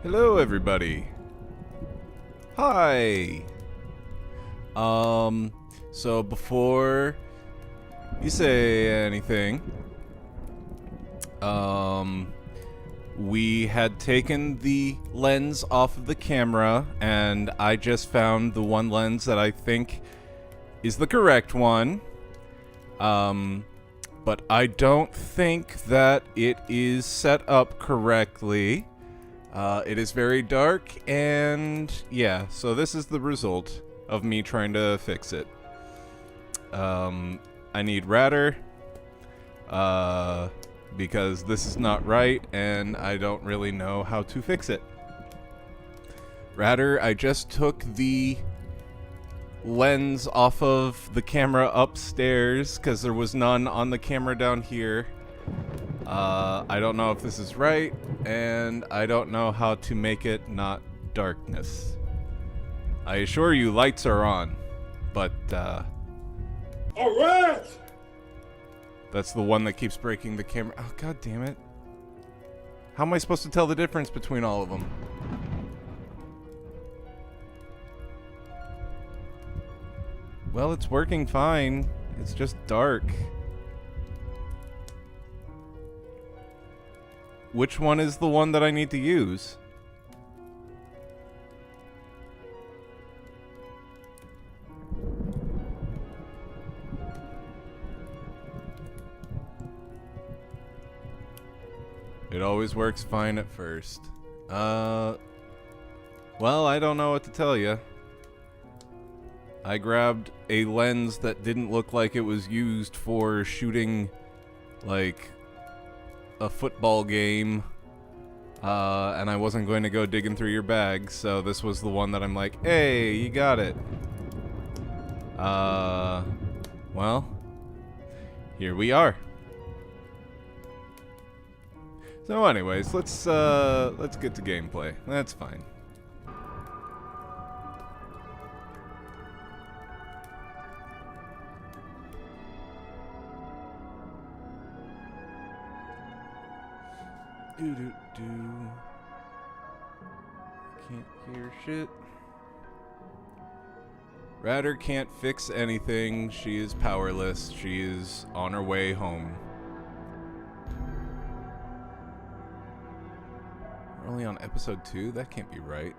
Hello, everybody. Hi. So before you say anything, we had taken the lens off of the camera, and I just found the one lens that I think is the correct one. But I don't think that it is set up correctly. It is very dark, and yeah, so this is the result of me trying to fix it. I need Radder, because this is not right, and I don't really know how to fix it. Radder, I just took the lens off of the camera upstairs, because there was none on the camera down here. I don't know if this is right, and I don't know how to make it not darkness. I assure you, lights are on, but, Alright! that's the one that keeps breaking the camera. Oh, god damn it. How am I supposed to tell the difference between all of them? Well, it's working fine. It's just dark. Which one is the one that I need to use? It always works fine at first. Well, I don't know what to tell you. I grabbed a lens that didn't look like it was used for shooting, like, a football game, and I wasn't going to go digging through your bag, so this was the one that I'm like, hey, you got it. Well, here we are. So anyways, let's get to gameplay. That's fine. Can't hear shit. Radder can't fix anything. She is powerless. She is on her way home. We're only on episode 2? That can't be right.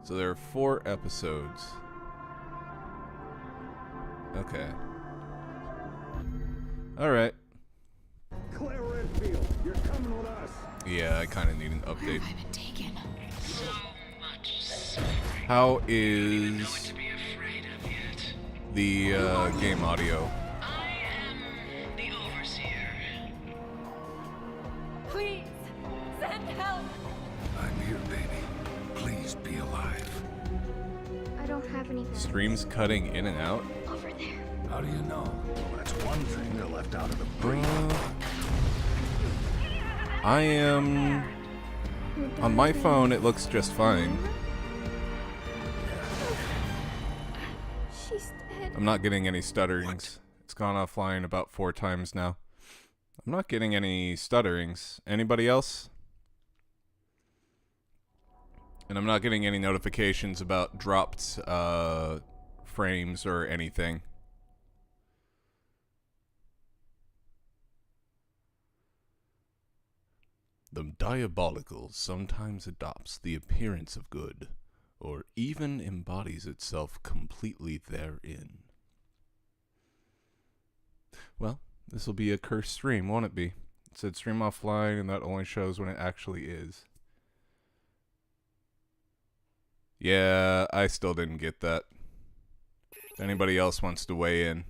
So there are 4 episodes. Okay. Alright. Claire Redfield, you're coming with us. Yeah, I kind of need an update. I've been taken. So much suffering. How I don't know what is to be afraid of yet. the game audio? I am the overseer. Please, send help! I'm here, baby. Please be alive. I don't have any batteries. Streams cutting in and out? Over there. How do you know? Well, that's one thing they're left out of the brief. I am... On my phone, it looks just fine. She's dead. I'm not getting any stutterings. It's gone offline about 4 times now. I'm not getting any stutterings. Anybody else? And I'm not getting any notifications about dropped frames or anything. The diabolical sometimes adopts the appearance of good, or even embodies itself completely therein. Well, this will be a cursed stream, won't it be? It said stream offline, and that only shows when it actually is. Yeah, I still didn't get that. If anybody else wants to weigh in.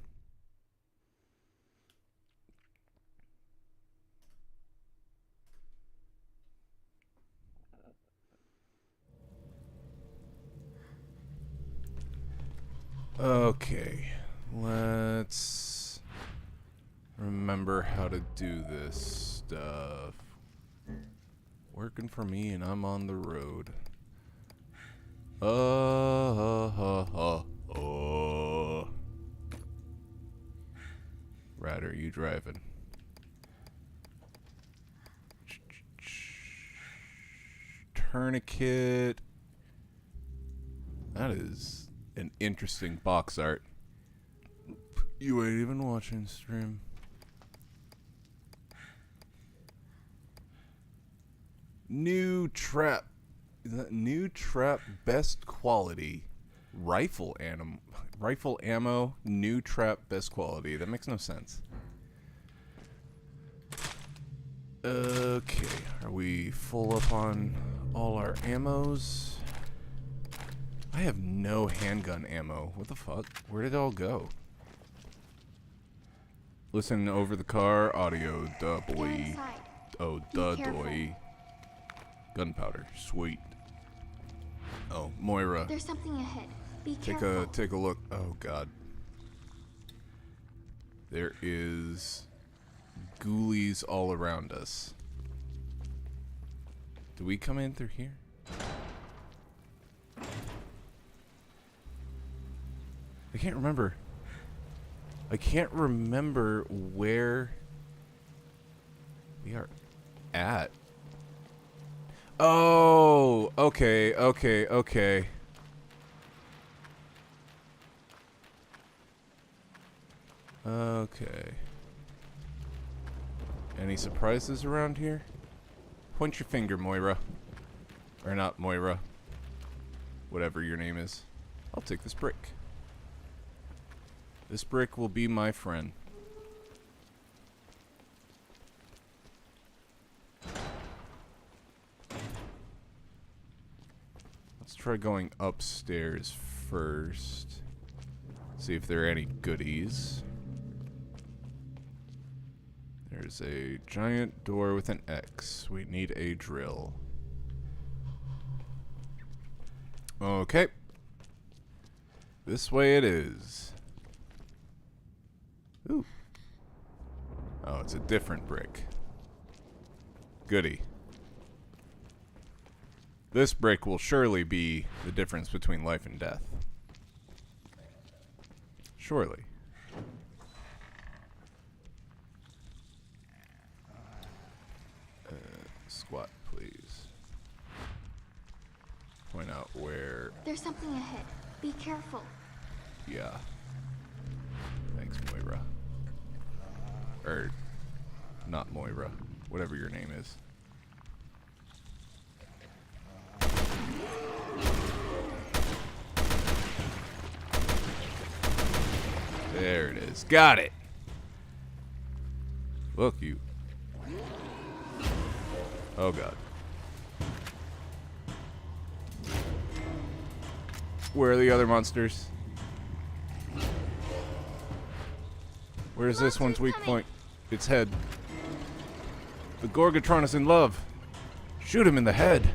Okay, let's remember how to do this stuff. Working for me and I'm on the road. Right, are you driving? tourniquet. That is an interesting box art. You ain't even watching stream. New trap. Is that new trap best quality? Rifle ammo, new trap best quality. That makes no sense. Okay, are we full up on all our ammos? I have no handgun ammo. What the fuck? Where did it all go? Listen over the car, audio, duh Go boy. inside. Oh, Be duh careful. boy. Gunpowder, sweet. Oh, Moira. There's something ahead. Be Take careful. a look. Oh god. There is ghoulies all around us. Do we come in through here? I can't remember. I can't remember where we are at. Oh, okay. Okay. Any surprises around here? Point your finger, Moira. Or not Moira. Whatever your name is. I'll take this brick. This brick will be my friend. Let's try going upstairs first. See if there are any goodies. There's a giant door with an X. We need a drill. Okay. This way it is. Ooh. Oh, it's a different brick. Goody. This brick will surely be the difference between life and death. Surely. Squat, please. Point out where... There's something ahead. Be careful. Yeah. Thanks, Moira. Or, not Moira. Whatever your name is. There it is. Got it! Look, you... Oh, God. Where are the other monsters? Where's this one's weak point? Its head. The Gorgatron is in love. Shoot him in the head.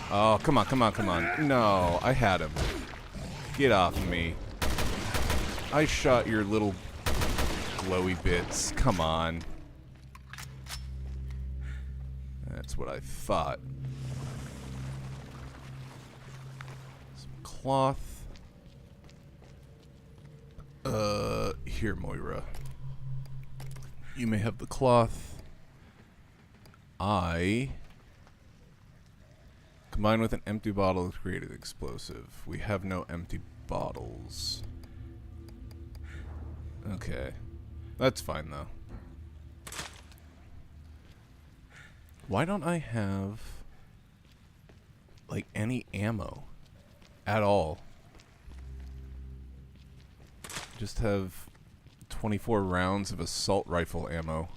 Oh, come on. No, I had him. Get off of me. I shot your little glowy bits. Come on. That's what I thought. Some cloth. Here, Moira. You may have the cloth. Combined with an empty bottle to create an explosive. We have no empty bottles. Okay. That's fine, though. Why don't I have, like, any ammo at all? Just have 24 rounds of assault rifle ammo.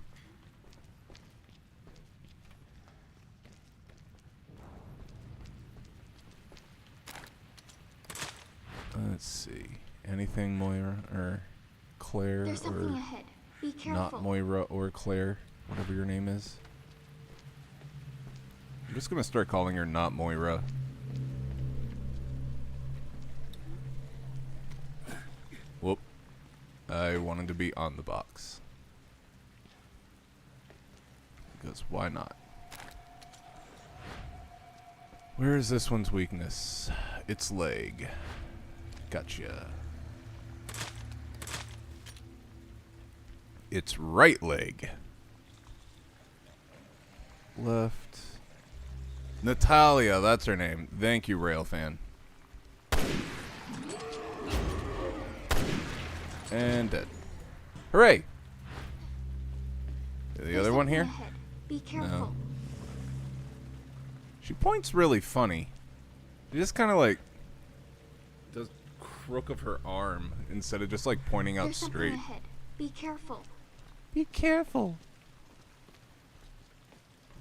Let's see. Anything, Moira or Claire, There's something or ahead. Be careful. not Moira or Claire, whatever your name is. I'm just gonna start calling her not Moira. Whoop. I wanted to be on the box. Because why not? Where is this one's weakness? Its leg. Gotcha. Its right leg. left. Natalia, that's her name. Thank you, Railfan. And dead. Hooray! The There's other one something here? ahead. Be careful. She points really funny. She just kind of like does crook of her arm instead of just like pointing out There's something straight. ahead. Be careful. Be careful.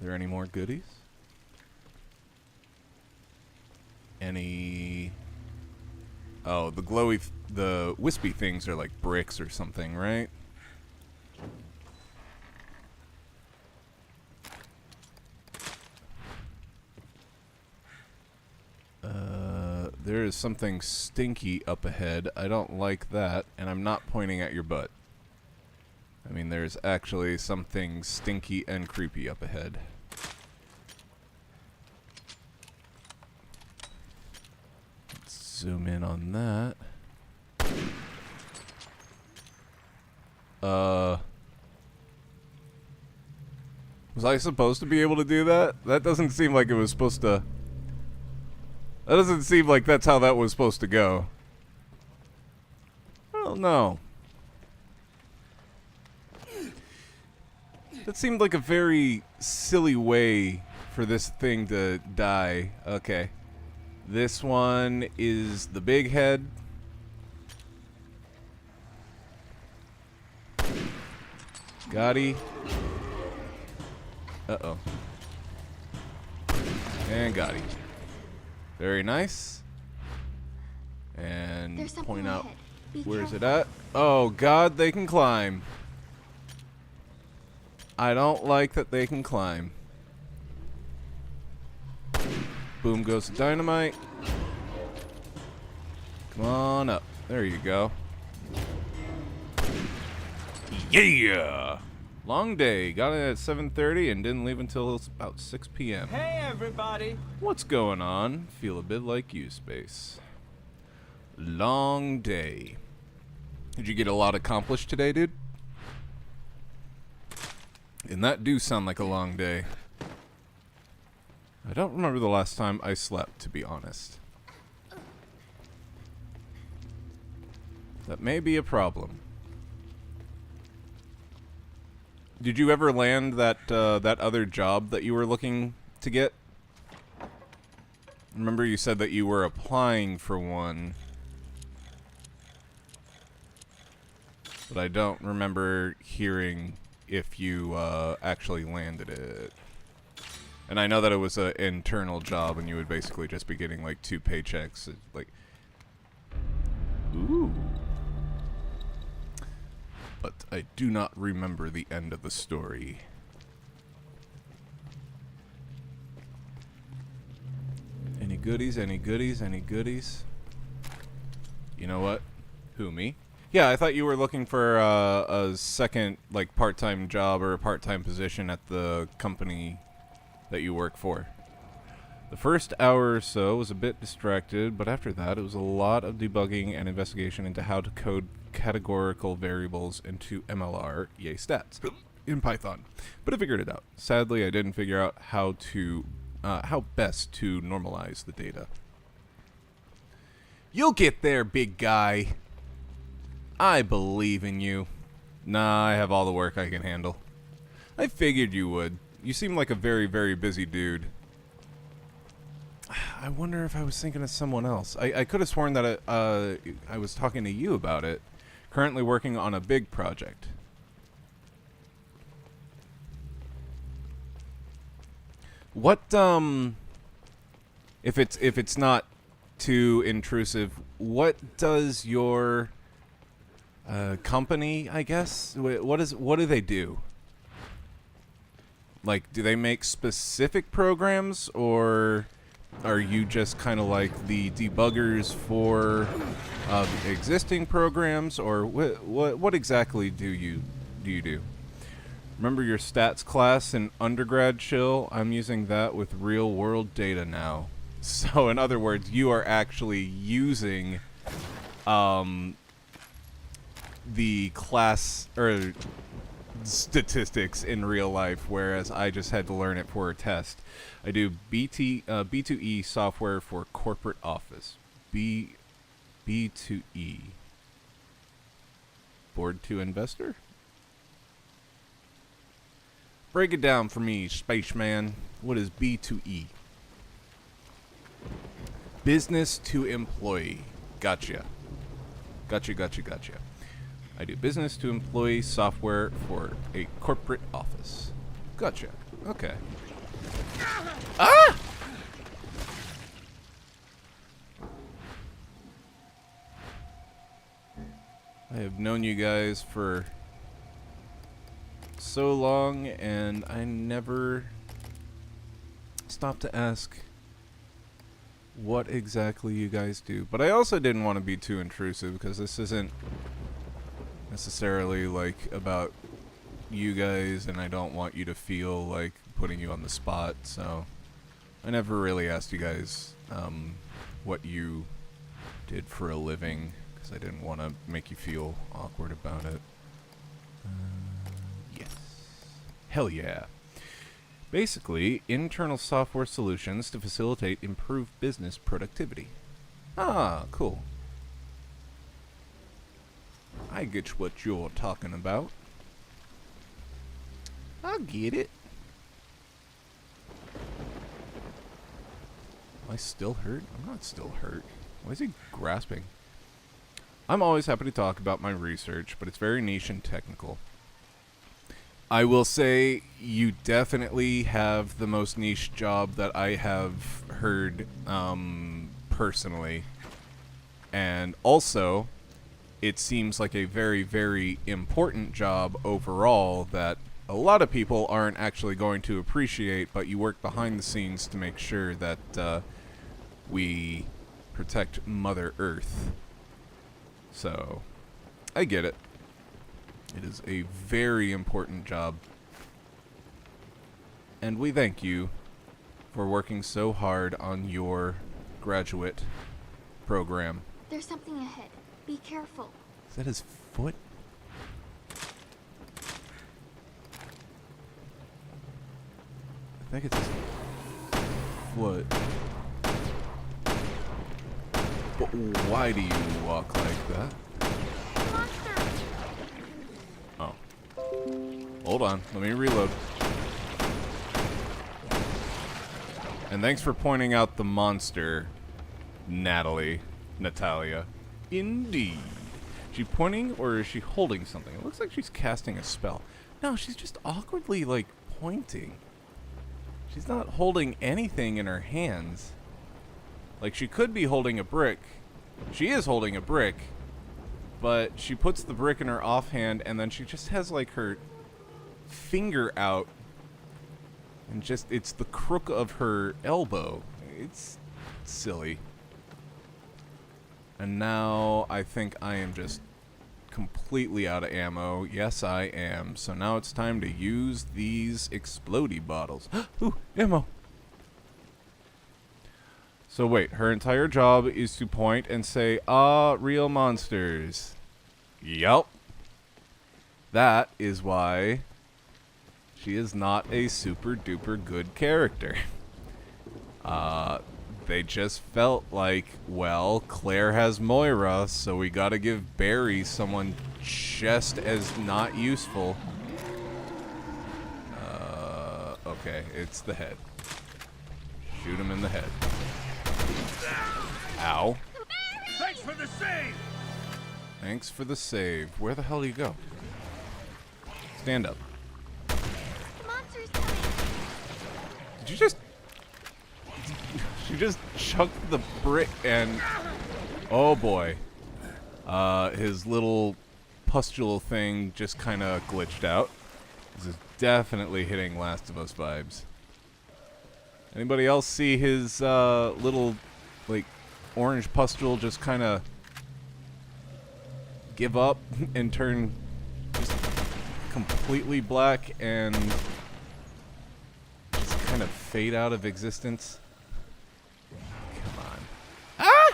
Are there any more goodies? Any... Oh, the glowy... the wispy things are like bricks or something, right? There is something stinky up ahead. I don't like that, and I'm not pointing at your butt. I mean, there's actually something stinky and creepy up ahead. Let's zoom in on that. Was I supposed to be able to do that? That doesn't seem like it was supposed to... That doesn't seem like that's how that was supposed to go. I don't know. That seemed like a very silly way for this thing to die. Okay. This one is the big head. Gotti. Uh-oh. And Gotti. Very nice. And There's something point out, ahead. Be where's it careful. at? Oh God, they can climb. I don't like that they can climb. Boom goes the dynamite. Come on up. There you go. Yeah! Long day. Got in at 7:30 and didn't leave until about 6 p.m. Hey everybody! What's going on? Feel a bit like you, Space. Long day. Did you get a lot accomplished today, dude? And that do sound like a long day. I don't remember the last time I slept, to be honest. That may be a problem. Did you ever land that that other job that you were looking to get? Remember you said that you were applying for one. But I don't remember hearing if you actually landed it. And I know that it was an internal job and you would basically just be getting like 2 paychecks. Like, ooh. But I do not remember the end of the story. Any goodies? Any goodies? Any goodies? You know what? Who, me? Yeah, I thought you were looking for a second, like, part-time job or a part-time position at the company that you work for. The first hour or so was a bit distracted, but after that it was a lot of debugging and investigation into how to code categorical variables into MLR, yay stats, in Python. But I figured it out. Sadly, I didn't figure out how best to normalize the data. You'll get there, big guy. I believe in you. Nah, I have all the work I can handle. I figured you would. You seem like a very, very busy dude. I wonder if I was thinking of someone else. I could have sworn that I was talking to you about it. Currently working on a big project. What, if it's not too intrusive, what does your company, I guess, what do they do? Like, do they make specific programs, or are you just kind of like the debuggers for existing programs, or what exactly do you do? Remember your stats class in undergrad, chill? I'm using that with real world data now. So in other words, you are actually using the class or statistics in real life, whereas I just had to learn it for a test. I do B2E software for corporate office. B2E. Board to investor? Break it down for me, spaceman. What is B2E? Business to employee. Gotcha. Gotcha. I do business to employee software for a corporate office. Gotcha. Okay. Ah! I have known you guys for so long, and I never stopped to ask what exactly you guys do. But I also didn't want to be too intrusive, because this isn't necessarily like about you guys, and I don't want you to feel like putting you on the spot. So I never really asked you guys what you did for a living, because I didn't want to make you feel awkward about it. Yes. Hell yeah. Basically, internal software solutions to facilitate improved business productivity. Ah, cool. I get what you're talking about. I get it. Am I still hurt? I'm not still hurt. Why is he grasping? I'm always happy to talk about my research, but it's very niche and technical. I will say you definitely have the most niche job that I have heard personally. And also, it seems like a very, very important job overall that a lot of people aren't actually going to appreciate, but you work behind the scenes to make sure that we protect Mother Earth. So, I get it. It is a very important job. And we thank you for working so hard on your graduate program. There's something ahead. Be careful. Is that his foot? I think it's his foot. But why do you walk like that? Monster! Oh. Hold on. Let me reload. And thanks for pointing out the monster, Natalia. Indeed. Is she pointing or is she holding something? It looks like she's casting a spell. No, she's just awkwardly, like, pointing. She's not holding anything in her hands. Like, she could be holding a brick. She is holding a brick. But she puts the brick in her offhand, and then she just has, like, her finger out. And just, it's the crook of her elbow. It's silly. And now I think I am just completely out of ammo. Yes, I am. So now it's time to use these explodey bottles. Ooh, ammo! So wait, her entire job is to point and say, "Ah, real monsters." Yup. That is why she is not a super duper good character. They just felt like, well, Claire has Moira, so we gotta give Barry someone just as not useful. Okay, it's the head. Shoot him in the head. Ow. Thanks for the save! Thanks for the save. Where the hell do you go? Stand up. The monster's coming! Did you just... She just chucked the brick and... Oh boy. His little pustule thing just kind of glitched out. This is definitely hitting Last of Us vibes. Anybody else see his little, like, orange pustule just kind of give up and turn just completely black and just kind of fade out of existence? Come on. Ah!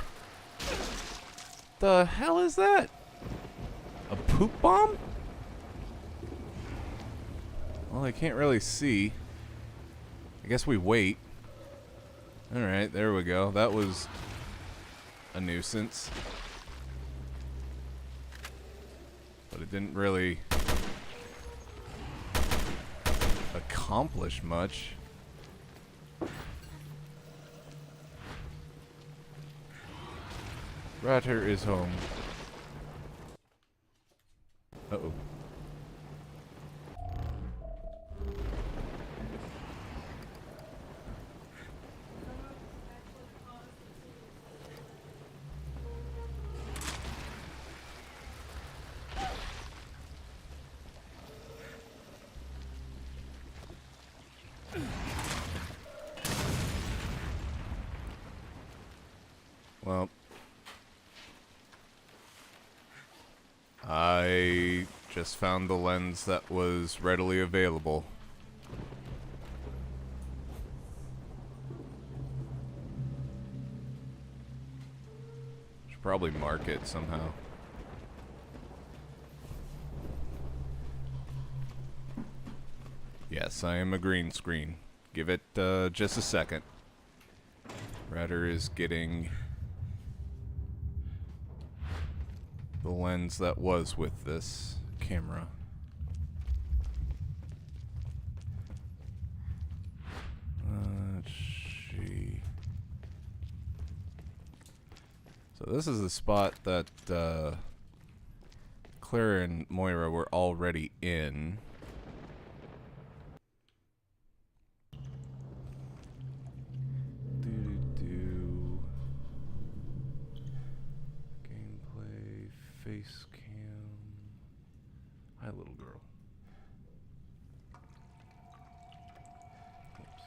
The hell is that? A poop bomb? Well, I can't really see. I guess we wait. Alright, there we go. That was a nuisance. But it didn't really accomplish much. Ratter is home. Uh-oh. Well, I just found the lens that was readily available. Should probably mark it somehow. Yes, I am a green screen. Give it just a second. Ratter is getting the lens that was with this camera. Let's see. So this is the spot that Claire and Moira were already in. Face cam. Hi, little girl. Oops.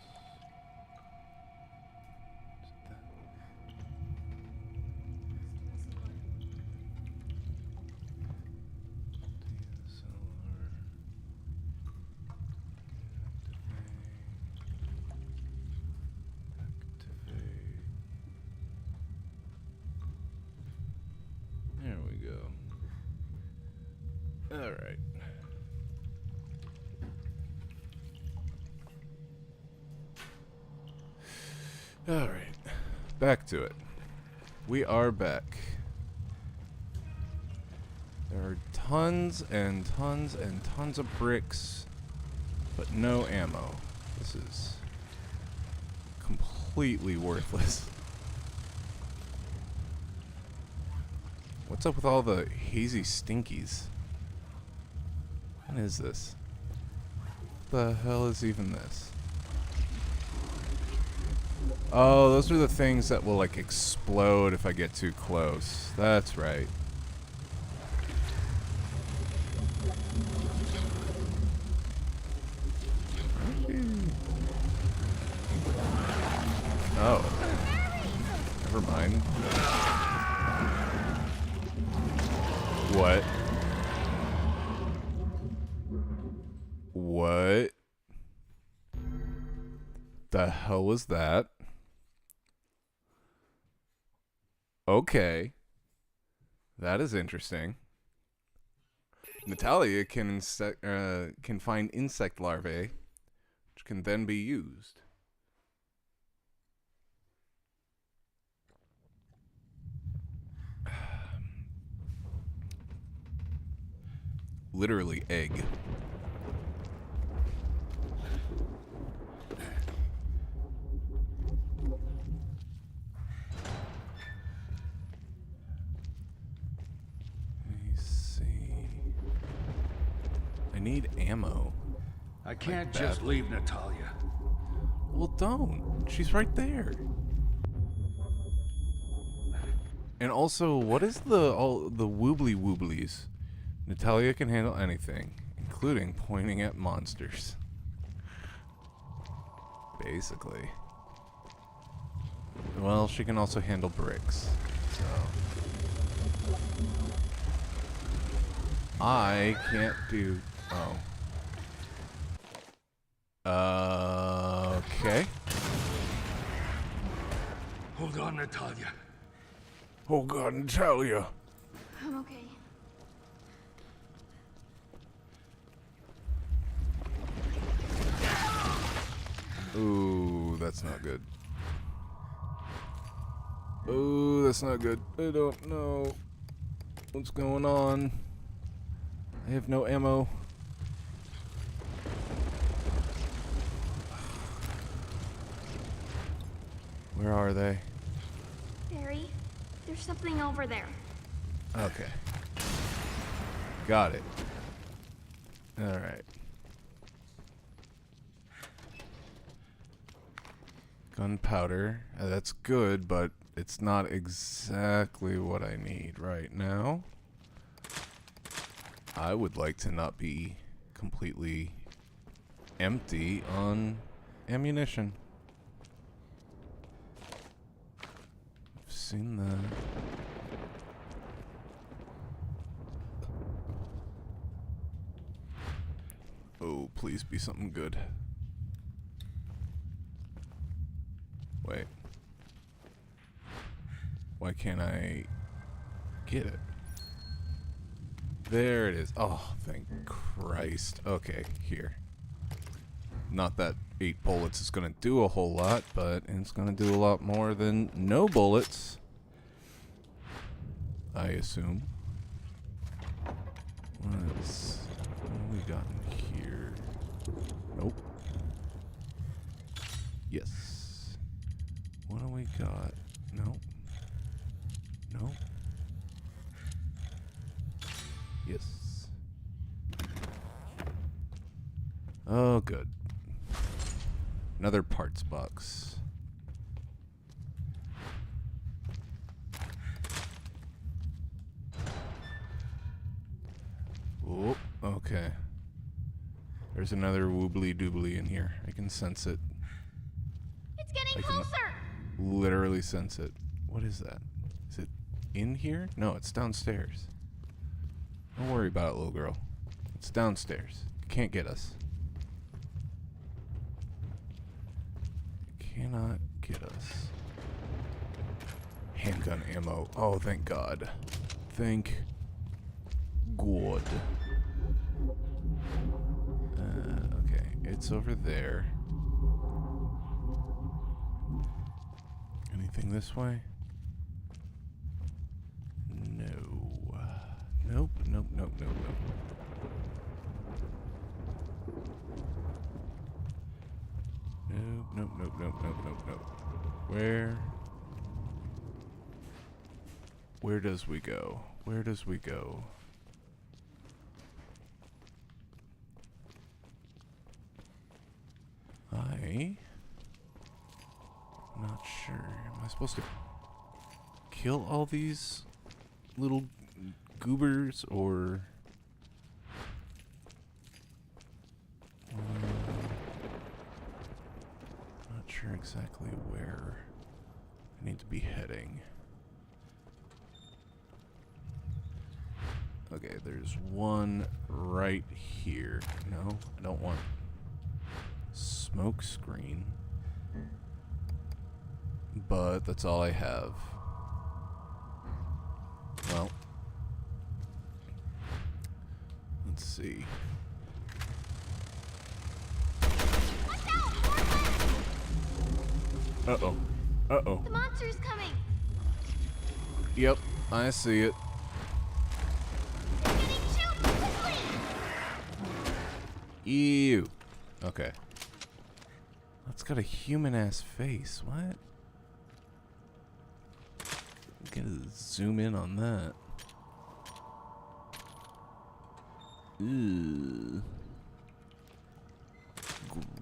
Is it that? DSLR. Activate. There we go. All right. All right. Back to it. We are back. There are tons and tons and tons of bricks, but no ammo. This is completely worthless. What's up with all the hazy stinkies? What is this? What the hell is even this? Oh, those are the things that will like explode if I get too close. That's right. Oh. Never mind. What? What the hell was that? Okay. That is interesting. Natalia can find insect larvae, which can then be used. Literally egg. Let me see. I need ammo. I can't Like just that. leave Natalia. Well, don't. She's right there. And also, what is all the woobly wooblies? Natalia can handle anything, including pointing at monsters. Basically. Well, she can also handle bricks, so... I can't do... Oh. Okay. Hold on, Natalia. Oh God, Natalia. I'm okay. Ooh, that's not good. Ooh, that's not good. I don't know what's going on. I have no ammo. Where are they? Barry, there's something over there. Okay. Got it. Alright. Gunpowder. That's good, but it's not exactly what I need right now. I would like to not be completely empty on ammunition. I've seen that. Oh, please be something good. Wait. Why can't I get it? There it is. Oh, thank Christ. Okay, here. Not that 8 bullets is going to do a whole lot, but it's going to do a lot more than no bullets. I assume. What have we got in here? Nope. Yes. What do we got? Nope. Nope. Yes. Oh, good. Another parts box. Oh, okay. There's another woobly doobly in here. I can sense it. It's getting I can closer! literally sense it. What is that? Is it in here? No, it's downstairs. Don't worry about it, little girl. It's downstairs. It can't get us. It cannot get us. Handgun ammo. Oh, thank God. Thank God. Okay, it's over there. Anything this way? No. Nope, nope, nope, nope, nope. Nope, nope, nope, nope, nope, nope, nope. Where does we go? Where does we go? Not sure. Am I supposed to kill all these little goobers, or not sure exactly where I need to be heading. Okay, there's one right here. No, I don't want smoke screen. But that's all I have. Well, let's see. Watch out! More fire! Uh-oh. Uh-oh. The monster's coming! Yep, I see it. It's getting chewed quickly! Ew. Okay. That's got a human-ass face. What? Gotta zoom in on that. Ew.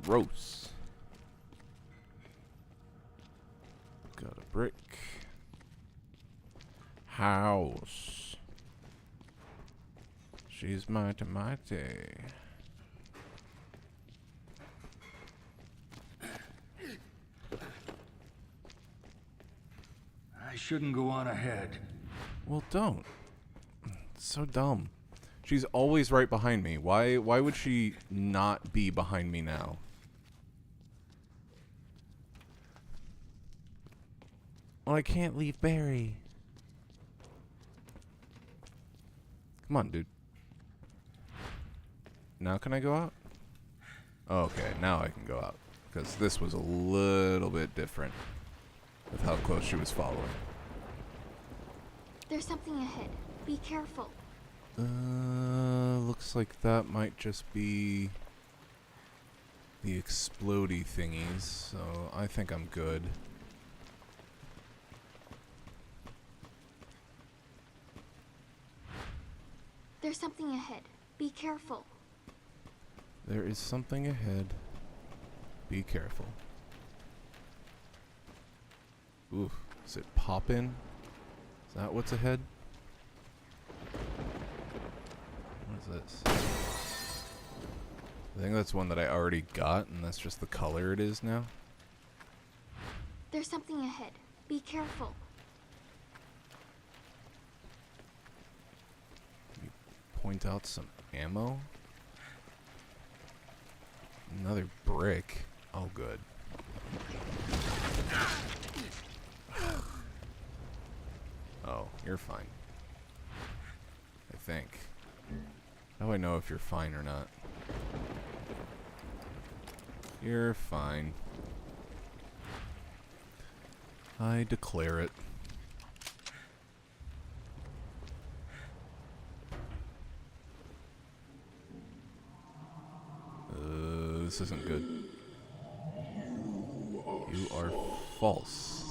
Gross. Got a brick. House. She's mighty mighty. I shouldn't go on ahead. Well, don't. It's so dumb. She's always right behind me. Why would she not be behind me now? Well, I can't leave Barry. Come on, dude. Now can I go out? Okay, now I can go out. because this was a little bit different with how close she was following. There's something ahead. Be careful. Looks like that might just be the explodey thingies, so I think I'm good. There's something ahead. Be careful. There is something ahead. Be careful. Ooh, is it poppin'? Is that what's ahead? What is this? I think that's one that I already got, and that's just the color it is now. There's something ahead. Be careful. Point out some ammo. Another brick. Oh, good. Oh, you're fine. I think. How do I know if you're fine or not? You're fine. I declare it. This isn't good. You are false.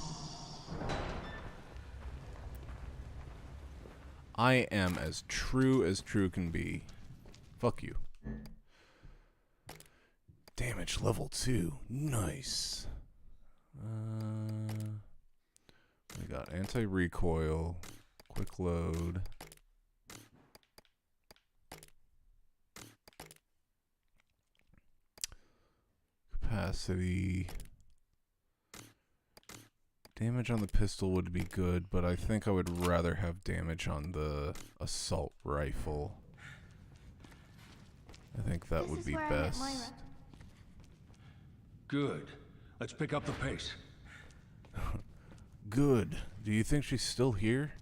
I am as true can be. Fuck you. Damage level 2. Nice. We got anti-recoil, quick load. Capacity. Damage on the pistol would be good, but I think I would rather have damage on the assault rifle. I think that would be best. Good. Let's pick up the pace. Good. Do you think she's still here?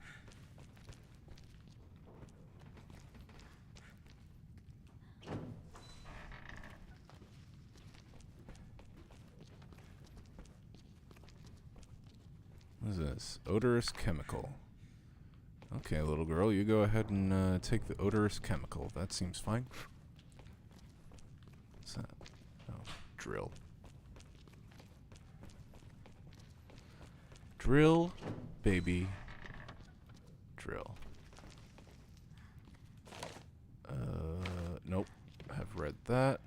What is this? Odorous chemical. Okay, little girl, you go ahead and take the odorous chemical. That seems fine. What's that? Oh, drill. Drill, baby. Drill. Nope. I've read that.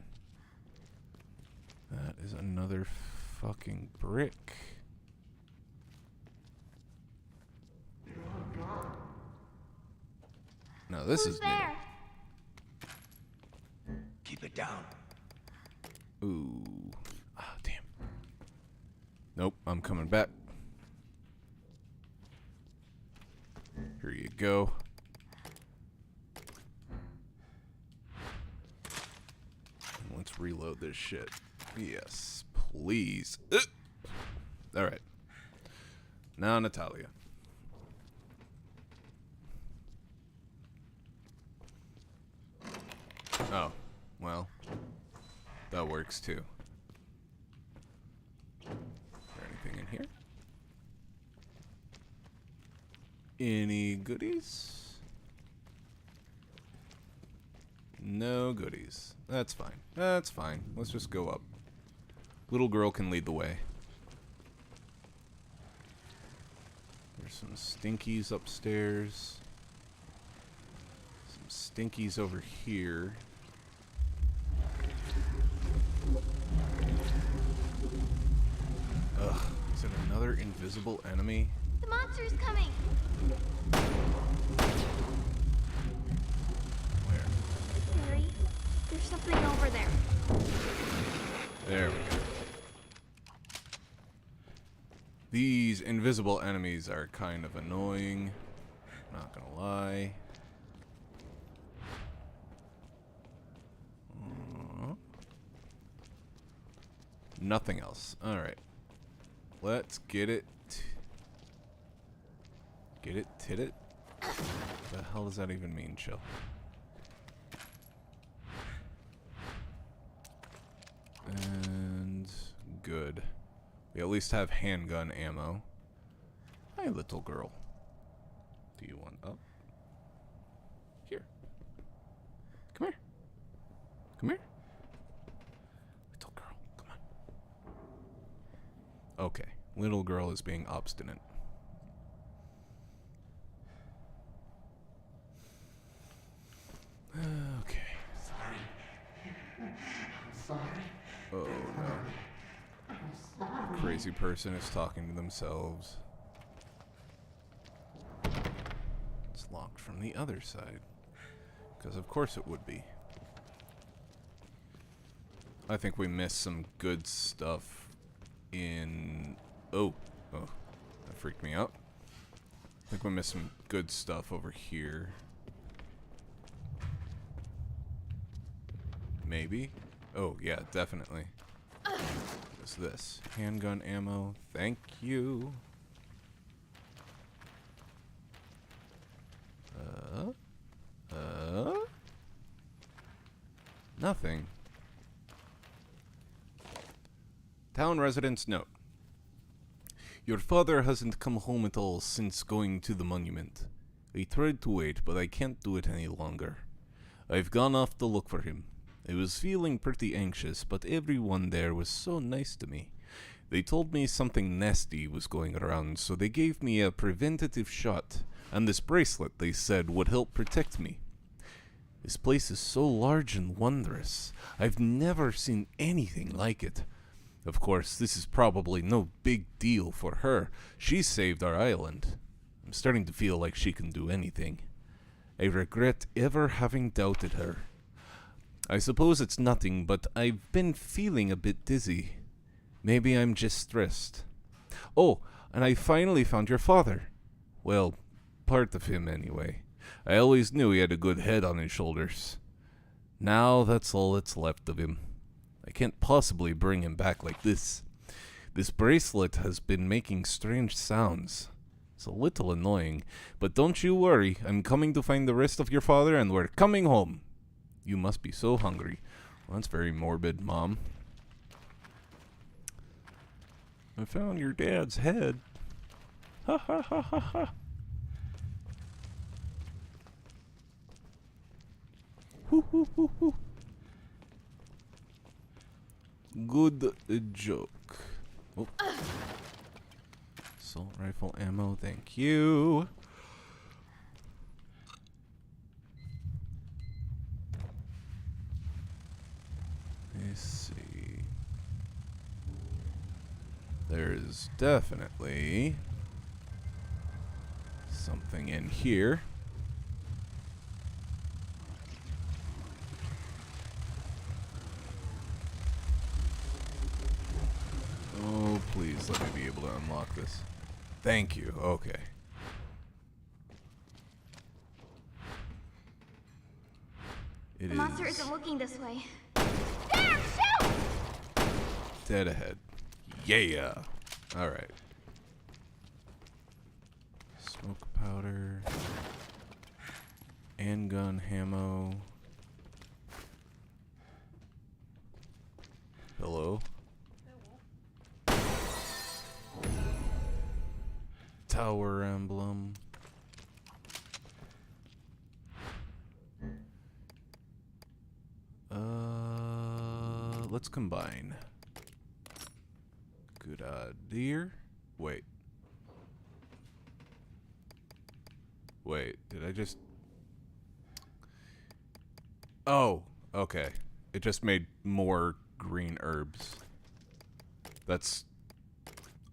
That is another fucking brick. No, this is there? Keep it down. new. Ooh. Ah, damn. Nope, I'm coming back. Here you go. Let's reload this shit. Yes, please. Alright. Now, Natalia. Oh, well. That works too. Is there anything in here? Any goodies? No goodies. That's fine. That's fine. Let's just go up. Little girl can lead the way. There's some stinkies upstairs. Some stinkies over here. Ugh. Is it another invisible enemy? The monster's coming. Where? Barry, there's something over there. There we go. These invisible enemies are kind of annoying. Not gonna lie. Nothing else. Alright. Let's get it. Get it? Tit it? What the hell does that even mean, chill? And We at least have handgun ammo. Hi, little girl. Do you want up? Here. Come here. Come here. Little girl, come on. Okay, little girl is being obstinate. Okay. Oh no. Crazy person is talking to themselves. It's locked from the other side. Because of course it would be. I think we missed some good stuff in... Oh, that freaked me out. I think we missed some good stuff over here. Maybe? Oh, yeah, definitely. What's this? Handgun ammo. Thank you. Nothing. Town residents note. Your father hasn't come home at all since going to the monument. I tried to wait, but I can't do it any longer. I've gone off to look for him. I was feeling pretty anxious, but everyone there was so nice to me. They told me something nasty was going around, so they gave me a preventative shot, and this bracelet they said would help protect me. This place is so large and wondrous. I've never seen anything like it. Of course, this is probably no big deal for her. She saved our island. I'm starting to feel like she can do anything. I regret ever having doubted her. I suppose it's nothing, but I've been feeling a bit dizzy. Maybe I'm just stressed. Oh, and I finally found your father. Well, part of him anyway. I always knew he had a good head on his shoulders. Now that's all that's left of him. I can't possibly bring him back like this. This bracelet has been making strange sounds. It's a little annoying, but don't you worry. I'm coming to find the rest of your father, and we're coming home. You must be so hungry. Well, that's very morbid, Mom. I found your dad's head. Ha ha ha ha ha. Hoo hoo hoo hoo. Good joke. Oh. Assault rifle ammo, thank you. Let's see. There's definitely something in here. Oh, please let me be able to unlock this. Thank you. Okay. It The monster is isn't looking this way. dead ahead. Yeah. All right. Smoke powder. Handgun ammo. Hello. Tower emblem. Let's combine. Good idea. Wait. Wait, did I just... Oh, okay. It just made more green herbs. That's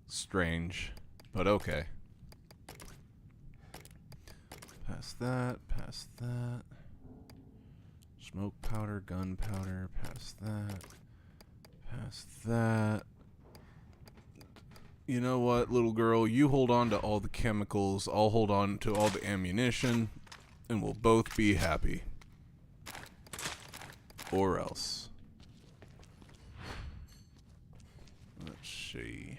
strange, but okay. Past that, past that. Smoke powder, gunpowder, past that. Past that. You know what, little girl? You hold on to all the chemicals, I'll hold on to all the ammunition, and we'll both be happy. Or else. Let's see.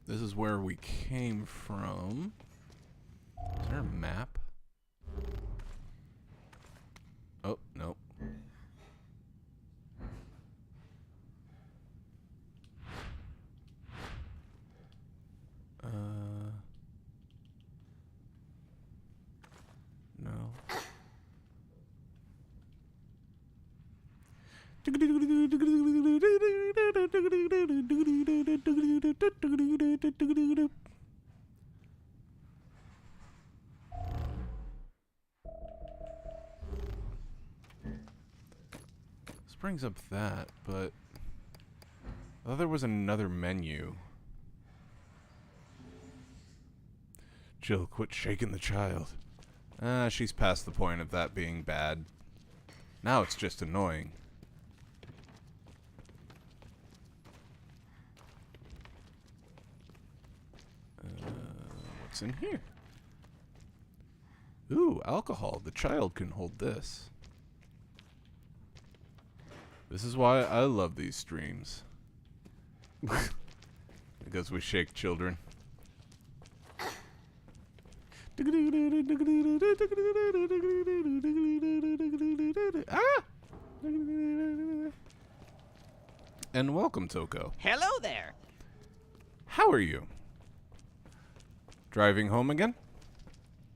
This is where we came from. Is there a map? Oh, no. This brings up that, but I thought there was another menu. Jill, quit shaking the child. She's past the point of that being bad. Now it's just annoying. What's in here? Ooh, alcohol. The child can hold this. This is why I love these streams. Because we shake children. Ah! And welcome, Toko. Hello there. How are you? Driving home again?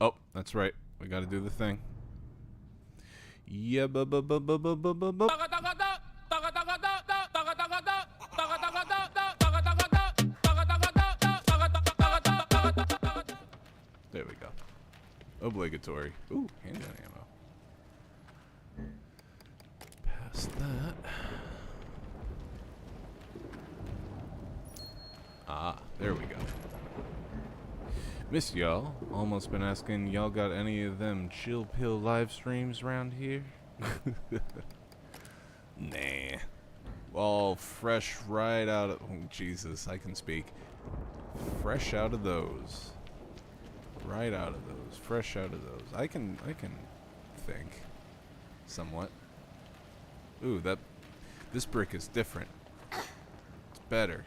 Oh, that's right. We gotta do the thing. Yeah, there we go. Obligatory. Ooh, handgun ammo. Past that. Ah, there we go. Miss y'all. Almost been asking y'all got any of them chill pill live streams around here? Nah. All fresh right out of... Oh, Jesus, I can speak. Fresh out of those. Right out of those. Fresh out of those. I can think. Somewhat. Ooh, this brick is different. It's better.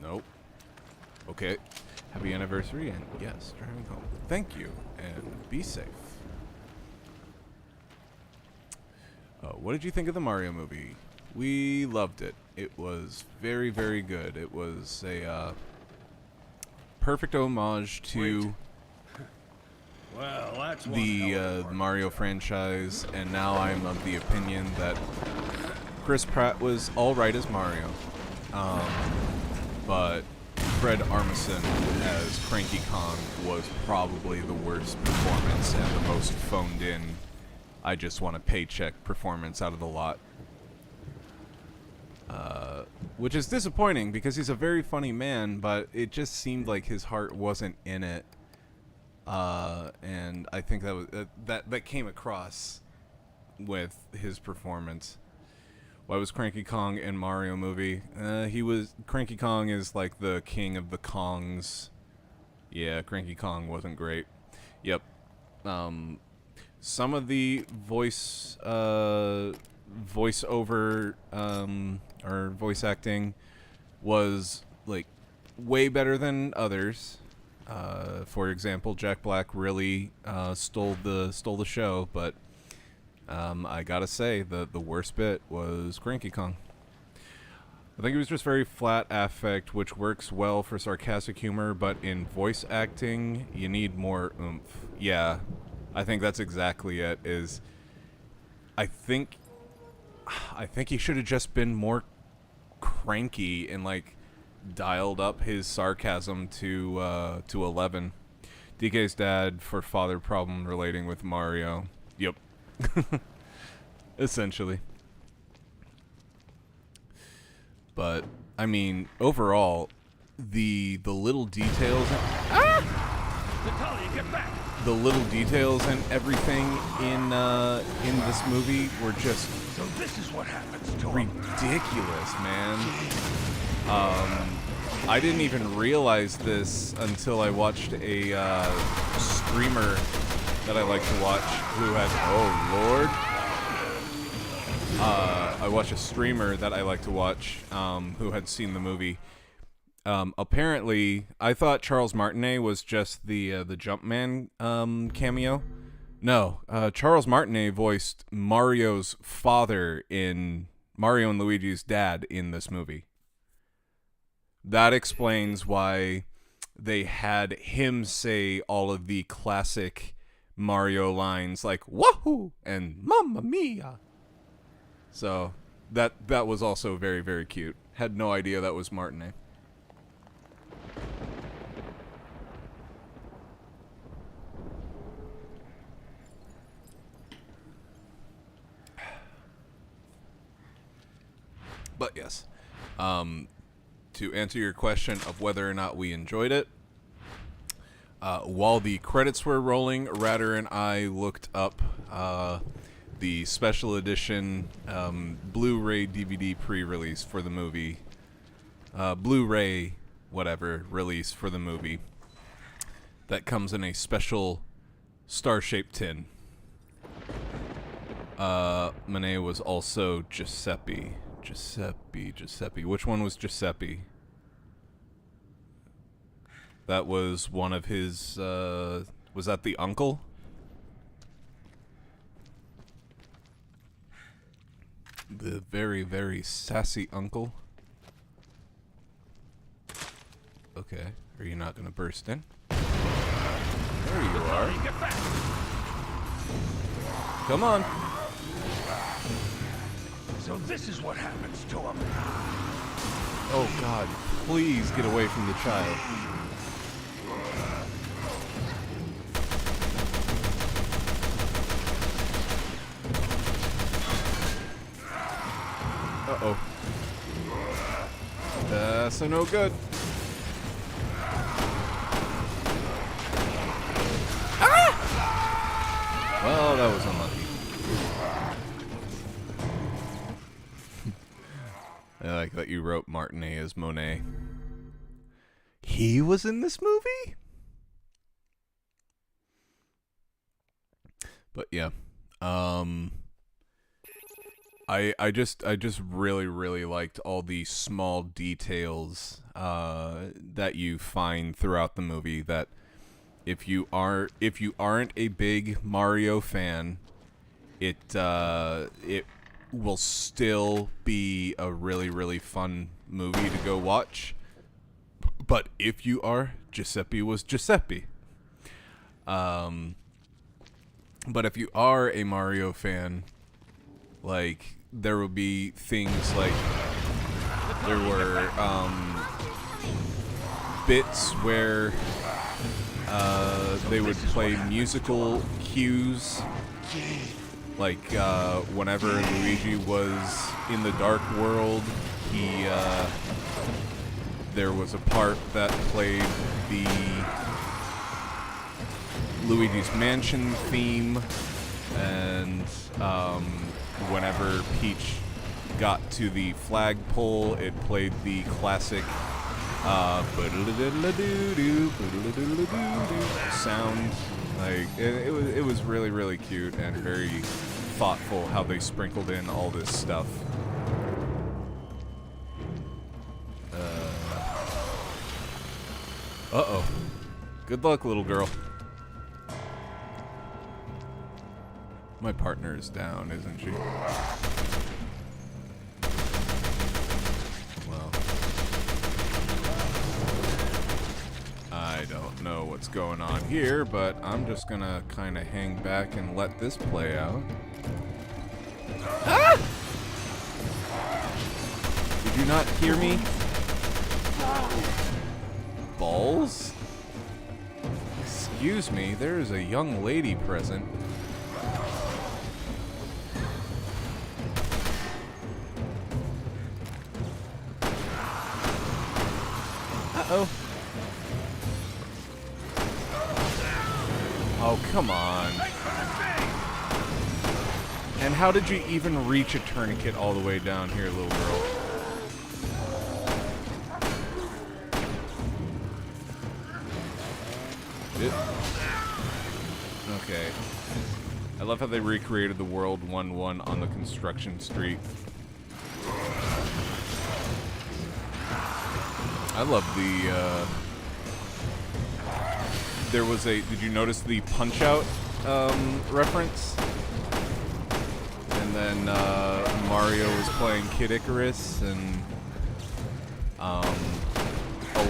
Nope. Okay. Happy anniversary, and yes, driving home. Thank you, and be safe. What did you think of the Mario movie? We loved it. It was very, very good. It was a perfect homage to Well, that's one the hell of a Mario franchise, and now I'm of the opinion that Chris Pratt was alright as Mario. But Fred Armisen as Cranky Kong was probably the worst performance and the most phoned in, I just want a paycheck performance out of the lot. Which is disappointing because he's a very funny man, but it just seemed like his heart wasn't in it. And I think that was that came across with his performance. Why was Cranky Kong in Mario movie? Cranky Kong is like the king of the Kongs. Yeah, Cranky Kong wasn't great. Yep. Some of the voiceover or voice acting was like way better than others. For example, Jack Black really stole the show, but I gotta say the worst bit was Cranky Kong. I think it was just very flat affect, which works well for sarcastic humor, but in voice acting, you need more oomph. Yeah, I think that's exactly it. I think he should have just been more cranky and like dialed up his sarcasm to 11. DK's dad for father problem relating with Mario. Yep. Essentially. But I mean, overall, the little details Natalia, get back! the little details and everything in this movie were just So this is what happens to him. ridiculous, man. I didn't even realize this until I watched a streamer that I like to watch who had, oh lord. I watched a streamer that I like to watch who had seen the movie. Apparently, I thought Charles Martinet was just the Jumpman cameo. No, Charles Martinet voiced Mario's father in Mario and Luigi's dad in this movie. That explains why they had him say all of the classic Mario lines like "Wahoo!" and "Mamma Mia." So that was also very, very cute. Had no idea that was Martinet. But yes, to answer your question of whether or not we enjoyed it, while the credits were rolling, Ratter and I looked up the special edition Blu-ray DVD pre-release for the movie. Blu-ray, whatever, release for the movie. That comes in a special star-shaped tin. Monet was also Giuseppe. Giuseppe. Which one was Giuseppe? That was one of his, was that the uncle? The very, very sassy uncle. Okay, are you not gonna burst in? There you are. Come on. So this is what happens to him. Oh God, please get away from the child. Uh-oh. That's a no good. Ah! Well, that was unlucky. I like that you wrote Martinet as Monet. He was in this movie? But yeah. I just really, really liked all the small details that you find throughout the movie that if you aren't a big Mario fan, it will still be a really, really fun movie to go watch. But if you are, Giuseppe was Giuseppe. But if you are a Mario fan, like, there will be things like, there were bits where they would play musical cues. Like, whenever Luigi was in the Dark World, there was a part that played the Luigi's Mansion theme, and whenever Peach got to the flagpole, it played the classic sound. Like, it was really, really cute and very thoughtful how they sprinkled in all this stuff. Uh-oh. Good luck, little girl. My partner is down, isn't she? Well, I don't know what's going on here, but I'm just gonna kind of hang back and let this play out. Ah! Did you not hear me? Balls? Excuse me, there is a young lady present. Uh-oh. Oh, come on. And how did you even reach a tourniquet all the way down here, little girl? Okay. I love how they recreated the World 1-1 on the construction street. I love the, there was a, did you notice the Punch-Out, reference? And then, Mario was playing Kid Icarus, and, a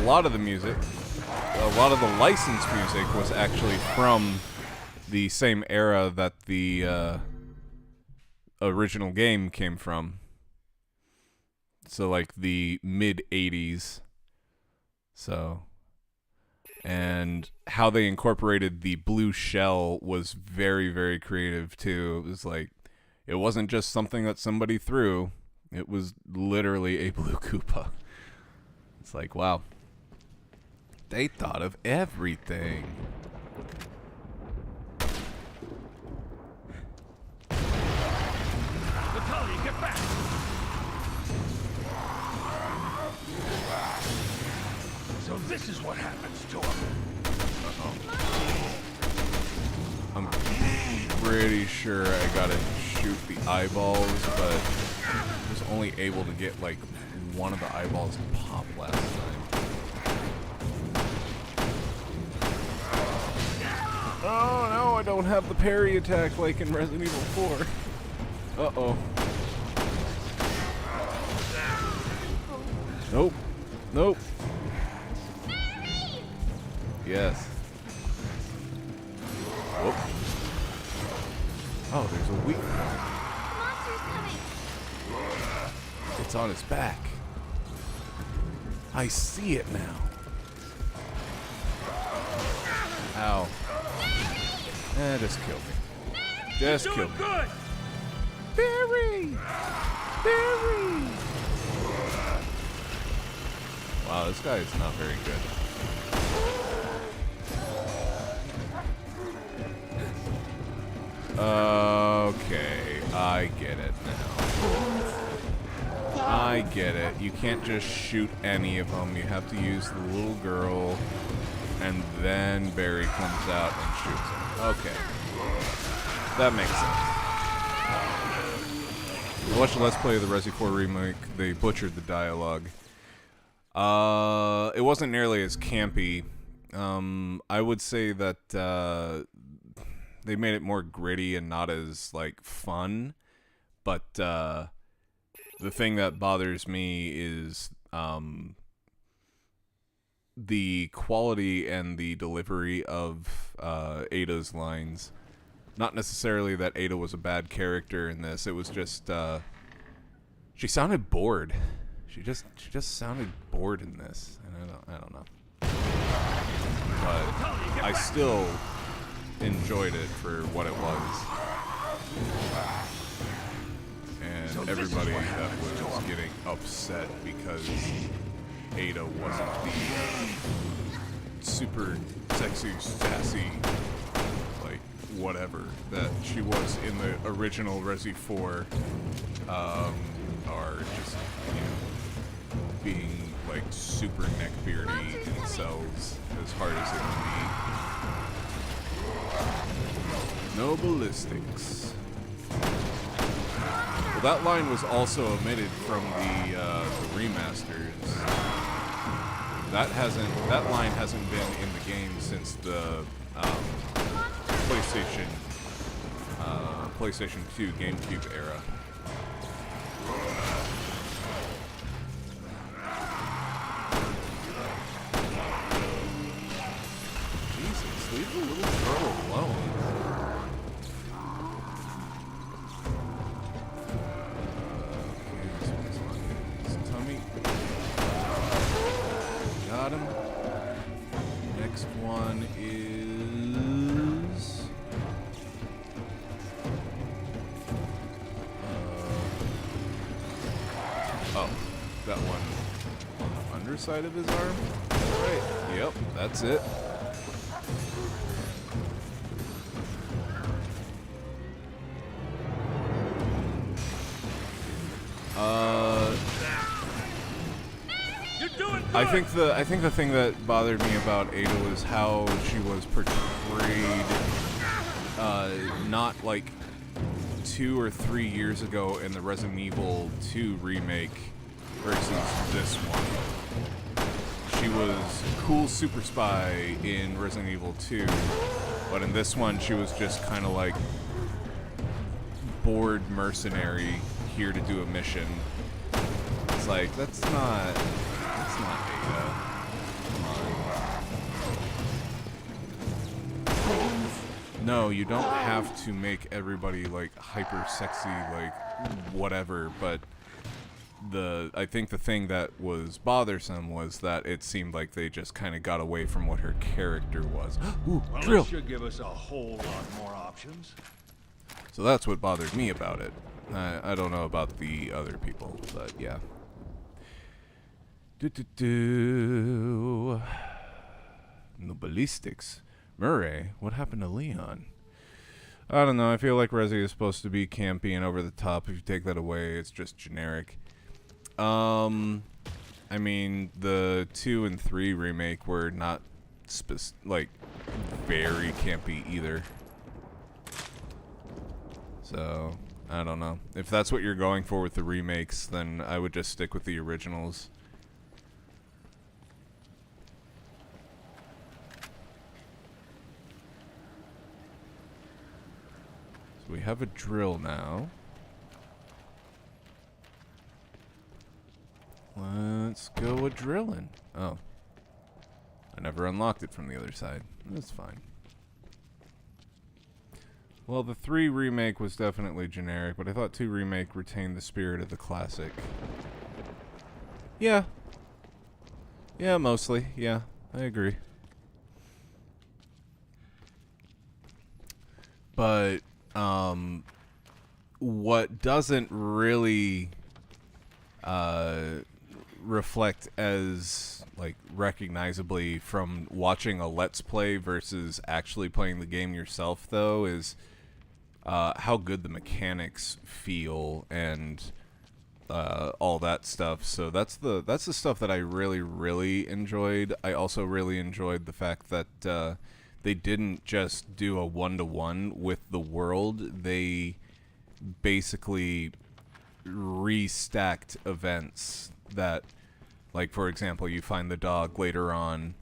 lot of the music, a lot of the licensed music was actually from the same era that the original game came from. So like the mid 80s. So, and how they incorporated the blue shell was very, very creative too. It was like, it wasn't just something that somebody threw. It was literally a blue Koopa. It's like, wow. They thought of everything. Natalia, get back! So this is what happens to him. I'm pretty sure I gotta shoot the eyeballs, but I was only able to get like one of the eyeballs to pop last time. Oh no, I don't have the parry attack like in Resident Evil 4. Uh-oh. Nope. Nope. Yes. Whoop. Oh, there's a weak point. The monster's coming. It's on his back. I see it now. Ow. Just kill me. Just kill me. Good! Barry! Barry! Wow, this guy is not very good. Okay, I get it now. I get it. You can't just shoot any of them. You have to use the little girl, and then Barry comes out and shoots him. Okay. That makes sense. I watched the Let's Play of the Resi 4 remake. They butchered the dialogue. It wasn't nearly as campy. I would say that they made it more gritty and not as like fun. But the thing that bothers me is the quality and the delivery of Ada's lines. Not necessarily that Ada was a bad character in this. It was just she sounded bored. She just sounded bored in this, and I don't know. But I still enjoyed it for what it was. And everybody that was getting upset because Ada wasn't the super sexy, sassy, like whatever that she was in the original Resi 4, are just, you know, being like super neckbeardy in cells as hard as it can be. No ballistics. Well, that line was also omitted from the remasters. That line hasn't been in the game since the PlayStation 2 GameCube era. Jesus, leave the little girl alone. Got him. Next one is oh, that one on the underside of his arm. Right. Yep, that's it. I think the thing that bothered me about Ada was how she was portrayed, not like 2 or 3 years ago in the Resident Evil 2 remake versus this one. She was cool super spy in Resident Evil 2, but in this one she was just kind of like bored mercenary here to do a mission. It's like, that's not Ada. Come on. No, you don't have to make everybody like hyper sexy, like whatever, but I think the thing that was bothersome was that it seemed like they just kind of got away from what her character was. Ooh, Well, drill! it should give us a whole lot more options. So that's what bothered me about it. I don't know about the other people, but yeah. No ballistics. Murray, what happened to Leon? I don't know. I feel like Resi is supposed to be campy and over the top. If you take that away, it's just generic. I mean, the 2 and 3 remake were not like very campy either. So, I don't know. If that's what you're going for with the remakes, then I would just stick with the originals. So we have a drill now. Let's go a drilling. Oh. I never unlocked it from the other side. That's fine. Well, the 3 remake was definitely generic, but I thought 2 remake retained the spirit of the classic. Yeah. Yeah, mostly. Yeah, I agree. But, what doesn't really reflect as like recognizably from watching a let's play versus actually playing the game yourself though is how good the mechanics feel and all that stuff. So that's the stuff that I really enjoyed. I also really enjoyed the fact that they didn't just do a 1-to-1 with the world. They basically restacked events that, like, for example, you find the dog later on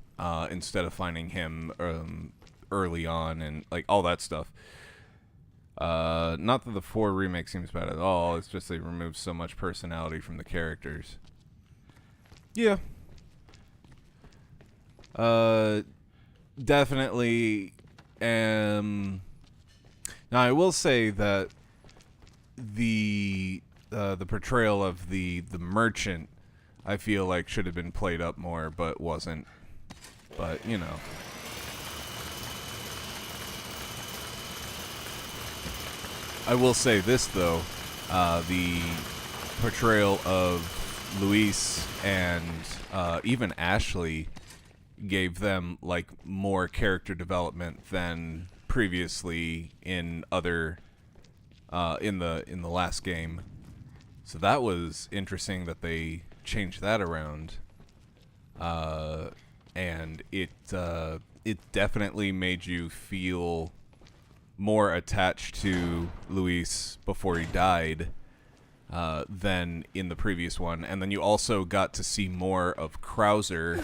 instead of finding him early on, and like all that stuff. Not that the 4 remake seems bad at all, it's just they removed so much personality from the characters. Yeah. Definitely now I will say that the portrayal of the merchant I feel like should have been played up more, but wasn't. But, you know. I will say this, though. The portrayal of Luis and even Ashley gave them, like, more character development than previously in other... in the last game. So that was interesting that they changed that around. And it definitely made you feel more attached to Luis before he died than in the previous one. And then you also got to see more of Krauser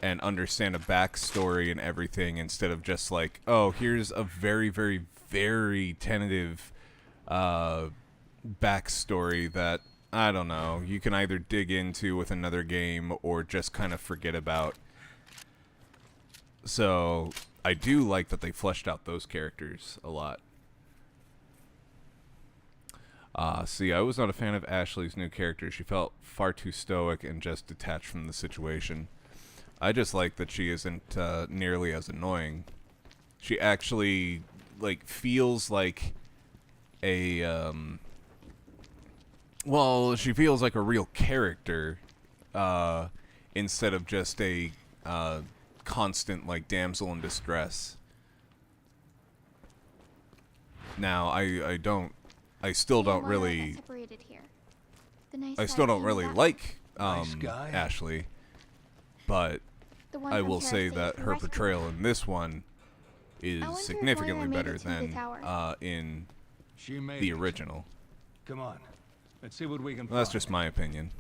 and understand a backstory and everything instead of just like, oh, here's a very, very, very tentative backstory that, I don't know, you can either dig into with another game or just kind of forget about. So I do like that they fleshed out those characters a lot. See, I was not a fan of Ashley's new character. She felt far too stoic and just detached from the situation. I just like that she isn't nearly as annoying. She actually, like, feels like a, well, she feels like a real character, instead of just a, constant, like, damsel in distress. Now, I still don't really like, Ashley, but I will say that her portrayal in this one is significantly better than, in the original. Come on. Let's see what we can Well, that's just my opinion.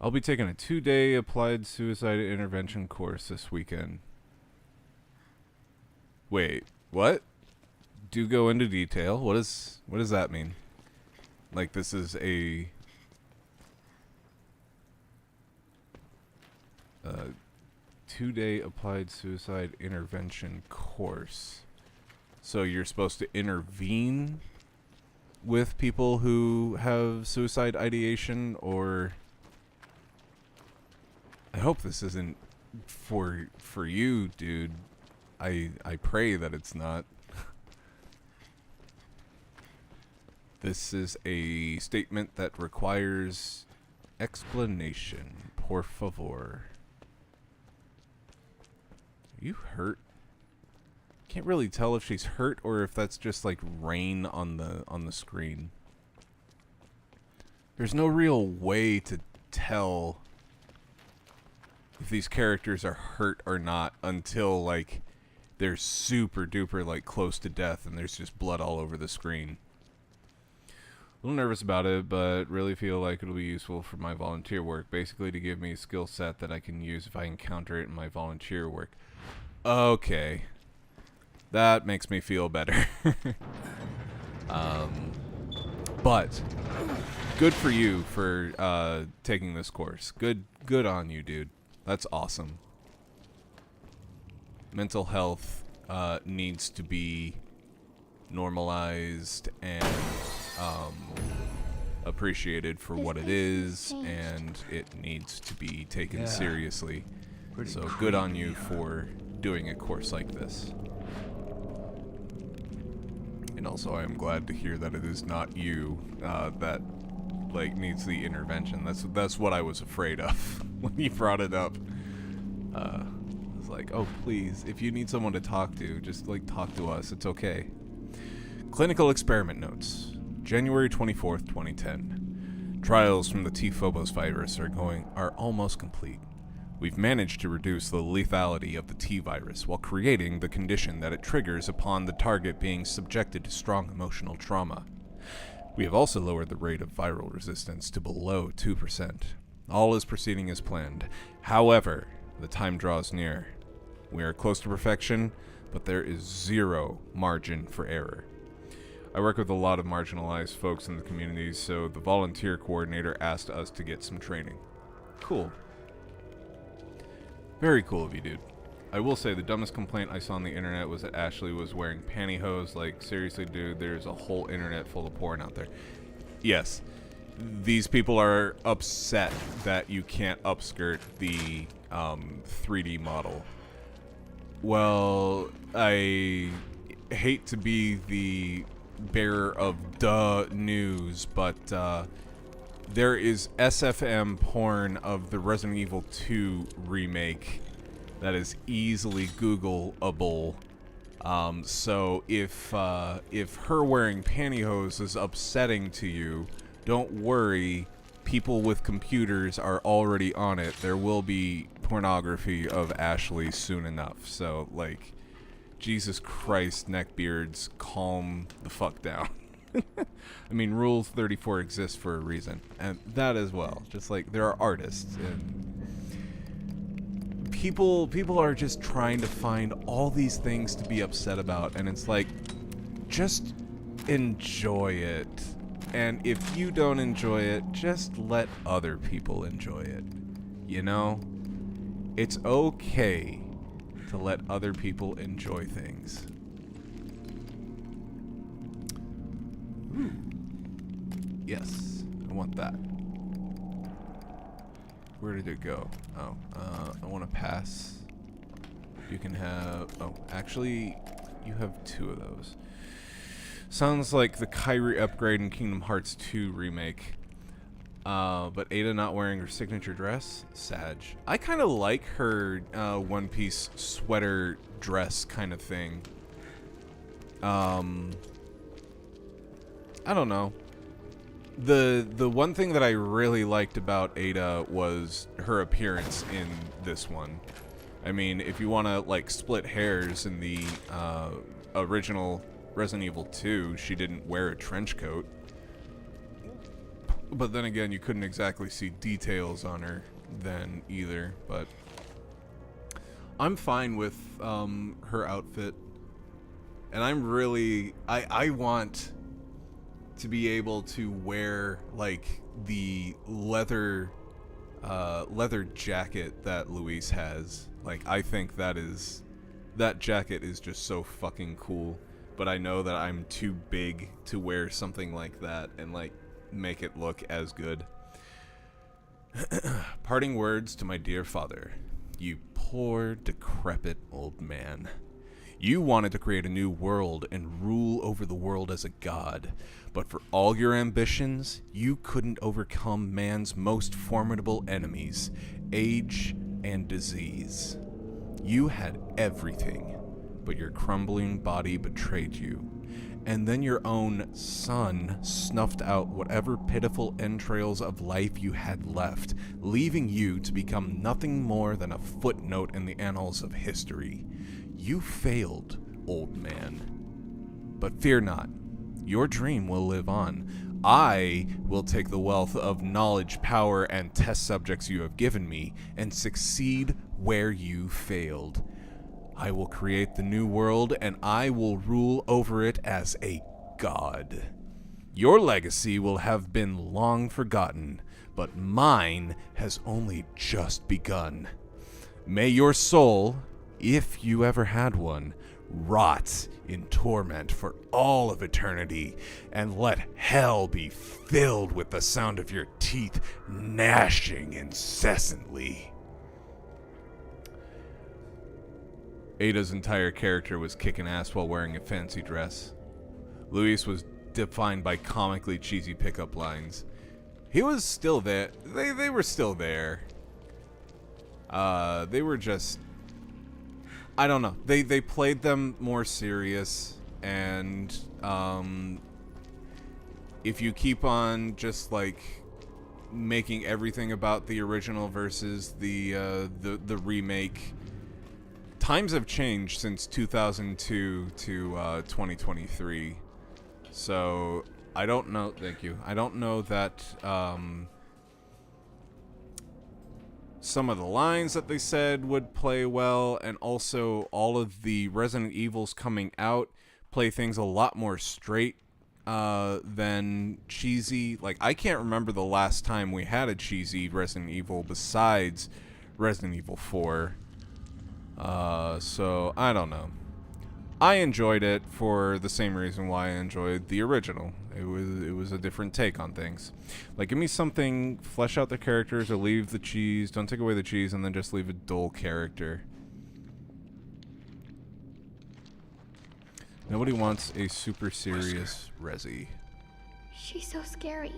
I'll be taking a 2-day applied suicide intervention course this weekend. Wait, what? Do go into detail. What does that mean? Like, this is a 2-day applied suicide intervention course. So you're supposed to intervene with people who have suicide ideation, or I hope this isn't for you, dude. I pray that it's not. This is a statement that requires explanation. Por favor. Are you hurt? Can't really tell if she's hurt or if that's just like rain on the screen. There's no real way to tell if these characters are hurt or not until like they're super duper like close to death and there's just blood all over the screen. A little nervous about it, but really feel like it'll be useful for my volunteer work. Basically to give me a skill set that I can use if I encounter it in my volunteer work. Okay. That makes me feel better. But good for you for taking this course. Good on you, dude. That's awesome. Mental health needs to be normalized and appreciated for what it is, and it needs to be taken seriously. So good on you for doing a course like this. And also, I am glad to hear that it is not you that like needs the intervention. That's what I was afraid of when you brought it up. I was like, oh please, if you need someone to talk to, just like talk to us. It's okay. Clinical experiment notes. January 24th, 2010. Trials from the T. Phobos virus are almost complete. We've managed to reduce the lethality of the T virus while creating the condition that it triggers upon the target being subjected to strong emotional trauma. We have also lowered the rate of viral resistance to below 2%. All is proceeding as planned. However, the time draws near. We are close to perfection, but there is zero margin for error. I work with a lot of marginalized folks in the community, so the volunteer coordinator asked us to get some training. Cool. Very cool of you, dude. I will say the dumbest complaint I saw on the internet was that Ashley was wearing pantyhose. Like, seriously, dude, there's a whole internet full of porn out there. Yes, these people are upset that you can't upskirt the 3D model. Well, I hate to be the bearer of duh news, but there is SFM porn of the Resident Evil 2 remake that is easily Googleable. So if her wearing pantyhose is upsetting to you, don't worry. People with computers are already on it. There will be pornography of Ashley soon enough. So, like, Jesus Christ, neckbeards, calm the fuck down. I mean, Rule 34 exists for a reason, and that as well. Just like there are artists and people are just trying to find all these things to be upset about, and it's like, just enjoy it. And if you don't enjoy it, just let other people enjoy it. You know? It's okay to let other people enjoy things. Ooh. Yes, I want that. Where did it go? Oh, I want to pass. You can have... Oh, actually, you have 2 of those. Sounds like the Kyrie upgrade in Kingdom Hearts 2 remake. But Ada not wearing her signature dress? Sag. I kind of like her One Piece sweater dress kind of thing. I don't know. The one thing that I really liked about Ada was her appearance in this one. I mean, if you want to like split hairs, in the original Resident Evil 2, she didn't wear a trench coat. But then again, you couldn't exactly see details on her then either. But I'm fine with her outfit. And I'm really... I want to be able to wear like the leather leather jacket that Luis has. Like, I think that jacket is just so fucking cool. But I know that I'm too big to wear something like that and, like, make it look as good. Parting words to my dear father. You poor, decrepit old man. You wanted to create a new world and rule over the world as a god. But for all your ambitions, you couldn't overcome man's most formidable enemies, age and disease. You had everything, but your crumbling body betrayed you. And then your own son snuffed out whatever pitiful entrails of life you had left, leaving you to become nothing more than a footnote in the annals of history. You failed, old man. But fear not. Your dream will live on. I will take the wealth of knowledge, power, and test subjects you have given me and succeed where you failed. I will create the new world, and I will rule over it as a god. Your legacy will have been long forgotten, but mine has only just begun. May your soul, if you ever had one, rot in torment for all of eternity, and let hell be filled with the sound of your teeth gnashing incessantly. Ada's entire character was kicking ass while wearing a fancy dress. Luis was defined by comically cheesy pickup lines. He was still there. They were still there. They were just... I don't know. They played them more serious, and if you keep on just like making everything about the original versus the remake, times have changed since 2002 to 2023. So I don't know. Thank you. I don't know that some of the lines that they said would play well, and also all of the Resident Evils coming out play things a lot more straight than cheesy. Like, I can't remember the last time we had a cheesy Resident Evil besides Resident Evil 4. So I don't know. I enjoyed it for the same reason why I enjoyed the original. It was a different take on things. Like, give me something, flesh out the characters, or leave the cheese. Don't take away the cheese, and then just leave a dull character. Nobody wants a super serious Resi. She's so scary.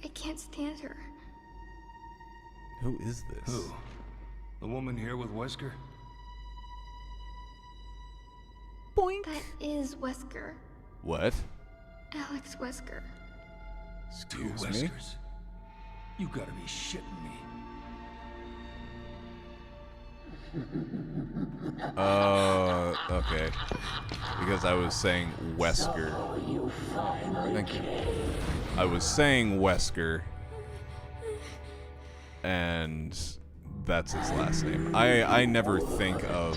I can't stand her. Who is this? Who? The woman here with Wesker? Boink. That is Wesker. What? Alex Wesker. Two Excuse me? Weskers? You gotta be shitting me. Okay. Because I was saying Wesker. Thank you. I was saying Wesker, and that's his last name. I never think of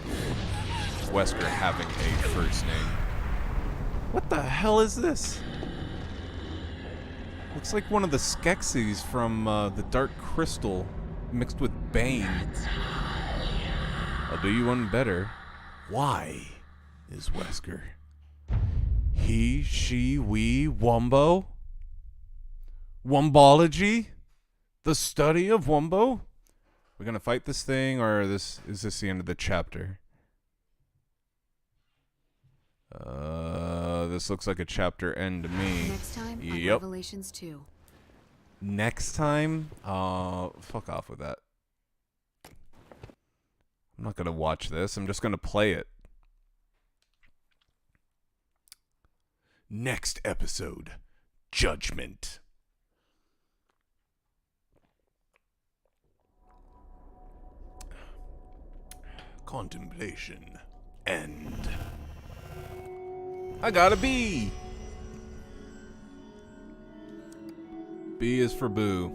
Wesker having a first name. What the hell is this? Looks like one of the Skeksis from the Dark Crystal mixed with Bane. I'll do you one better. Why is Wesker? He, she, we, Wumbo? Wumbology? The study of Wumbo? We're gonna fight this thing, or is this the end of the chapter? This looks like a chapter end to me. Next time, on Yep. Revelations 2. Next time? Fuck off with that. I'm not gonna watch this. I'm just gonna play it. Next episode, Judgment. Contemplation. End. I got a B. B is for Boo.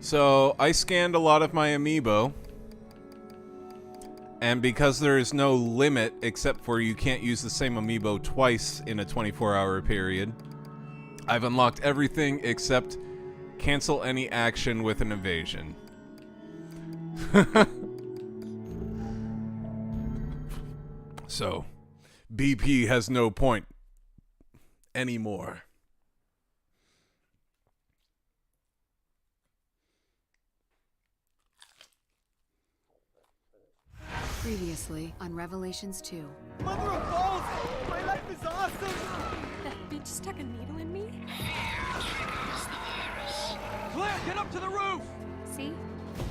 So, I scanned a lot of my amiibo. And because there is no limit, except for you can't use the same amiibo twice in a 24-hour period, I've unlocked everything except cancel any action with an evasion. So, BP has no point anymore. Previously on Revelations 2. Mother of balls! My life is awesome! That bitch stuck a needle in me? Claire, get up to the roof! See?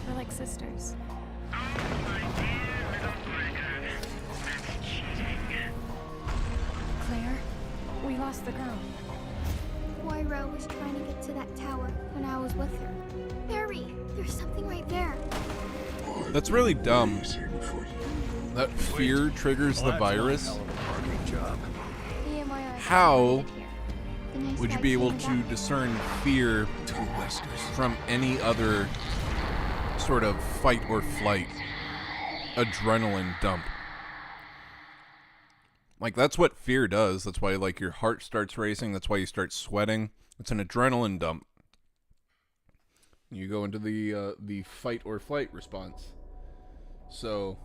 We're like sisters. Claire, we lost the girl. Moira was trying to get to that tower when I was with her. Barry, there's something right there. That's really dumb. That fear triggers the virus. Me and Moira are How separated here. The nice would you guy be able came to back. discern fear from any other sort of fight or flight adrenaline dump? Like, that's what fear does. That's why, like, your heart starts racing. That's why you start sweating. It's an adrenaline dump. You go into the fight or flight response. So,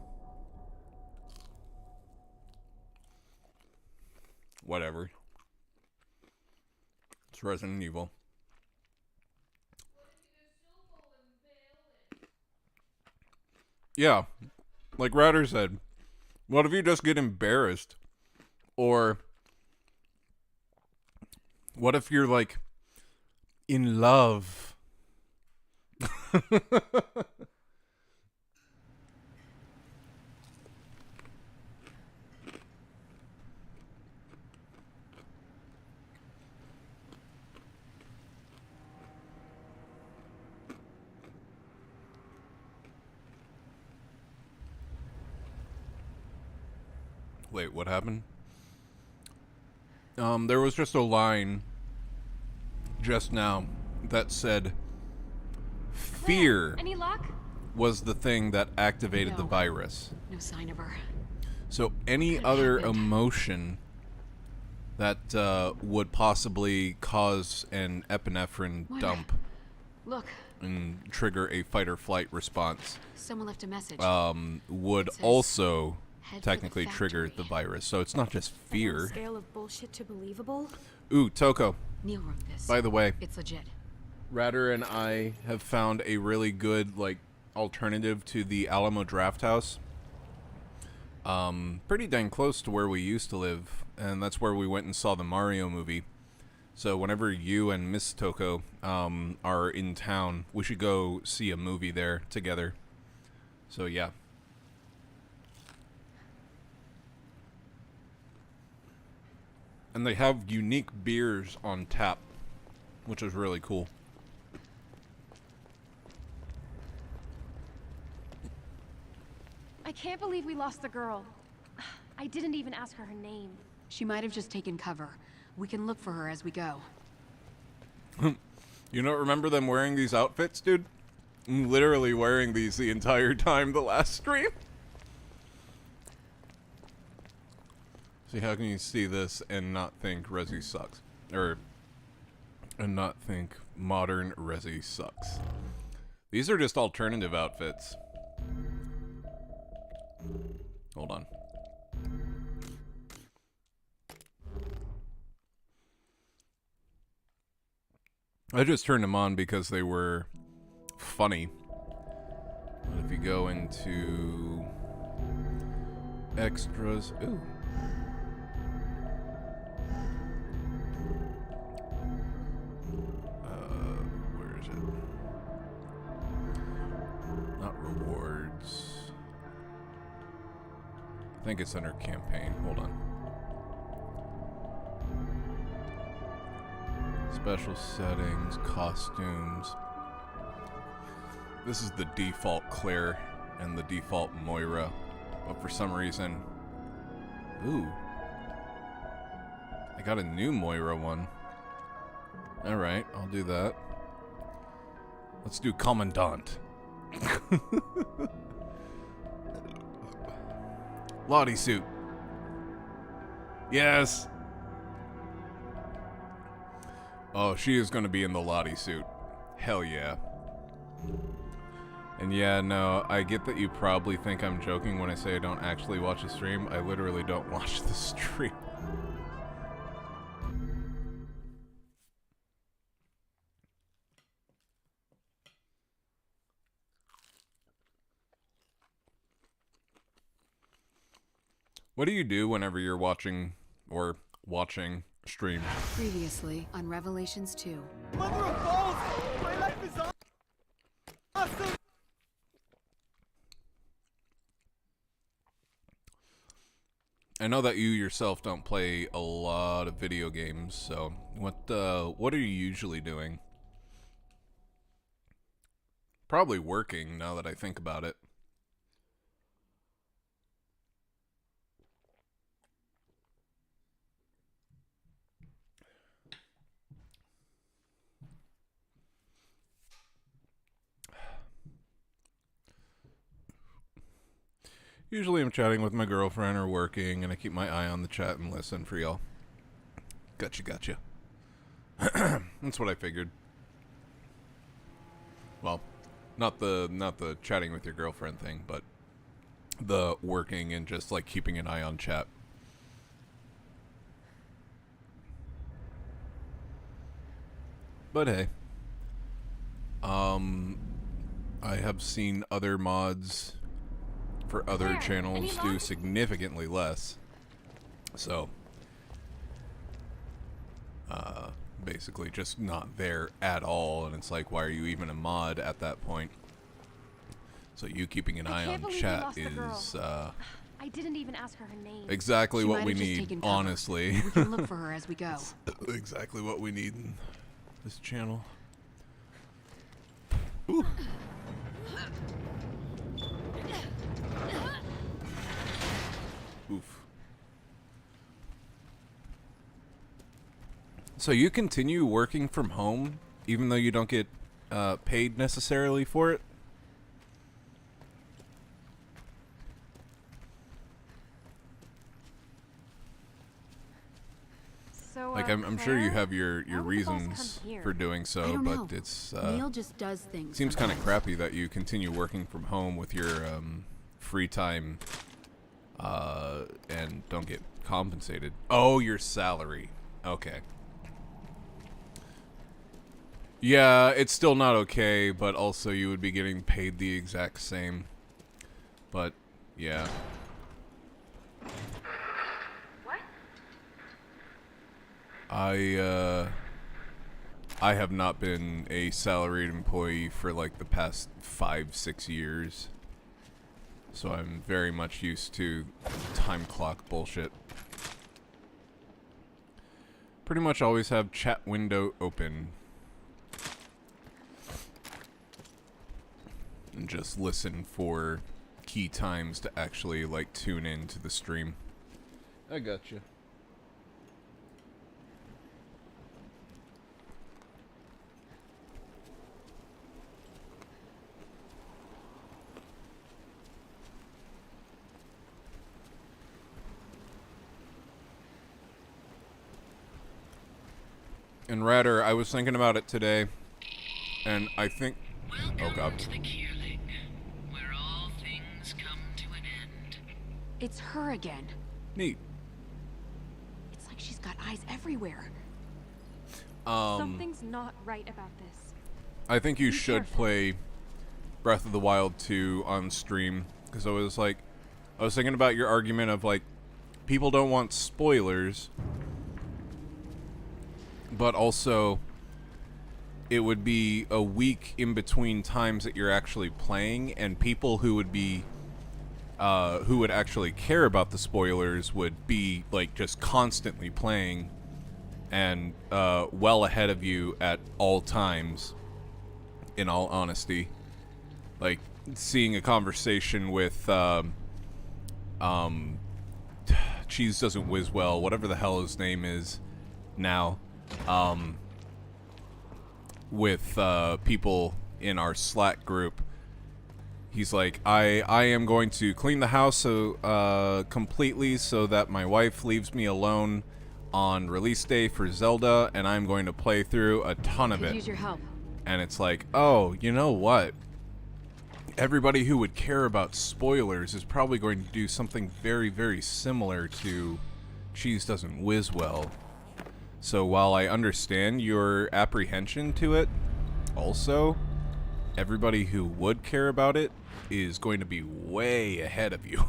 whatever. It's Resident Evil. Yeah, like Router said, what if you just get embarrassed? Or what if you're like in love? Wait, what happened? There was just a line just now that said fear Any luck? was the thing that activated the No. virus. No sign of her. So any Could've other happened. emotion that would possibly cause an epinephrine Moira. dump Look, and trigger a fight or flight response someone left a message. would It says, also "Head for the technically trigger factory." the virus. So it's not just fear. Scale of bullshit to believable? Ooh, Toko, Neil wrote this. by the way, It's legit. Ratter and I have found a really good, like, alternative to the Alamo Draft House. Pretty dang close to where we used to live, and that's where we went and saw the Mario movie. So whenever you and Miss Toko are in town, we should go see a movie there together. So yeah. And they have unique beers on tap, which is really cool. I can't believe we lost the girl. I didn't even ask her name. She might have just taken cover. We can look for her as we go. You don't remember them wearing these outfits, dude? I'm literally wearing these the entire time the last stream. See, how can you see this and not think Resi sucks? And not think modern Resi sucks. These are just alternative outfits. Hold on. I just turned them on because they were funny. But if you go into extras, ooh. Where is it? Not rewards. I think it's under campaign. Hold on. Special settings, costumes. This is the default Claire and the default Moira. But for some reason... Ooh. I got a new Moira one. Alright, I'll do that. Let's do Commandant. Lottie suit. Yes. Oh, she is going to be in the Lottie suit. Hell yeah. And yeah, no, I get that you probably think I'm joking when I say I don't actually watch the stream. I literally don't watch the stream. What do you do whenever you're watching stream? Previously on Revelations 2. Mother of balls! My life is awesome! I know that you yourself don't play a lot of video games, so what are you usually doing? Probably working, now that I think about it. Usually I'm chatting with my girlfriend or working, and I keep my eye on the chat and listen for y'all. Gotcha. That's what I figured. Well, not the chatting with your girlfriend thing, but the working and just like keeping an eye on chat. But hey, I have seen other mods for other channels do significantly less. So, basically just not there at all, and it's like, why are you even a mod at that point? So you keeping an eye on chat is, I didn't even ask her name. exactly She what might we have just need, taken cover. honestly. We can look for her as we go. Exactly what we need in this channel. Ooh. Oof. So you continue working from home, even though you don't get paid necessarily for it? So, Like, I'm sure you Claire, have your how would the balls reasons come here? for doing I so, don't know. but it's Neil just does things. seems kind of sometimes. crappy that you continue working from home with your free time and don't get compensated. Oh, your salary. Okay. Yeah, it's still not okay, but also you would be getting paid the exact same. But, yeah. What? I have not been a salaried employee for like the past 5-6 years. So I'm very much used to time clock bullshit. Pretty much always have chat window open. And just listen for key times to actually like tune in to the stream. I gotcha. And Radder, I was thinking about it today, and I think... Welcome Oh god. to the Keerling, where all things come to an end. It's her again. Neat. It's like she's got eyes everywhere. Something's not right about this. I think you Be should careful. play Breath of the Wild 2 on stream, because I was thinking about your argument of like, people don't want spoilers, but also it would be a week in between times that you're actually playing, and people who would be who would actually care about the spoilers would be like just constantly playing and well ahead of you at all times, in all honesty. Like seeing a conversation with Cheese doesn't whiz well, whatever the hell his name is now, with people in our Slack group. He's like, I am going to clean the house so completely so that my wife leaves me alone on release day for Zelda, and I'm going to play through a ton of it. Use your help. And it's like, oh, you know what? Everybody who would care about spoilers is probably going to do something very, very similar to Cheese Doesn't Whiz Well. So while I understand your apprehension to it, also, everybody who would care about it is going to be way ahead of you.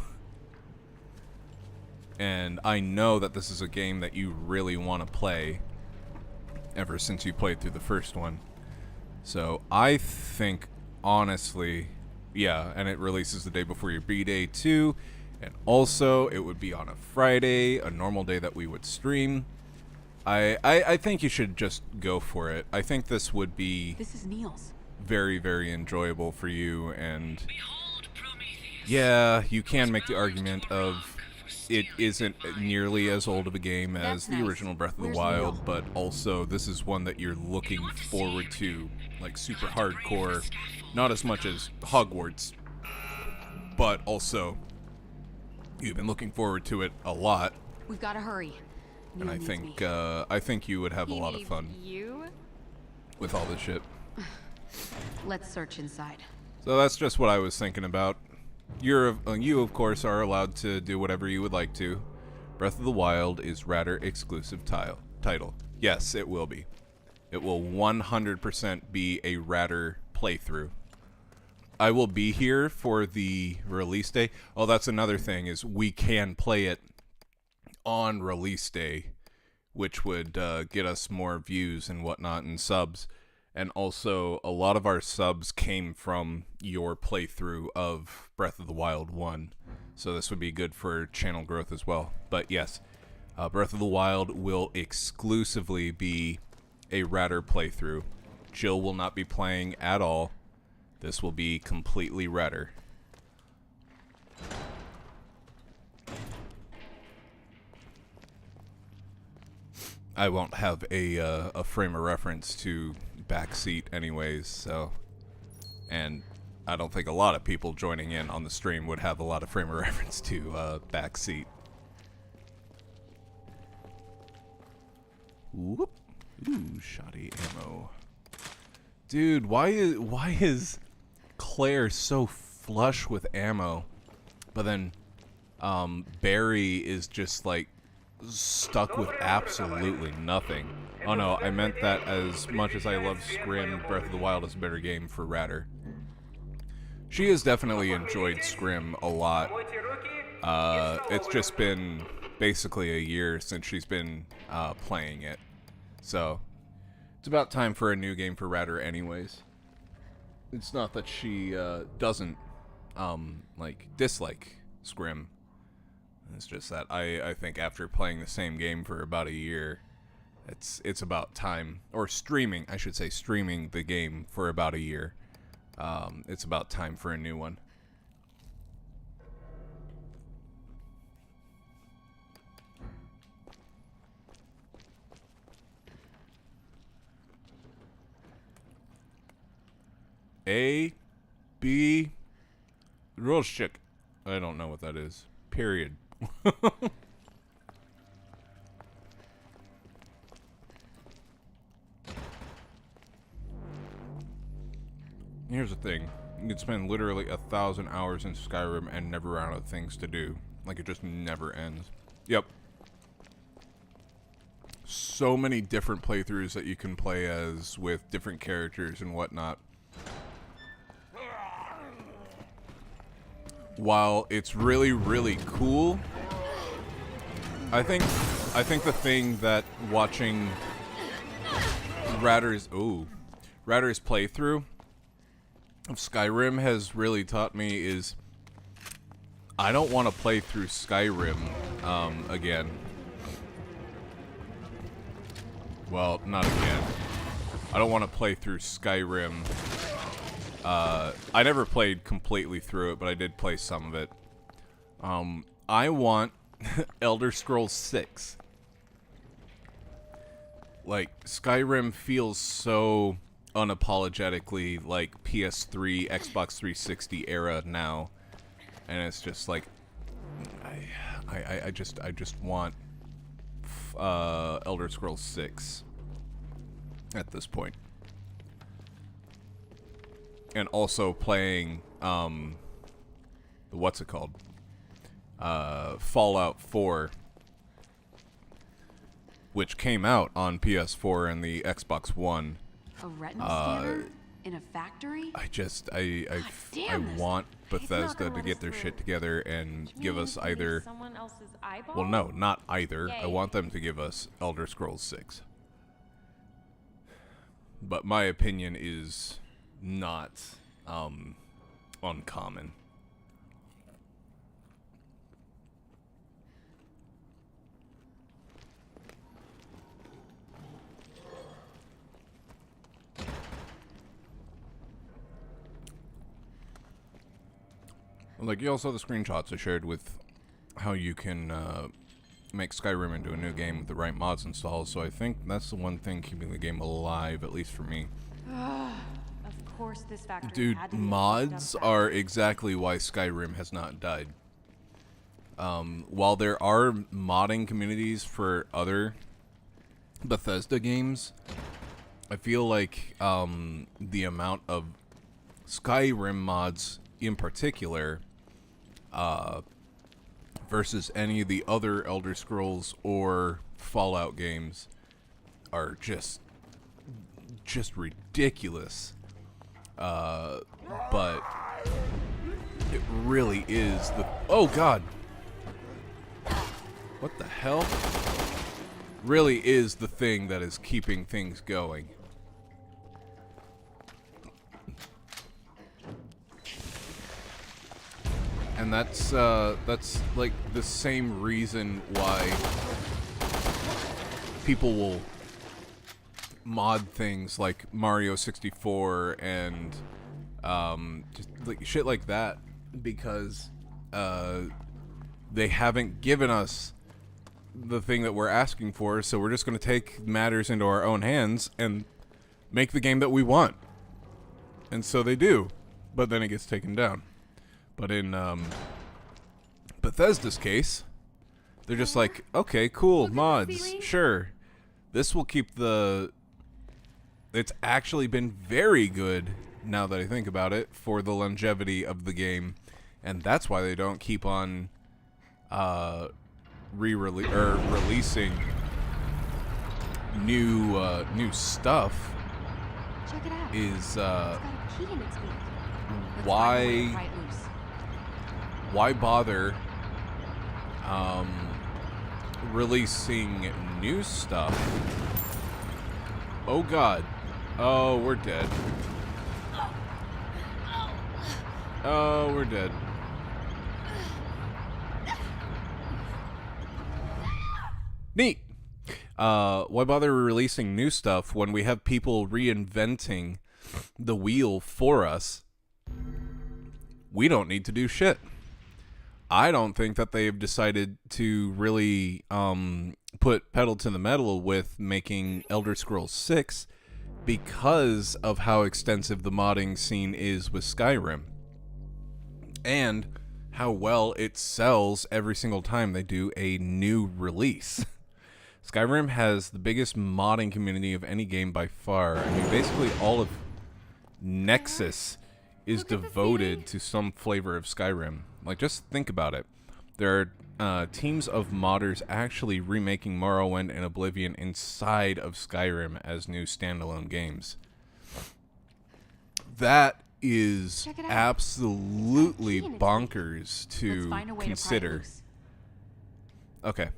And I know that this is a game that you really want to play ever since you played through the first one. So I think, honestly, yeah, and it releases the day before your B-Day too, and also it would be on a Friday, a normal day that we would stream. I think you should just go for it. I think this would be This is Neil's. very, very enjoyable for you, and Behold Prometheus. yeah, you can make the argument of it isn't nearly as old of a game as That's the nice. original Breath of the Where's Wild, Neil? but also this is one that you're looking forward to, like super hardcore, not as much as Hogwarts, but also you've been looking forward to it a lot, We've got to hurry. and Neil I needs think me. you would have a He lot of needs fun You? with all this shit. Let's search inside. So that's just what I was thinking about. You of course are allowed to do whatever you would like to. Breath of the Wild is Radar exclusive title. Yes, it will be. It will 100% be a Radar playthrough. I will be here for the release day. Oh, that's another thing, is we can play it on release day, which would get us more views and whatnot and subs. And also, a lot of our subs came from your playthrough of Breath of the Wild 1. So this would be good for channel growth as well. But yes, Breath of the Wild will exclusively be a Radar playthrough. Jill will not be playing at all. This will be completely Radar. I won't have a frame of reference to backseat anyways, so, and I don't think a lot of people joining in on the stream would have a lot of frame of reference to backseat. Whoop. Ooh, shoddy ammo. Dude, why is Claire so flush with ammo, but then Barry is just like stuck with absolutely nothing? Oh no, I meant that as much as I love Scrim, Breath of the Wild is a better game for Radar. She has definitely enjoyed Scrim a lot. It's just been basically a year since she's been playing it. So, it's about time for a new game for Radar anyways. It's not that she doesn't dislike Scrim. It's just that I think after playing the same game for about a year, it's about time, or streaming, I should say, streaming the game for about a year. It's about time for a new one. A, B, Roshik. I don't know what that is. Period. Here's the thing. You can spend literally 1,000 hours in Skyrim and never run out of things to do. Like, it just never ends. Yep. So many different playthroughs that you can play as with different characters and whatnot. While it's really, really cool, I think the thing that watching Radar's playthrough of Skyrim has really taught me is I don't want to play through Skyrim again. Well, not again. I don't want to play through Skyrim. I never played completely through it, but I did play some of it. I want Elder Scrolls 6. Like, Skyrim feels so unapologetically like PS3, Xbox 360 era now, and it's just like I just want Elder Scrolls 6 at this point. And also playing, what's it called? Fallout 4, which came out on PS4 and the Xbox One. A retina scanner? In a factory? I want Bethesda to get their shit together and give us either... Someone else's eyeball? Well, no, not either. I Yay. want them to give us Elder Scrolls 6. But my opinion is not uncommon. Like, you also saw the screenshots I shared with how you can make Skyrim into a new game with the right mods installed, so I think that's the one thing keeping the game alive, at least for me. Of course this factory Dude, had to be a mods fucked up are factory. exactly why Skyrim has not died. While there are modding communities for other Bethesda games, I feel like the amount of Skyrim mods in particular versus any of the other Elder Scrolls or Fallout games are just ridiculous. But it really is the... Oh, God! What the hell? Really is the thing that is keeping things going. And that's like the same reason why people will mod things like Mario 64 and just like shit like that, because they haven't given us the thing that we're asking for, so we're just going to take matters into our own hands and make the game that we want. And so they do, but then it gets taken down. But in Bethesda's case, they're just like, okay, cool, mods, sure. This will keep the... It's actually been very good, now that I think about it, for the longevity of the game. And that's why they don't keep on releasing new stuff. Check it out. Is It's got a key in its beak. Let's why... find a way to pry it loose. Why bother releasing new stuff? Oh, God. Oh, we're dead. Oh, we're dead. Neat. Why bother releasing new stuff when we have people reinventing the wheel for us? We don't need to do shit. I don't think that they've decided to really put pedal to the metal with making Elder Scrolls 6 because of how extensive the modding scene is with Skyrim. And how well it sells every single time they do a new release. Skyrim has the biggest modding community of any game by far. I mean, basically all of Nexus is devoted to some flavor of Skyrim. Like, just think about it. There are teams of modders actually remaking Morrowind and Oblivion inside of Skyrim as new standalone games. That is Check it out. absolutely It's got a key in its bonkers Let's to find a way to pry it consider. loose. Okay.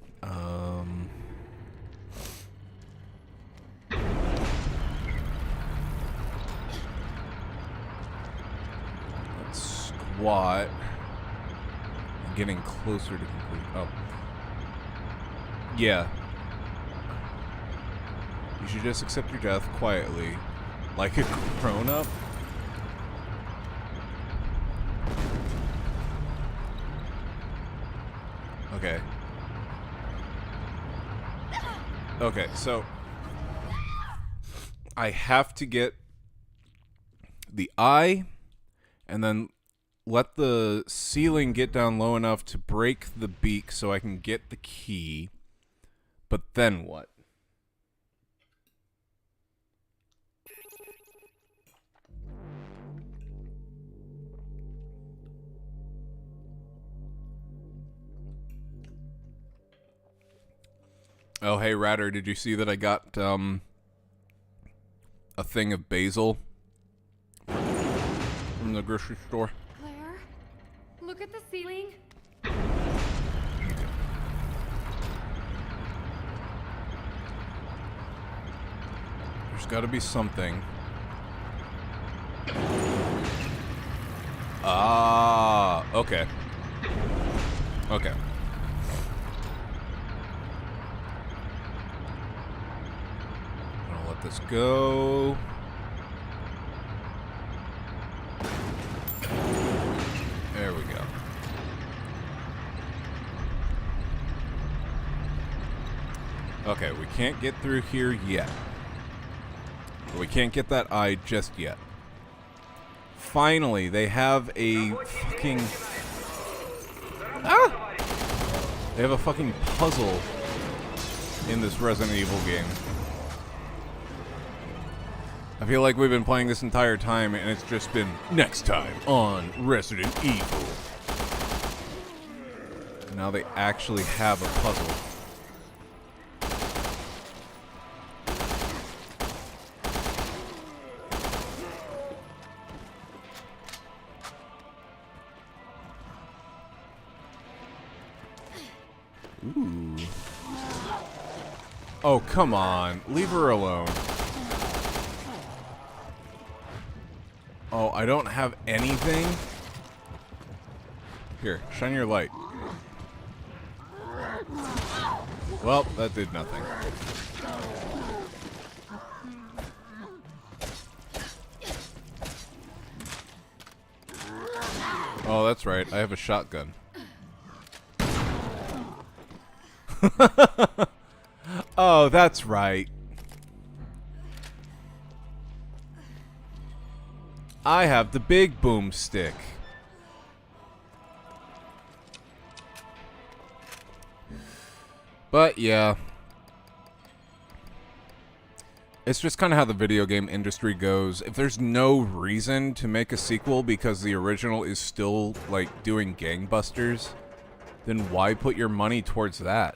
Let's squat. Getting closer to complete. Oh. Yeah. You should just accept your death quietly, like a grown-up. Okay. Okay, so I have to get the eye and then let the ceiling get down low enough to break the beak so I can get the key. But then what? Oh, hey, Ratter, did you see that I got, a thing of basil from the grocery store? Claire, look at the ceiling. There's gotta be something. Ah, okay. Okay. I'll let this go. There we go. Okay, we can't get through here yet. We can't get that eye just yet. Finally, they have a fucking... Ah! They have a fucking puzzle in this Resident Evil game. I feel like we've been playing this entire time and it's just been next time on Resident Evil. Now they actually have a puzzle. Ooh. Oh, come on. Leave her alone. Oh, I don't have anything? Here, shine your light. Well, that did nothing. Oh, that's right. I have a shotgun. Oh, that's right. I have the big boomstick. But yeah. It's just kind of how the video game industry goes. If there's no reason to make a sequel because the original is still, like, doing gangbusters, then why put your money towards that?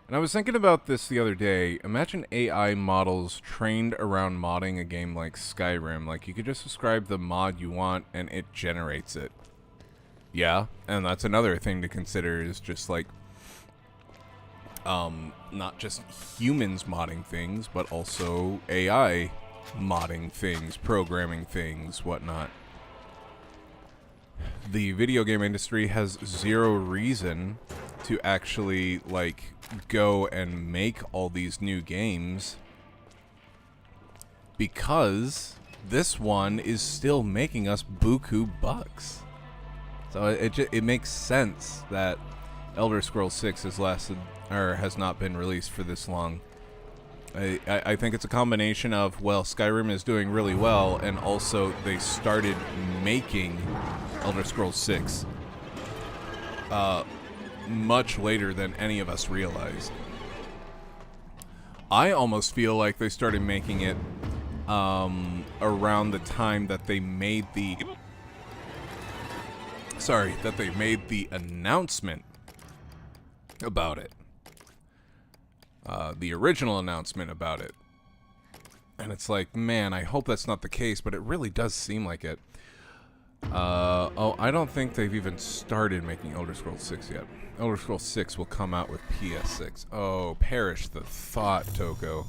And I was thinking about this the other day. Imagine AI models trained around modding a game like Skyrim. Like, you could just describe the mod you want and it generates it. Yeah, and that's another thing to consider is just like, not just humans modding things, but also AI modding things, programming things, whatnot. The video game industry has zero reason to actually, like, go and make all these new games because this one is still making us buku bucks. So it makes sense that Elder Scrolls 6 has lasted or has not been released for this long. I think it's a combination of, well, Skyrim is doing really well, and also they started making Elder Scrolls 6 much later than any of us realized. I almost feel like they started making it around the time that they made the announcement about it. The original announcement about it. And it's like, man, I hope that's not the case, but it really does seem like it. Oh, I don't think they've even started making Elder Scrolls 6 yet. Elder Scrolls 6 will come out with PS6. Oh, perish the thought, Toko.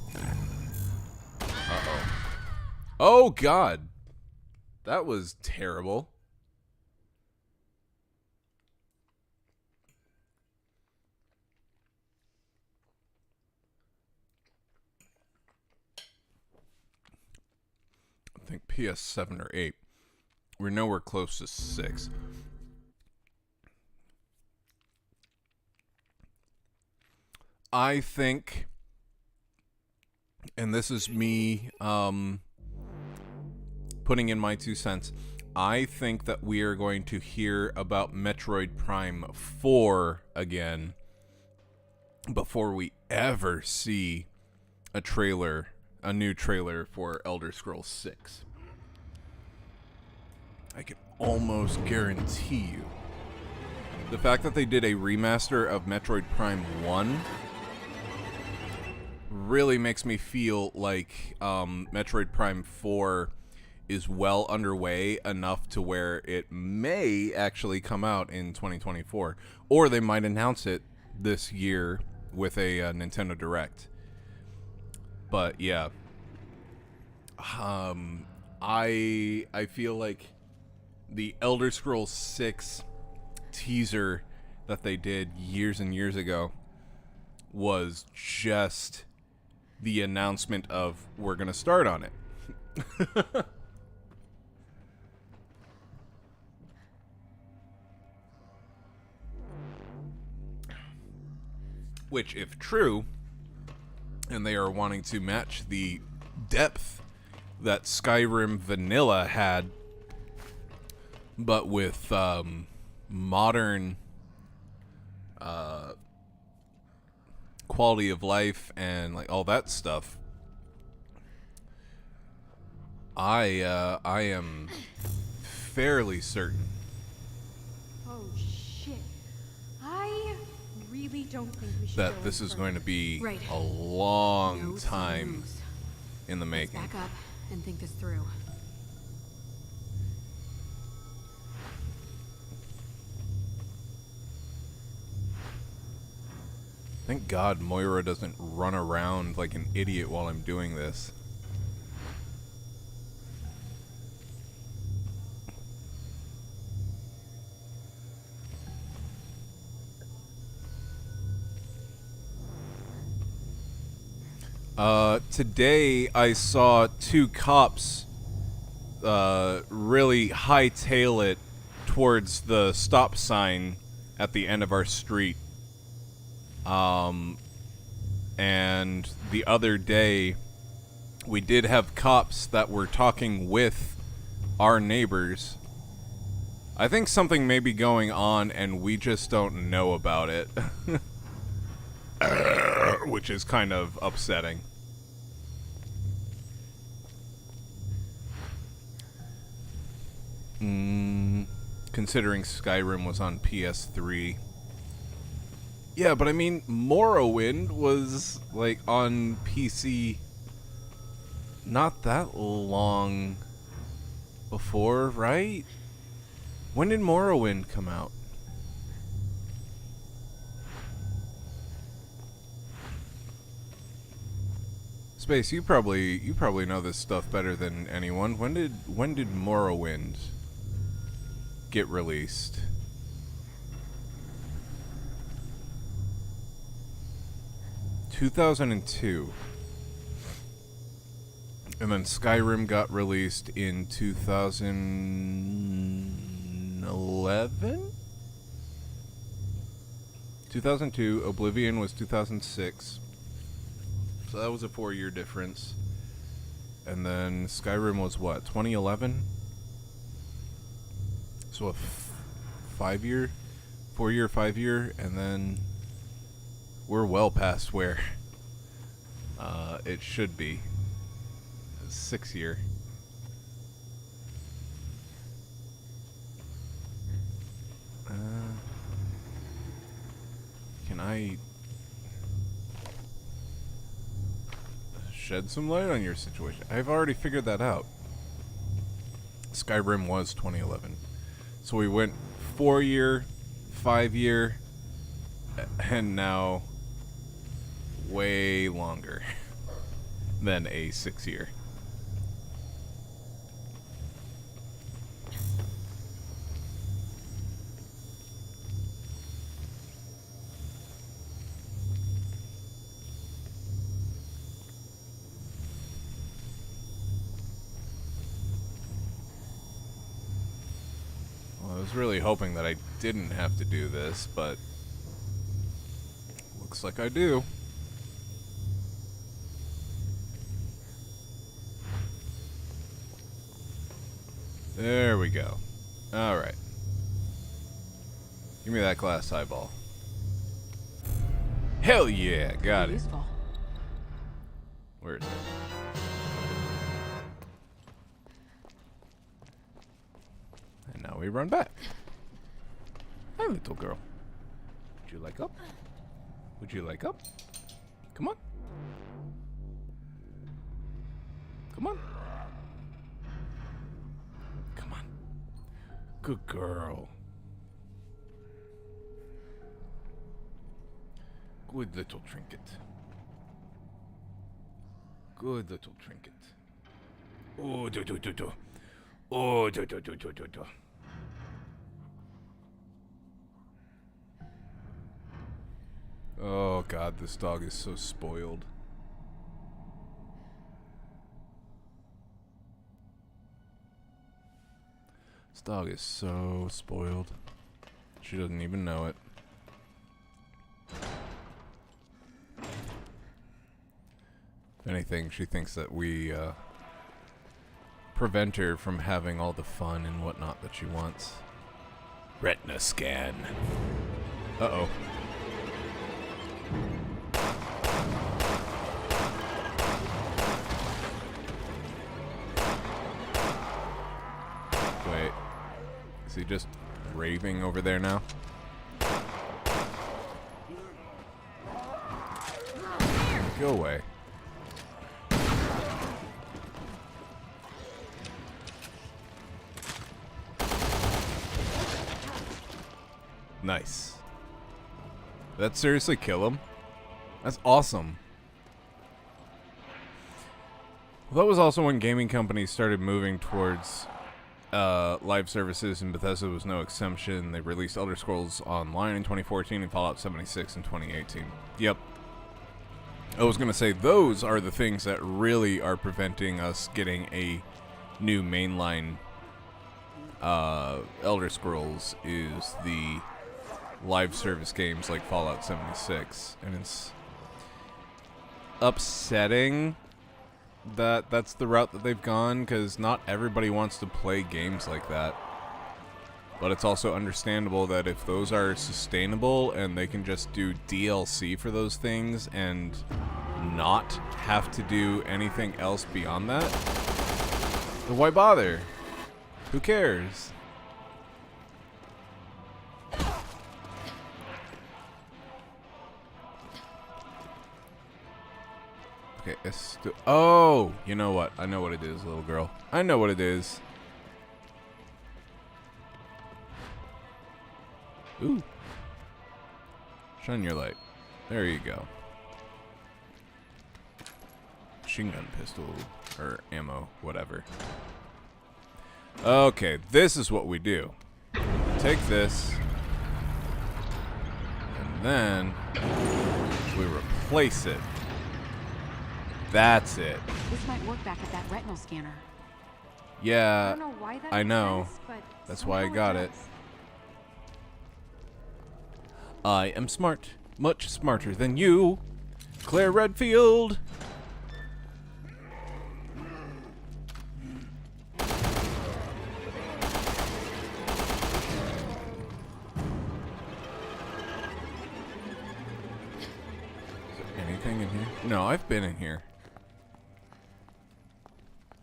Uh-oh. Oh, God! That was terrible. I think PS7 or 8. We're nowhere close to 6. I think, and this is me putting in my 2 cents, I think that we are going to hear about Metroid Prime 4 again before we ever see a new trailer for Elder Scrolls 6. I can almost guarantee you. The fact that they did a remaster of Metroid Prime 1 really makes me feel like Metroid Prime 4 is well underway enough to where it may actually come out in 2024. Or they might announce it this year with a Nintendo Direct. But yeah. I feel like the Elder Scrolls 6 teaser that they did years and years ago was just the announcement of we're going to start on it. Which, if true, and they are wanting to match the depth that Skyrim Vanilla had, but with modern quality of life and like all that stuff, I am fairly certain Oh shit. I really don't think we should that go this any is further. going to be Right. a long No time moves. in the Let's making. back up and think this through. Thank God Moira doesn't run around like an idiot while I'm doing this. Today I saw two cops really hightail it towards the stop sign at the end of our street. And the other day we did have cops that were talking with our neighbors. I think something may be going on and we just don't know about it. Which is kind of upsetting. Considering Skyrim was on PS3. Yeah, but I mean, Morrowind was, like, on PC not that long before, right? When did Morrowind come out? Space, you probably know this stuff better than anyone. When did Morrowind get released? – 2002. And then Skyrim got released in 2011? 2002, Oblivion was 2006. So that was a 4-year difference. And then Skyrim was what, 2011? So a 5-year, 4-year, 5-year, and then we're well past where it should be. 6-year. Can I shed some light on your situation? I've already figured that out. Skyrim was 2011. So we went 4-year, 5-year, and now way longer than a 6-year. I was really hoping that I didn't have to do this, but looks like I do. There we go. Alright. Give me that glass eyeball. Hell yeah, got it. Useful. Where is it? And now we run back. Hi, little girl. Would you like up? Would you like up? Come on. Come on. Come on. Good girl. Good little trinket. Good little trinket. Oh, do do do do. Oh, do do do do do do. Oh God, this dog is so spoiled. This dog is so spoiled. She doesn't even know it. If anything, she thinks that we prevent her from having all the fun and whatnot that she wants. Retina scan. Uh-oh. Wait. Is he just raving over there now? Go away. Nice. Did that seriously kill him? That's awesome. Well, that was also when gaming companies started moving towards live services, and Bethesda was no exception. They released Elder Scrolls Online in 2014 and Fallout 76 in 2018. Yep. I was going to say, those are the things that really are preventing us getting a new mainline Elder Scrolls, is the live service games like Fallout 76. And it's upsetting that that's the route that they've gone, because not everybody wants to play games like that. But it's also understandable that if those are sustainable and they can just do DLC for those things and not have to do anything else beyond that, then why bother? Who cares? Okay, oh, you know what? I know what it is, little girl. I know what it is. Ooh. Shine your light. There you go. Machine gun pistol, or ammo, whatever. Okay, this is what we do. Take this, and then we replace it. That's it. This might work back at that retinal scanner. Yeah, I don't know why that I makes know. sense, but That's why I somehow got it. does. I am smart, much smarter than you, Claire Redfield. Anything in here? No, I've been in here.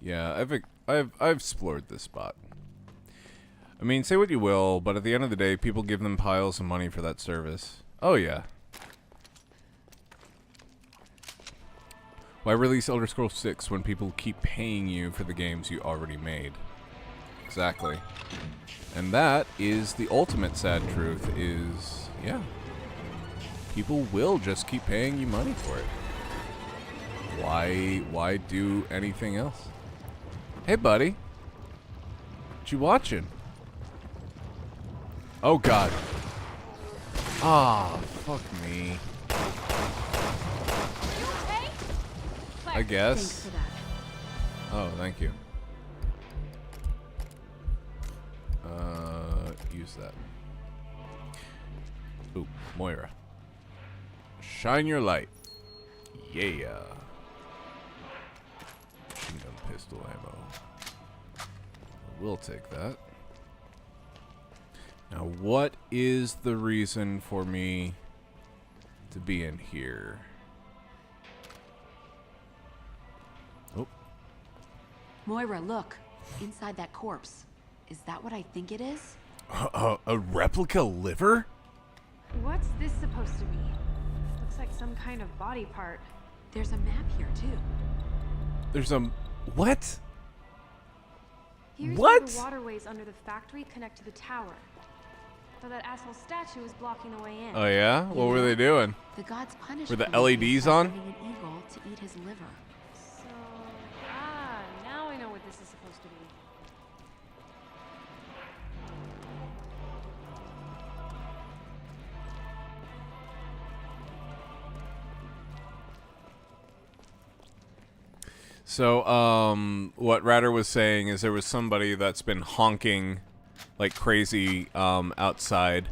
Yeah, I've explored this spot. I mean, say what you will, but at the end of the day, people give them piles of money for that service. Oh yeah. Why release Elder Scrolls 6 when people keep paying you for the games you already made? Exactly. And that is the ultimate sad truth is, yeah. People will just keep paying you money for it. Why do anything else? Hey, buddy. What you watching? Oh, God. Ah, fuck me. I Thanks guess. for that. Oh, thank you. Use that. Ooh, Moira. Shine your light. Yeah. Machine gun pistol ammo. We'll take that. Now, what is the reason for me to be in here. Oh. Moira, look. Inside that corpse. Is that what I think it is? A replica liver? What's this supposed to be? Looks like some kind of body part. There's a map here, too. There's a... What? Here's What? where the waterways under the factory connect to the tower. But that asshole statue is blocking the way in. Oh, yeah? What were they doing? The gods punished Were the Prometheus LEDs by on? sending an eagle to eat his liver. So, now I know what this is supposed to be. So, what Ratter was saying is there was somebody that's been honking like crazy outside,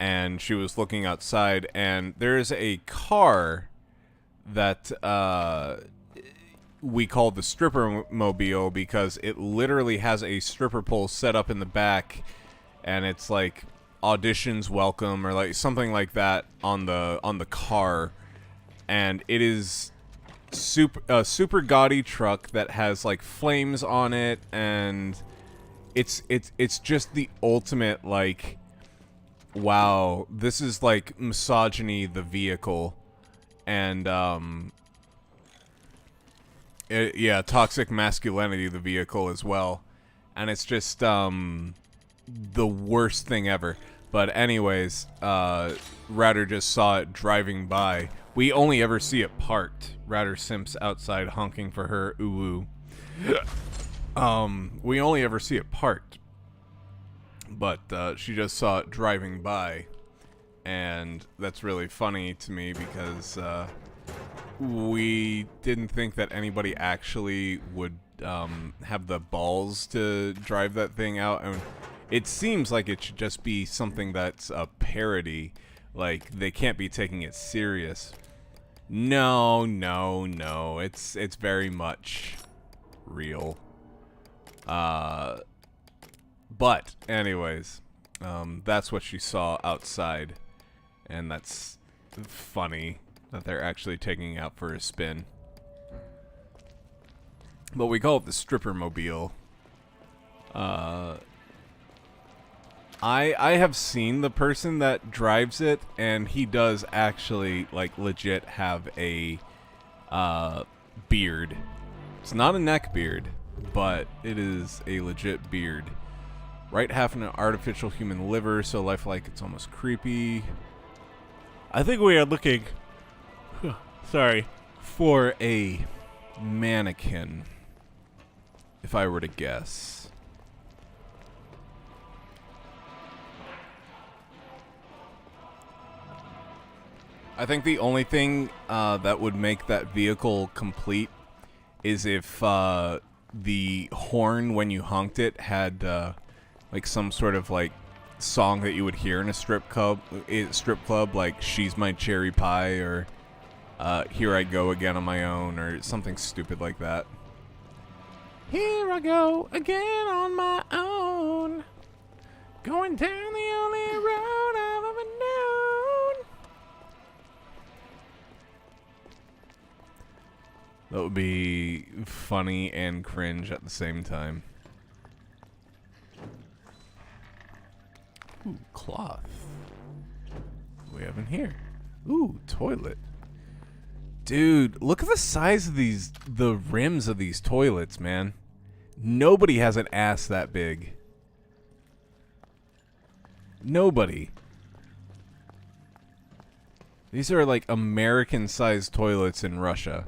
and she was looking outside, and there's a car that we call the stripper mobile because it literally has a stripper pole set up in the back, and it's like auditions welcome or like something like that on the car, and it is super gaudy truck that has like flames on it, and it's just the ultimate like, wow, this is like misogyny the vehicle, and yeah, toxic masculinity the vehicle as well, and it's just the worst thing ever. But anyways, Ratter just saw it driving by. We only ever see it parked. Ratter simps outside honking for her ooh. We only ever see it parked. But she just saw it driving by. And that's really funny to me because we didn't think that anybody actually would have the balls to drive that thing out. And it seems like it should just be something that's a parody. Like, they can't be taking it serious. No. It's very much real. But anyways, that's what she saw outside, and that's funny that they're actually taking it out for a spin. But we call it the stripper mobile. I have seen the person that drives it, and he does actually, like, legit have a beard. It's not a neck beard, but it is a legit beard. Right half an artificial human liver, so lifelike, it's almost creepy. I think we are looking, for a mannequin, if I were to guess. I think the only thing that would make that vehicle complete is if the horn, when you honked it, had like some sort of like song that you would hear in a strip club, like "She's My Cherry Pie" or "Here I Go Again on My Own" or something stupid like that. Here I go again on my own, going down the only road I've ever known. That would be funny and cringe at the same time. Ooh, cloth. What do we have in here? Ooh, toilet. Dude, look at the size of the rims of these toilets, man. Nobody has an ass that big. Nobody. These are like American-sized toilets in Russia.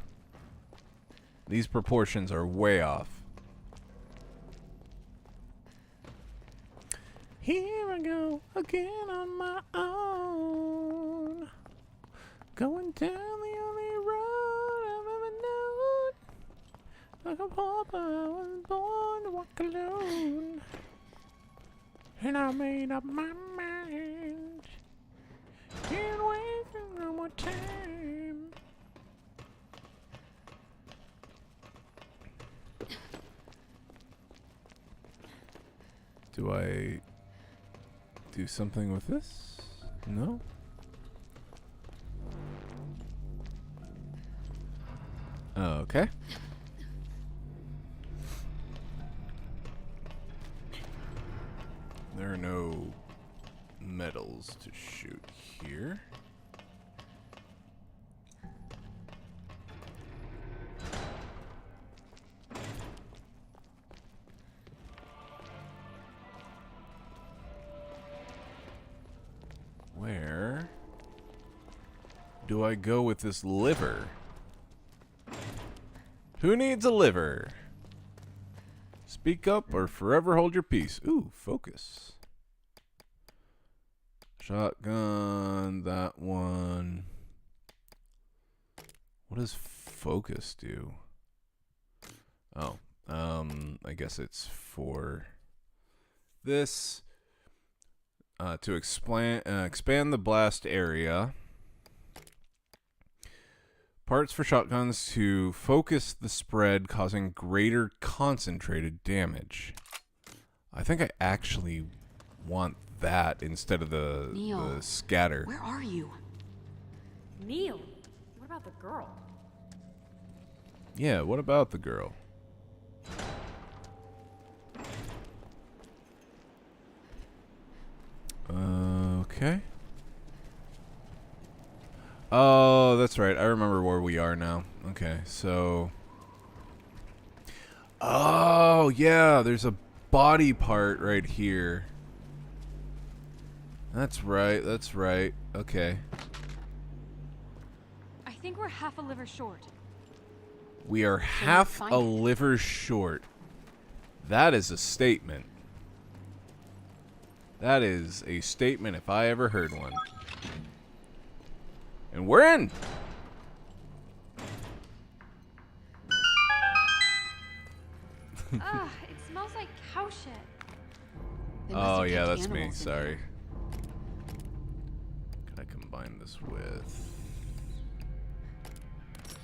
These proportions are way off. Here I go again on my own, going down the only road I've ever known. Like a pauper, I was born to walk alone, and I made up my mind. Can't wait for no more time. Do I do something with this? No? Okay. There are no metals to shoot here. Where do I go with this liver? Who needs a liver? Speak up or forever hold your peace. Ooh, focus. Shotgun, that one. What does focus do? Oh, I guess it's for this. To expand the blast area. Parts for shotguns to focus the spread, causing greater concentrated damage. I think I actually want that instead of the scatter. Where are you? Neil, what about the girl? Yeah, what about the girl? Okay. Oh, that's right. I remember where we are now. Okay, so... Oh, yeah, there's a body part right here. That's right, that's right. Okay. I think we're half a liver short. We are half a liver short. That is a statement. That is a statement if I ever heard one. And we're in! Ugh, it smells like cow shit. They must Oh have yeah, kept that's me. animals in Sorry. there. Can I combine this with...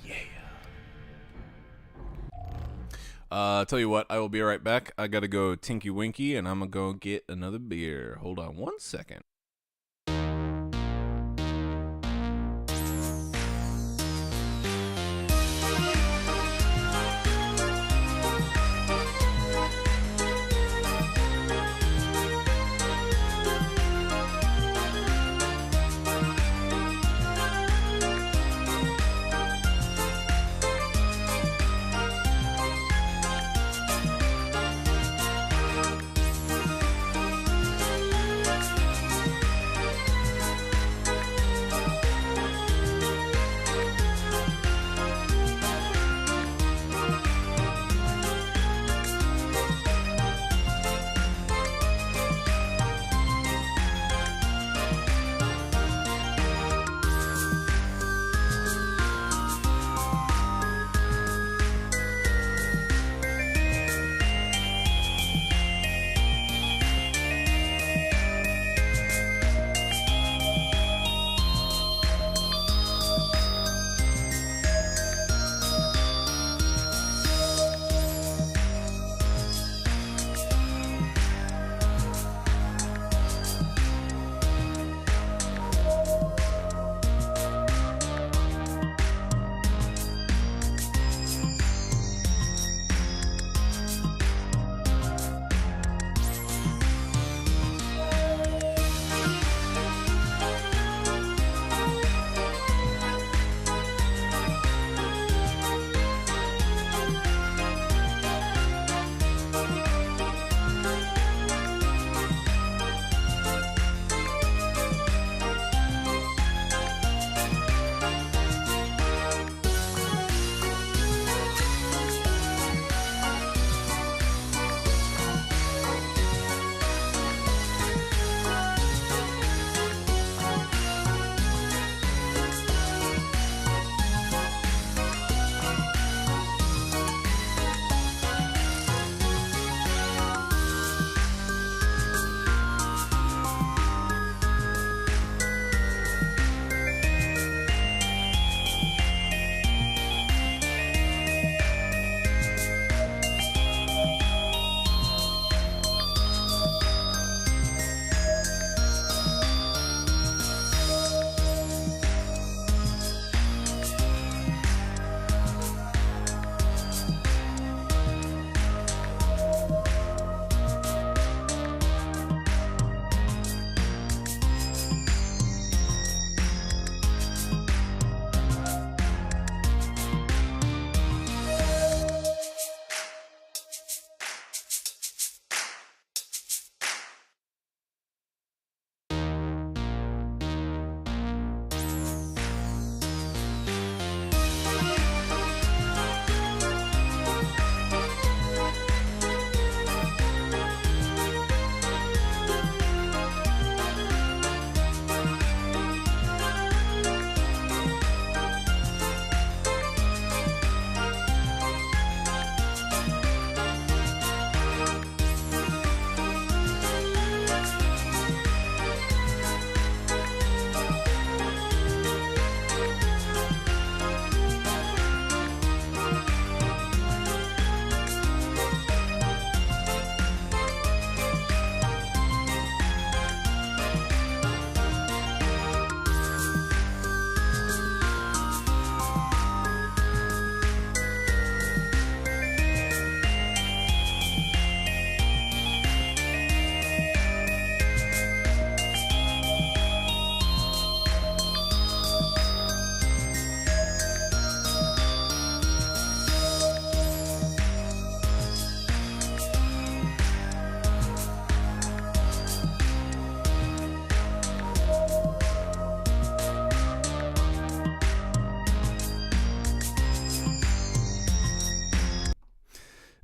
Yeah. Tell you what, I will be right back. I gotta go tinky winky and I'm gonna go get another beer. Hold on 1 second.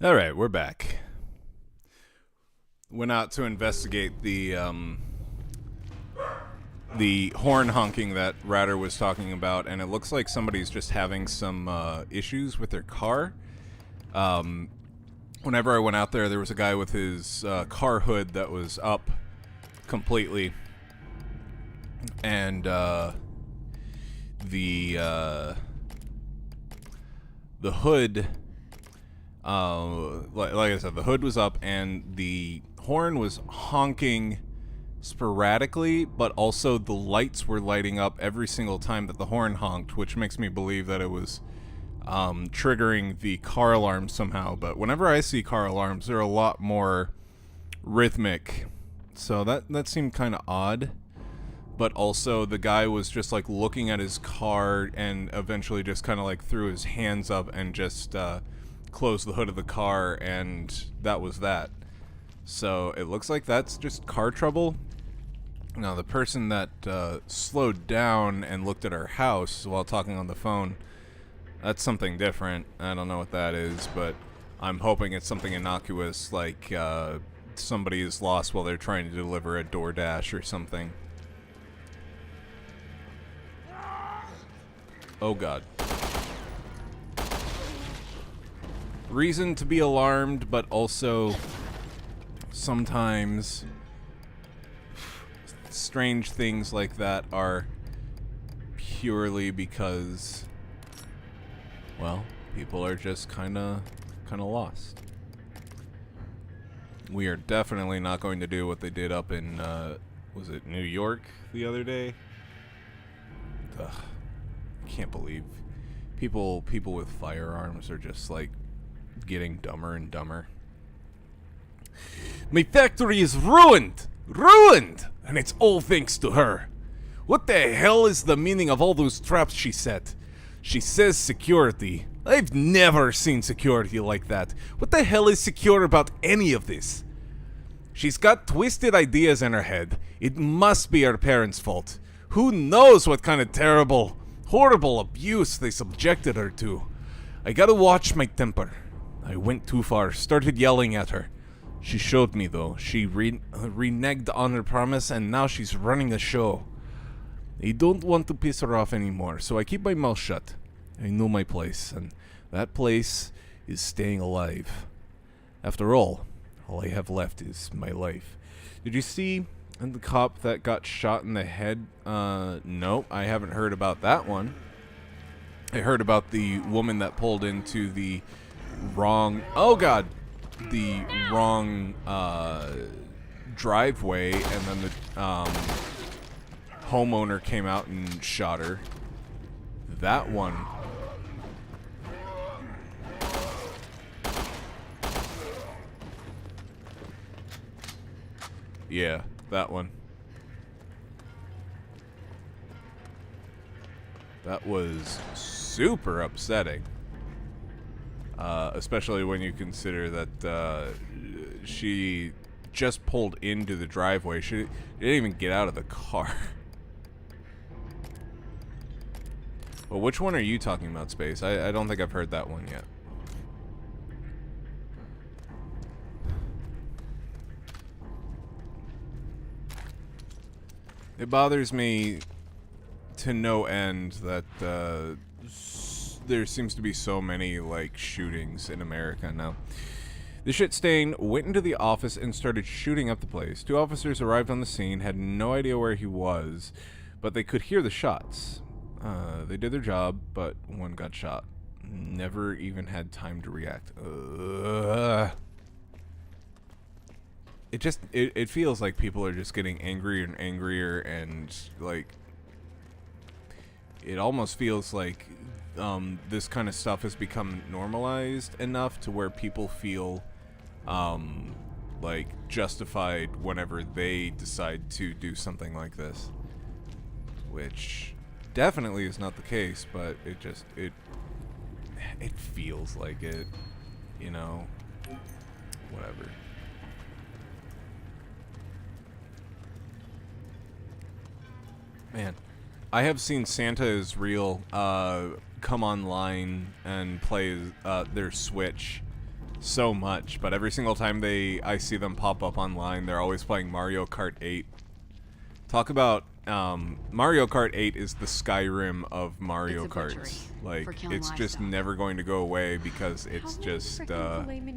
All right, we're back. Went out to investigate the horn honking that Ratter was talking about, and it looks like somebody's just having some issues with their car. Whenever I went out there, there was a guy with his car hood that was up completely, and the hood, like I said, the hood was up, and the horn was honking sporadically, but also the lights were lighting up every single time that the horn honked, which makes me believe that it was triggering the car alarm somehow. But whenever I see car alarms, they're a lot more rhythmic, so that seemed kind of odd. But also the guy was just like looking at his car and eventually just kind of like threw his hands up and just closed the hood of the car, and that was that. So it looks like that's just car trouble. Now the person that slowed down and looked at our house while talking on the phone, that's something different. I don't know what that is, but I'm hoping it's something innocuous, like somebody is lost while they're trying to deliver a DoorDash or something. Oh god. Reason to be alarmed, but also sometimes strange things like that are purely because, well, people are just kind of lost. We are definitely not going to do what they did up in, was it New York the other day? Ugh. Can't believe people with firearms are just like getting dumber and dumber. My factory is ruined, and it's all thanks to her. What the hell is the meaning of all those traps she set? She says security. I've never seen security like that. What the hell is secure about any of this? She's got twisted ideas in her head. It must be her parents' fault. Who knows what kind of horrible abuse they subjected her to. I gotta watch my temper. I went too far, started yelling at her. She showed me though. She reneged on her promise, and now she's running the show. I don't want to piss her off anymore, so I keep my mouth shut. I know my place, and that place is staying alive. After all I have left is my life. Did you see the cop that got shot in the head? Nope, I haven't heard about that one. I heard about the woman that pulled into the wrong driveway, and then the homeowner came out and shot her. That one. Yeah, that one. That was super upsetting. Especially when you consider that she just pulled into the driveway. She didn't even get out of the car. Well, which one are you talking about, Space? I don't think I've heard that one yet. It bothers me to no end that there seems to be so many, like, shootings in America now. The shit stain went into the office and started shooting up the place. 2 officers arrived on the scene, had no idea where he was, but they could hear the shots. They did their job, but one got shot. Never even had time to react. It feels like people are just getting angrier and angrier, and like it almost feels like this kind of stuff has become normalized enough to where people feel like justified whenever they decide to do something like this, which definitely is not the case, but it feels like it, you know, whatever. Man, I have seen Santa is Real come online and play their Switch so much, but every single time I see them pop up online, they're always playing Mario Kart 8. Talk about Mario Kart 8 is the Skyrim of Mario Karts. Like, it's just never going to go away because it's just they've done the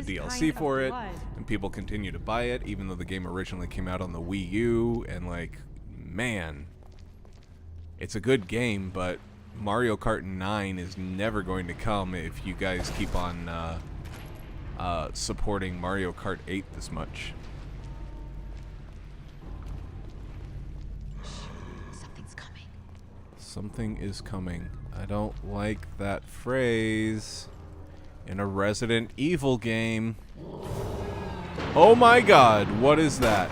DLC for it, and people continue to buy it, even though the game originally came out on the Wii U. And like, man, it's a good game, but Mario Kart 9 is never going to come if you guys keep on supporting Mario Kart 8 this much. Something's coming. Something is coming. I don't like that phrase in a Resident Evil game. Oh my god, what is that?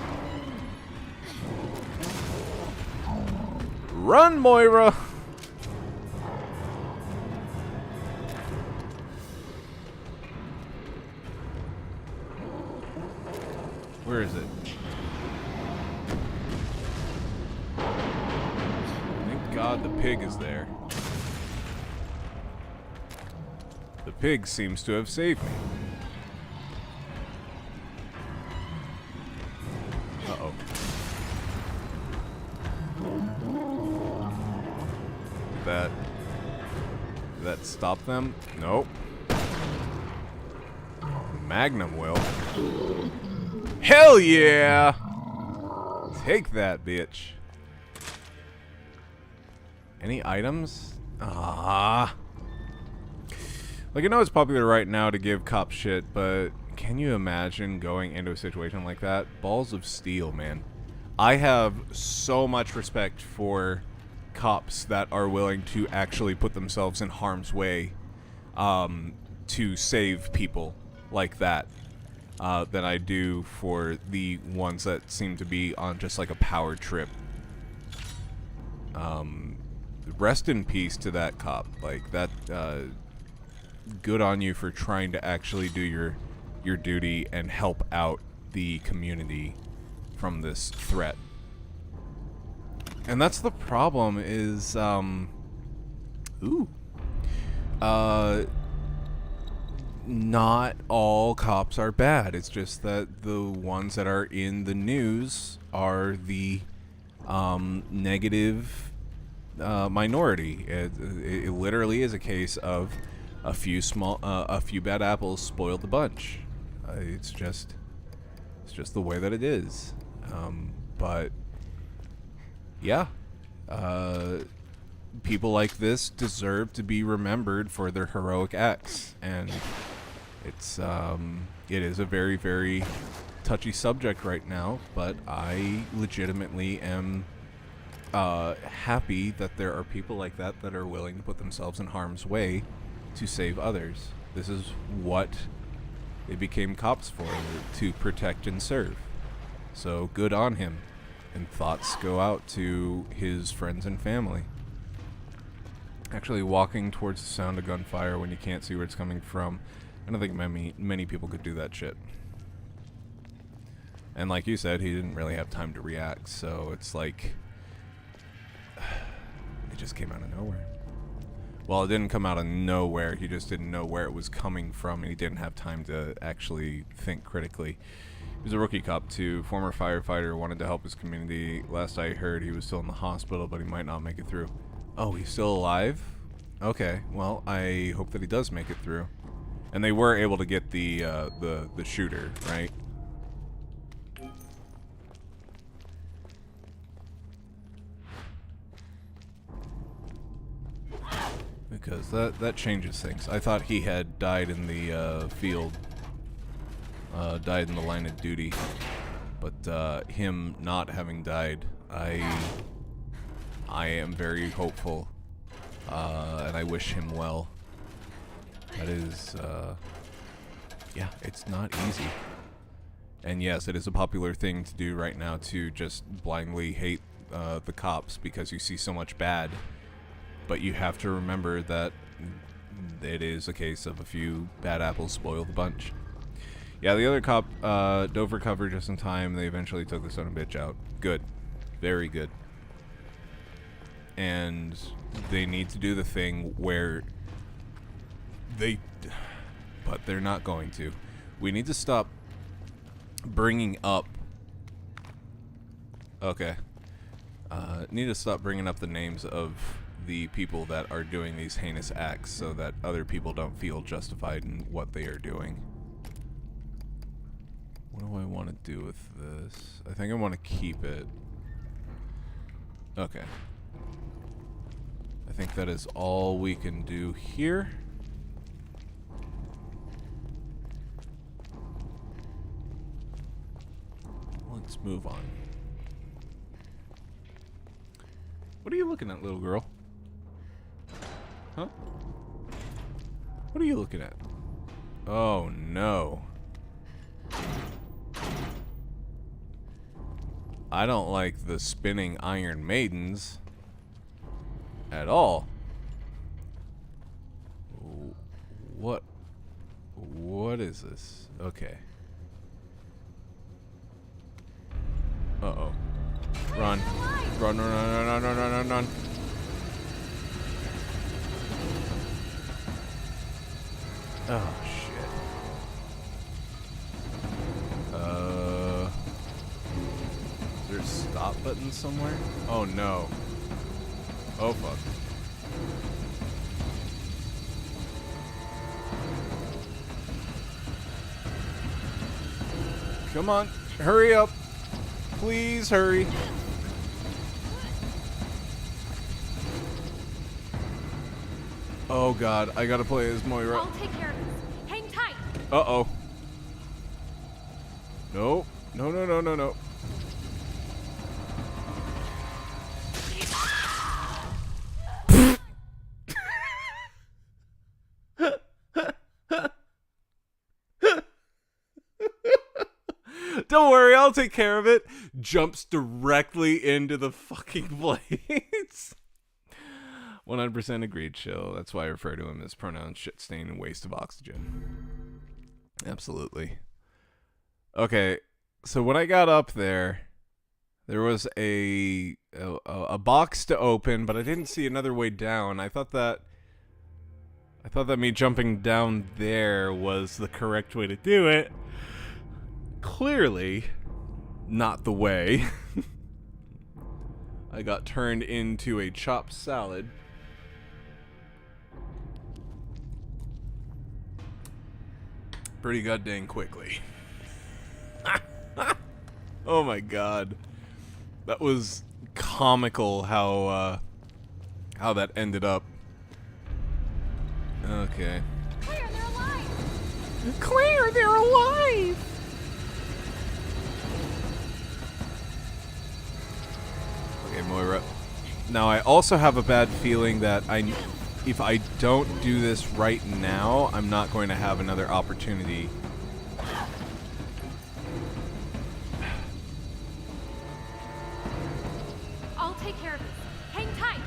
Run, Moira! Where is it? Thank God the pig is there. The pig seems to have saved me. Uh-oh. Did that stop them? Nope. Magnum will. Hell yeah! Take that, bitch. Any items? Ah. Like, I know it's popular right now to give cops shit, but can you imagine going into a situation like that? Balls of steel, man. I have so much respect for cops that are willing to actually put themselves in harm's way to save people like that. Than I do for the ones that seem to be on just like a power trip. Rest in peace to that cop. Like, that, good on you for trying to actually do your duty and help out the community from this threat. And that's the problem is, not all cops are bad. It's just that the ones that are in the news are the negative minority. It literally is a case of a few bad apples spoiled the bunch. It's just the way that it is. But yeah, people like this deserve to be remembered for their heroic acts, and it is a very, very touchy subject right now, but I legitimately am happy that there are people like that that are willing to put themselves in harm's way to save others. This is what they became cops for, to protect and serve. So good on him, and thoughts go out to his friends and family. Actually, walking towards the sound of gunfire when you can't see where it's coming from, I don't think many people could do that shit. And like you said, he didn't really have time to react, so it's like it just came out of nowhere. Well, it didn't come out of nowhere, he just didn't know where it was coming from, and he didn't have time to actually think critically. He was a rookie cop too, former firefighter, wanted to help his community. Last I heard, he was still in the hospital, but he might not make it through. Oh, he's still alive? Okay, well, I hope that he does make it through. And they were able to get the shooter, right? Because that changes things. I thought he had died in the field, died in the line of duty, but him not having died, I am very hopeful, and I wish him well. That is, yeah, it's not easy. And yes, it is a popular thing to do right now to just blindly hate the cops because you see so much bad. But you have to remember that it is a case of a few bad apples spoil the bunch. Yeah, the other cop dove recover just in time. They eventually took the son of a bitch out. Good. Very good. And they need to do the thing where But they're not going to. We need to stop bringing up... Okay. Need to stop bringing up the names of the people that are doing these heinous acts so that other people don't feel justified in what they are doing. What do I want to do with this? I think I want to keep it. Okay. I think that is all we can do here. Let's move on. What are you looking at, little girl? Huh? What are you looking at? Oh, no. I don't like the spinning Iron Maidens at all. What is this? Okay. Uh-oh. Run. Run, run, run, run, run, run, run, run. Oh, shit. Is there a stop button somewhere? Oh, no. Oh, fuck. Come on. Hurry up. Please hurry. Oh god, I gotta play as Moira. I'll take care of this. Hang tight. Uh-oh. No. No, no, no, no, no. Don't worry, I'll take care of it. Jumps directly into the fucking blades. 100% agreed, Chill. That's why I refer to him as pronouns shit stain and waste of oxygen. Absolutely. Okay, so when I got up there was a box to open, but I didn't see another way down. I thought that me jumping down there was the correct way to do it. Clearly not the way. I got turned into a chopped salad. Pretty goddamn quickly. Oh my god. That was comical how that ended up. Okay. Claire, they're alive! Claire, they're alive! Okay, Moira. Now, I also have a bad feeling that if I don't do this right now, I'm not going to have another opportunity. I'll take care of this. Hang tight.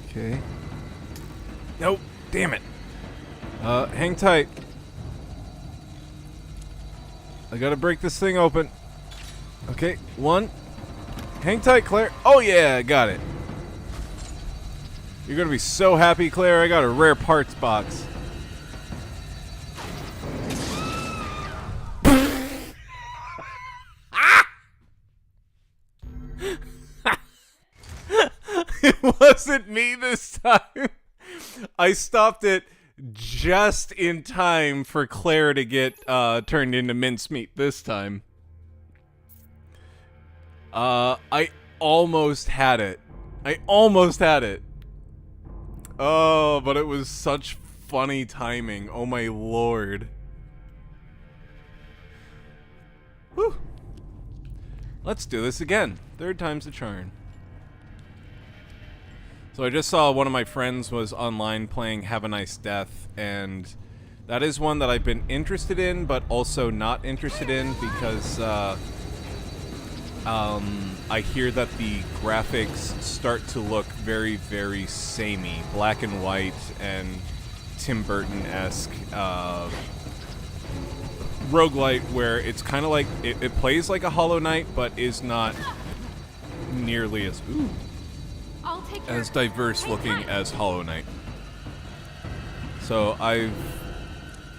Okay. Nope. Damn it. Hang tight. I gotta break this thing open. Okay, one. Hang tight, Claire. Oh yeah, got it. You're gonna be so happy, Claire. I got a rare parts box. It wasn't me this time. I stopped it just in time for Claire to get turned into mincemeat this time. I almost had it. Oh, but it was such funny timing. Oh my lord. Whew. Let's do this again. Third time's the charm. So I just saw one of my friends was online playing Have a Nice Death, and that is one that I've been interested in, but also not interested in because I hear that the graphics start to look very, very samey, black and white, and Tim Burton-esque roguelite, where it's kind of like it plays like a Hollow Knight, but is not nearly as ooh, I'll take care as of- diverse Hey, looking Ty. as Hollow Knight. So diverse Hey, looking Ty. as Hollow Knight.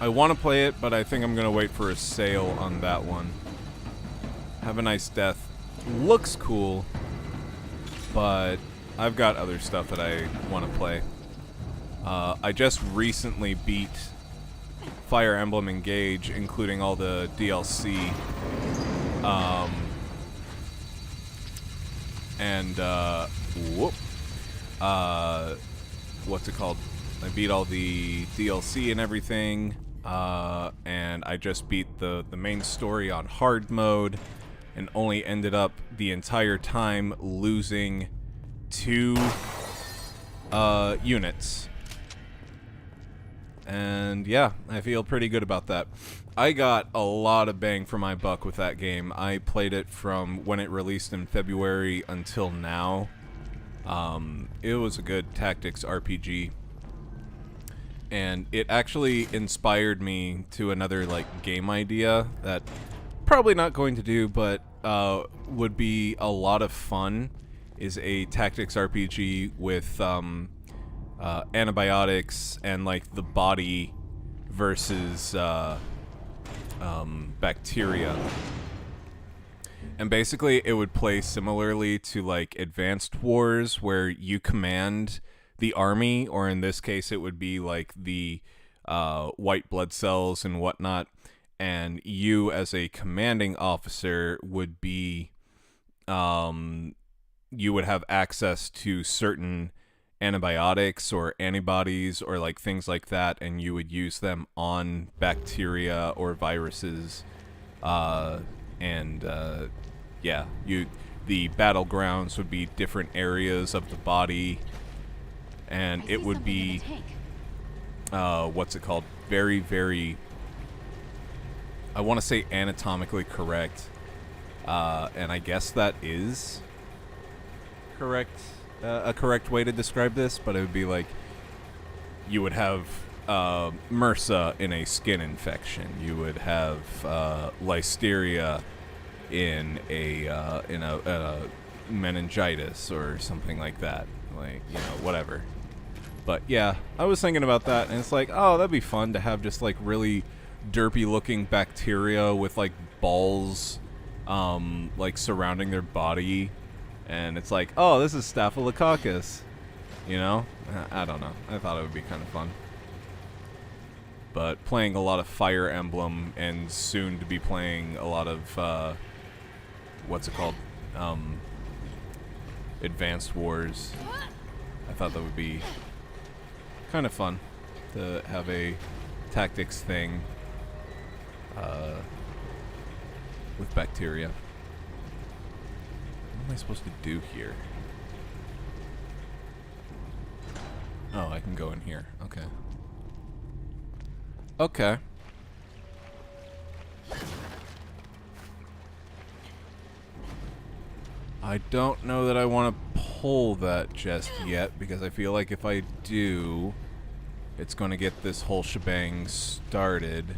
So I want to play it, but I think I'm gonna wait for a sale on that one. Have a Nice Death looks cool, but I've got other stuff that I want to play. I just recently beat Fire Emblem Engage, including all the DLC. What's it called? I beat all the DLC and everything, and I just beat the main story on hard mode, and only ended up the entire time losing 2 units. And yeah, I feel pretty good about that. I got a lot of bang for my buck with that game. I played it from when it released in February until now. It was a good tactics RPG. And it actually inspired me to another like game idea that probably not going to do, but would be a lot of fun, is a tactics RPG with antibiotics and like the body versus bacteria. And basically it would play similarly to like Advanced Wars, where you command the army, or in this case it would be like the white blood cells and whatnot, and you as a commanding officer would be you would have access to certain antibiotics or antibodies or like things like that, and you would use them on bacteria or viruses, yeah, the battlegrounds would be different areas of the body, and it would be what's it called, very, very, I want to say anatomically correct, and I guess that is correct, a correct way to describe this, but it would be like you would have MRSA in a skin infection, you would have listeria in a meningitis or something like that, like, you know, whatever. But yeah, I was thinking about that, and it's like, oh, that'd be fun to have just like really derpy looking bacteria with like balls like surrounding their body, and it's like, oh, this is Staphylococcus, you know? I don't know, I thought it would be kind of fun. But playing a lot of Fire Emblem, and soon to be playing a lot of what's it called, Advanced Wars, I thought that would be kind of fun to have a tactics thing with bacteria. What am I supposed to do here? Oh, I can go in here. Okay. Okay. I don't know that I want to pull that just yet, because I feel like if I do, it's going to get this whole shebang started.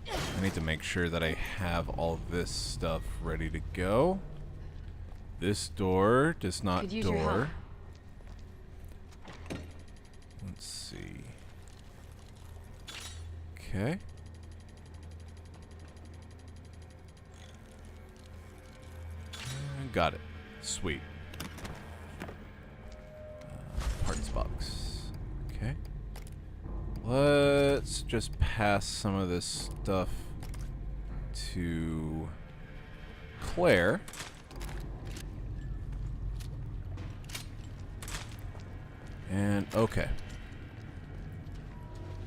I need to make sure that I have all this stuff ready to go. This door does not Could use your help. door. Let's see. Okay. Got it. Sweet. Parts box. Okay. Let's just pass some of this stuff to Claire. And okay.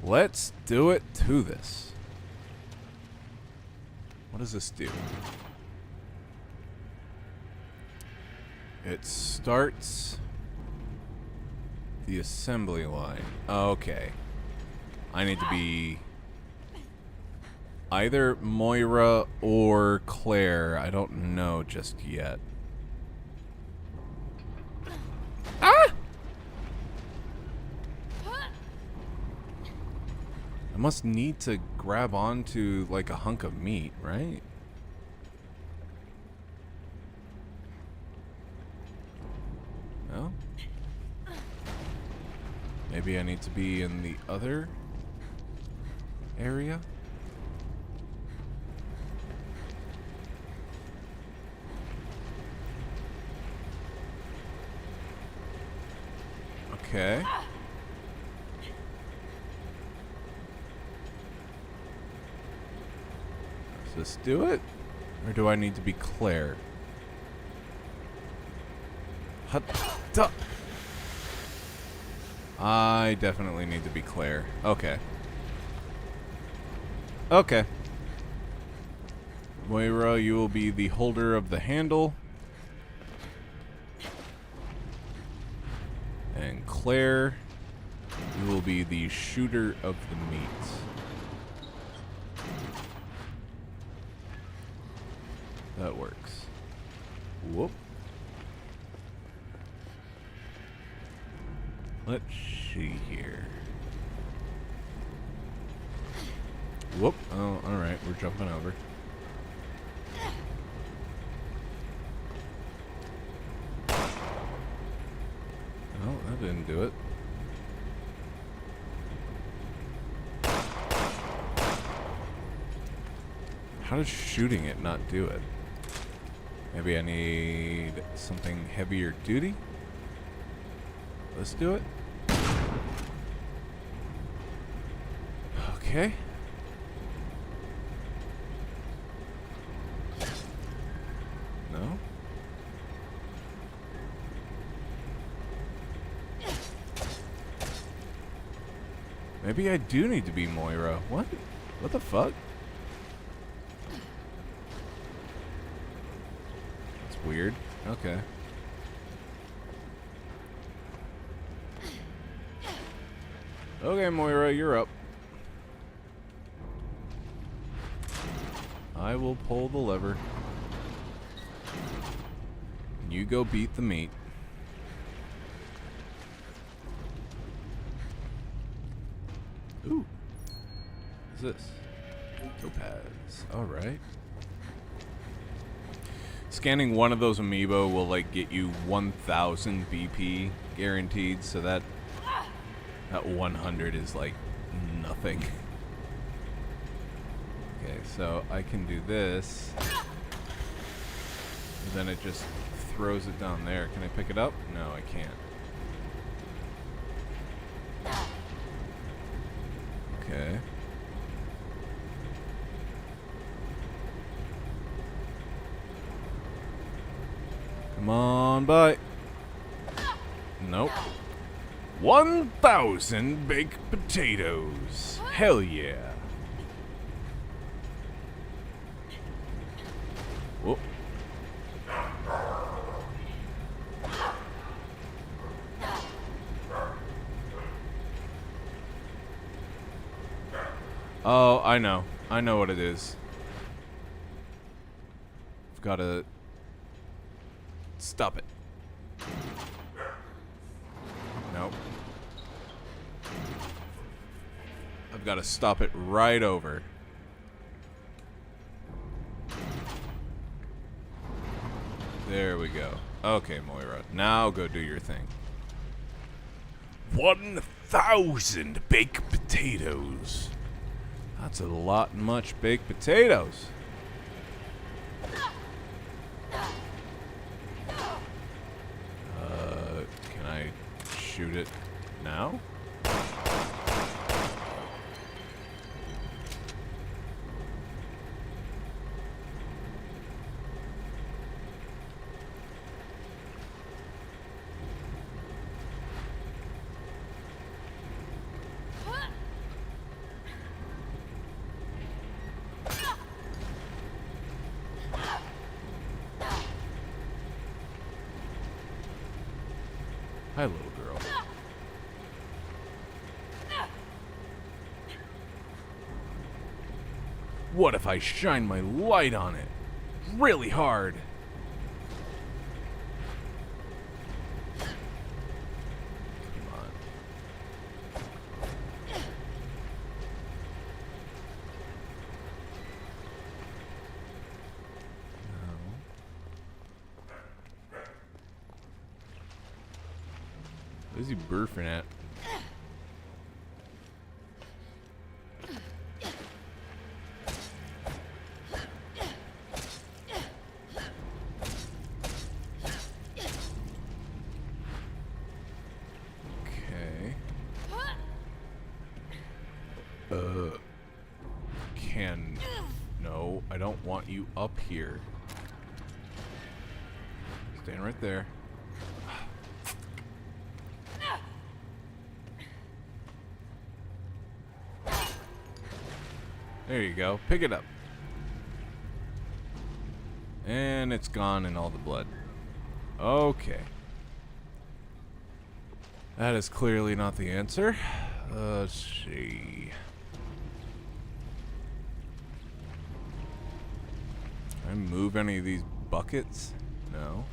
Let's do it to this. What does this do? It starts the assembly line. Okay. I need to be either Moira or Claire. I don't know just yet. Ah! I must need to grab onto like a hunk of meat, right? Maybe I need to be in the other area? Okay. Does this do it? Or do I need to be Claire? Duh. I definitely need to be Claire. Okay. Okay. Moira, you will be the holder of the handle. And Claire, you will be the shooter of the meat. That works. Whoop. Let's see here. Whoop. Oh, alright. We're jumping over. Oh, that didn't do it. How does shooting it not do it? Maybe I need something heavier duty? Let's do it. Okay. No? Maybe I do need to be Moira. What? What the fuck? That's weird. Okay. Okay, Moira, you're up. I will pull the lever. You go beat the meat. Ooh. What's this? Topaz. Alright. Scanning one of those amiibo will, like, get you 1,000 BP guaranteed, so that 100 is, like, nothing. Okay, so I can do this. And then it just throws it down there. Can I pick it up? No, I can't. Okay. Come on, bye. Nope. 1,000 baked potatoes. Hell yeah. Whoop. Oh, I know. I know what it is. I've got to stop it. Nope. I've got to stop it right over. There we go. Okay, Moira. Now go do your thing. 1,000 baked potatoes. That's a lot much baked potatoes. Can I shoot it now? Hi, little girl. What if I shine my light on it? Really hard. Come on. What is he burping at? No, I don't want you up here. Stand right there. There you go. Pick it up. And it's gone in all the blood. Okay. That is clearly not the answer. Let's see. Can I move any of these buckets? No.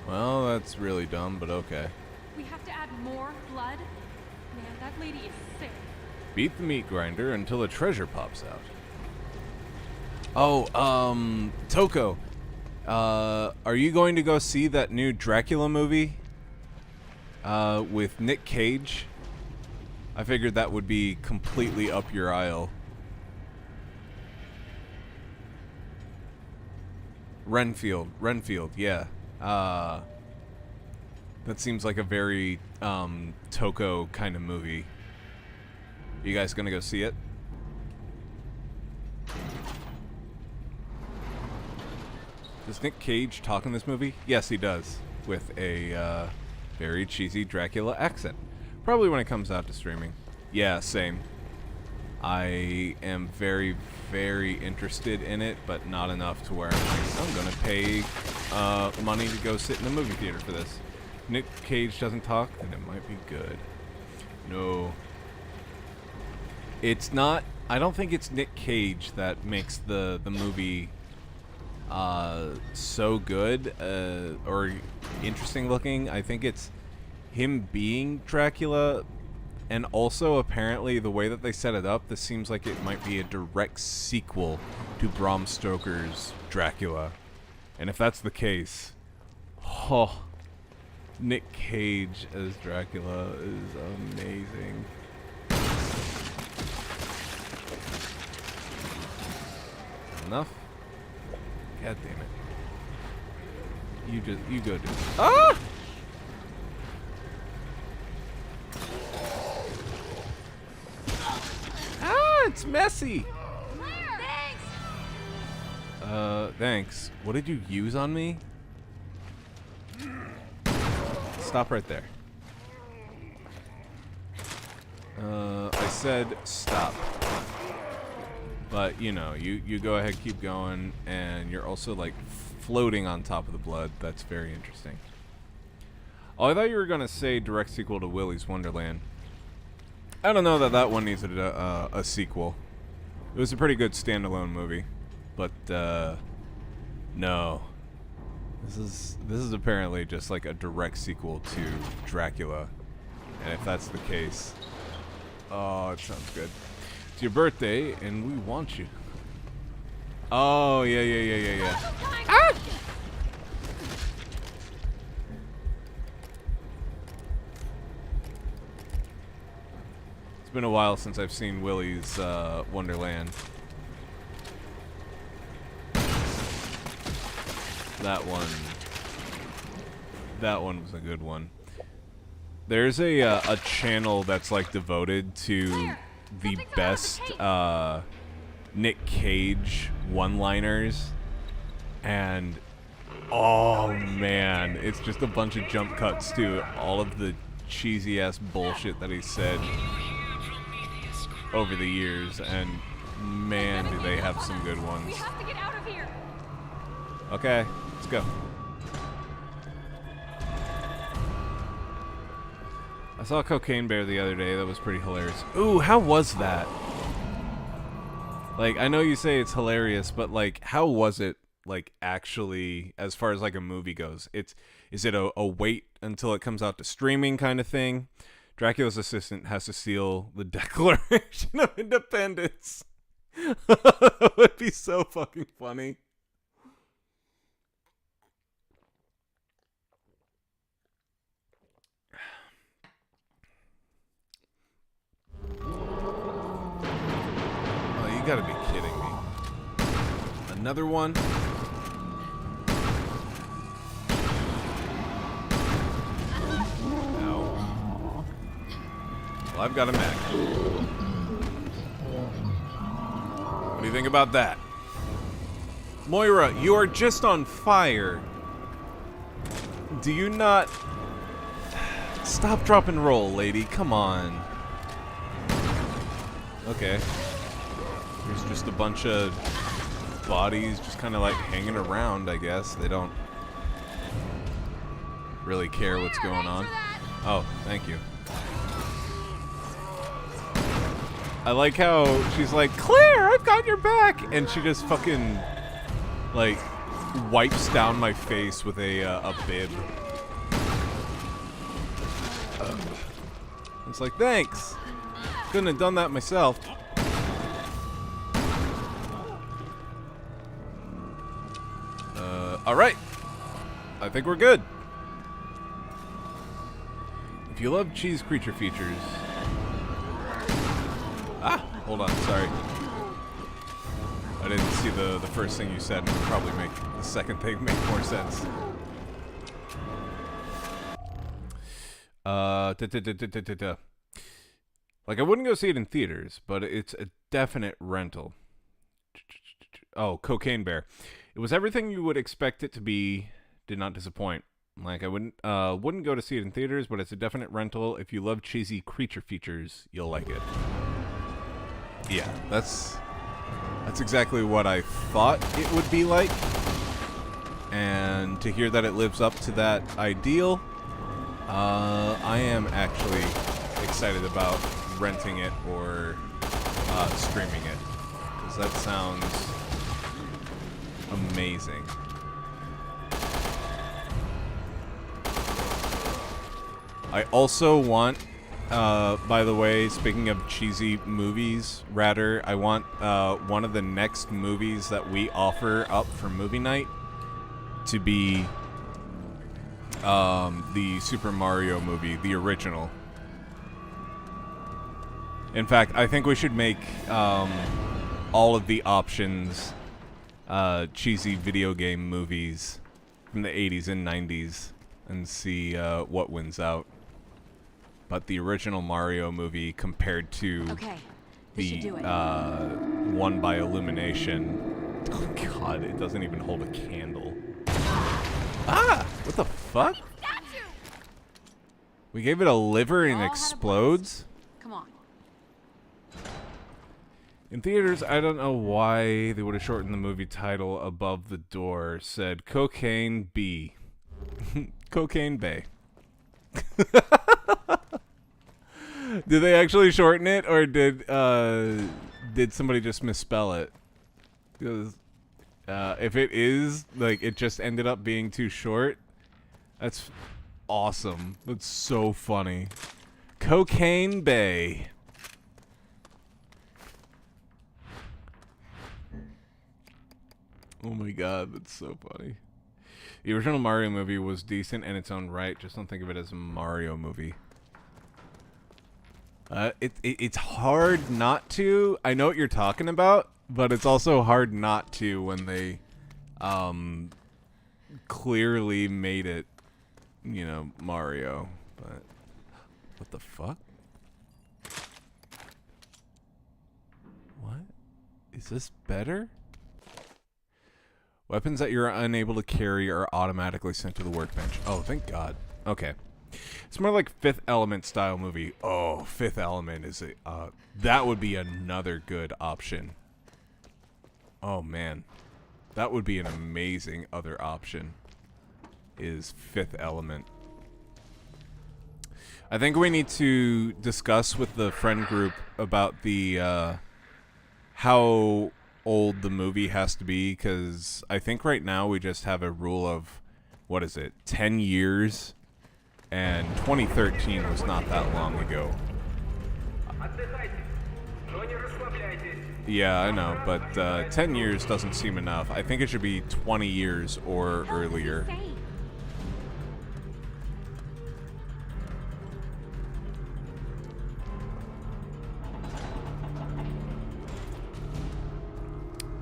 Well, that's really dumb, but okay. We have to add more blood? Man, that lady is sick. Beat the meat grinder until a treasure pops out. Oh, Toko. Are you going to go see that new Dracula movie? With Nick Cage? I figured that would be completely up your aisle. Renfield, yeah. That seems like a very, Toko kind of movie. You guys gonna go see it? Does Nick Cage talk in this movie? Yes, he does. With a, very cheesy Dracula accent. Probably when it comes out to streaming. Yeah, same. I am very, very interested in it, but not enough to where I'm like, I'm gonna pay money to go sit in the movie theater for this. Nick Cage doesn't talk, then it might be good. No. It's not... I don't think it's Nick Cage that makes the movie so good or interesting looking. I think it's him being Dracula, and also apparently the way that they set it up, this seems like it might be a direct sequel to Bram Stoker's Dracula. And if that's the case, oh, Nick Cage as Dracula is amazing. Enough? God damn it. You go do it. Ah! Ah, it's messy. Thanks. What did you use on me? Stop right there. I said stop. But, you know, you go ahead, keep going, and you're also, like, floating on top of the blood. That's very interesting. Oh, I thought you were going to say direct sequel to Willy's Wonderland. I don't know that that one needed a sequel. It was a pretty good standalone movie. But, no. This is apparently just, like, a direct sequel to Dracula. And if that's the case... Oh, it sounds good. It's your birthday, and we want you. Oh, yeah. Ah! It's been a while since I've seen Willy's Wonderland. That one was a good one. There's a channel that's like devoted to the best Nick Cage one-liners, and oh man, it's just a bunch of jump cuts to all of the cheesy ass bullshit that he said over the years, and man, do they have some good ones. We have to get out of here. Okay, let's go. I saw Cocaine Bear the other day. That was pretty hilarious. Ooh, how was that? Like, I know you say it's hilarious, but like, how was it? Like, actually, as far as like a movie goes, it's Is it a wait until it comes out to streaming kind of thing? Dracula's assistant has to seal the Declaration of Independence. That would be so fucking funny. Oh, you gotta be kidding me. Another one? No. Well, I've got a mech. What do you think about that? Moira, you are just on fire. Do you not... Stop, drop, and roll, lady. Come on. Okay. There's just a bunch of bodies just kind of like hanging around, I guess. They don't really care what's going on. Oh, thank you. I like how she's like, Claire, I've got your back! And she just fucking, like, wipes down my face with a bib. It's like, thanks! Couldn't have done that myself. Alright. I think we're good. If you love cheese creature features... Ah! Hold on, sorry. I didn't see the first thing you said, and it would probably make the second thing make more sense. Like, I wouldn't go see it in theaters, but it's a definite rental. Oh, Cocaine Bear. It was everything you would expect it to be. Did not disappoint. Like, I wouldn't go to see it in theaters, but it's a definite rental. If you love cheesy creature features, you'll like it. Yeah, that's exactly what I thought it would be like. And to hear that it lives up to that ideal, I am actually excited about renting it or streaming it, because that sounds amazing. I also want, by the way, speaking of cheesy movies, I want one of the next movies that we offer up for movie night to be the Super Mario movie, the original. In fact, I think we should make all of the options cheesy video game movies from the 80s and 90s and see what wins out. But the original Mario movie compared to the one by Illumination. Oh god, it doesn't even hold a candle. Ah! What the fuck? We gave it a liver and it explodes? Come on. In theaters, I don't know why they would have shortened the movie title above the door, said Cocaine B. Cocaine Bay. Did they actually shorten it, or did somebody just misspell it? Because if it is, like, it just ended up being too short, that's awesome. That's so funny. Cocaine Bay. Oh my god, that's so funny. The original Mario movie was decent in its own right. Just don't think of it as a Mario movie. It's hard not to. I know what you're talking about, but it's also hard not to when they clearly made it, you know, Mario. But what the fuck? What? Is this better? Weapons that you're unable to carry are automatically sent to the workbench. Oh, thank God. Okay. It's more like Fifth Element style movie. Oh, Fifth Element is a... that would be another good option. Oh, man. That would be an amazing other option. Is Fifth Element. I think we need to discuss with the friend group about the... how old the movie has to be, because I think right now we just have a rule of what is it, 10 years? And 2013 was not that long ago. Yeah, I know, but 10 years doesn't seem enough. I think it should be 20 years or earlier.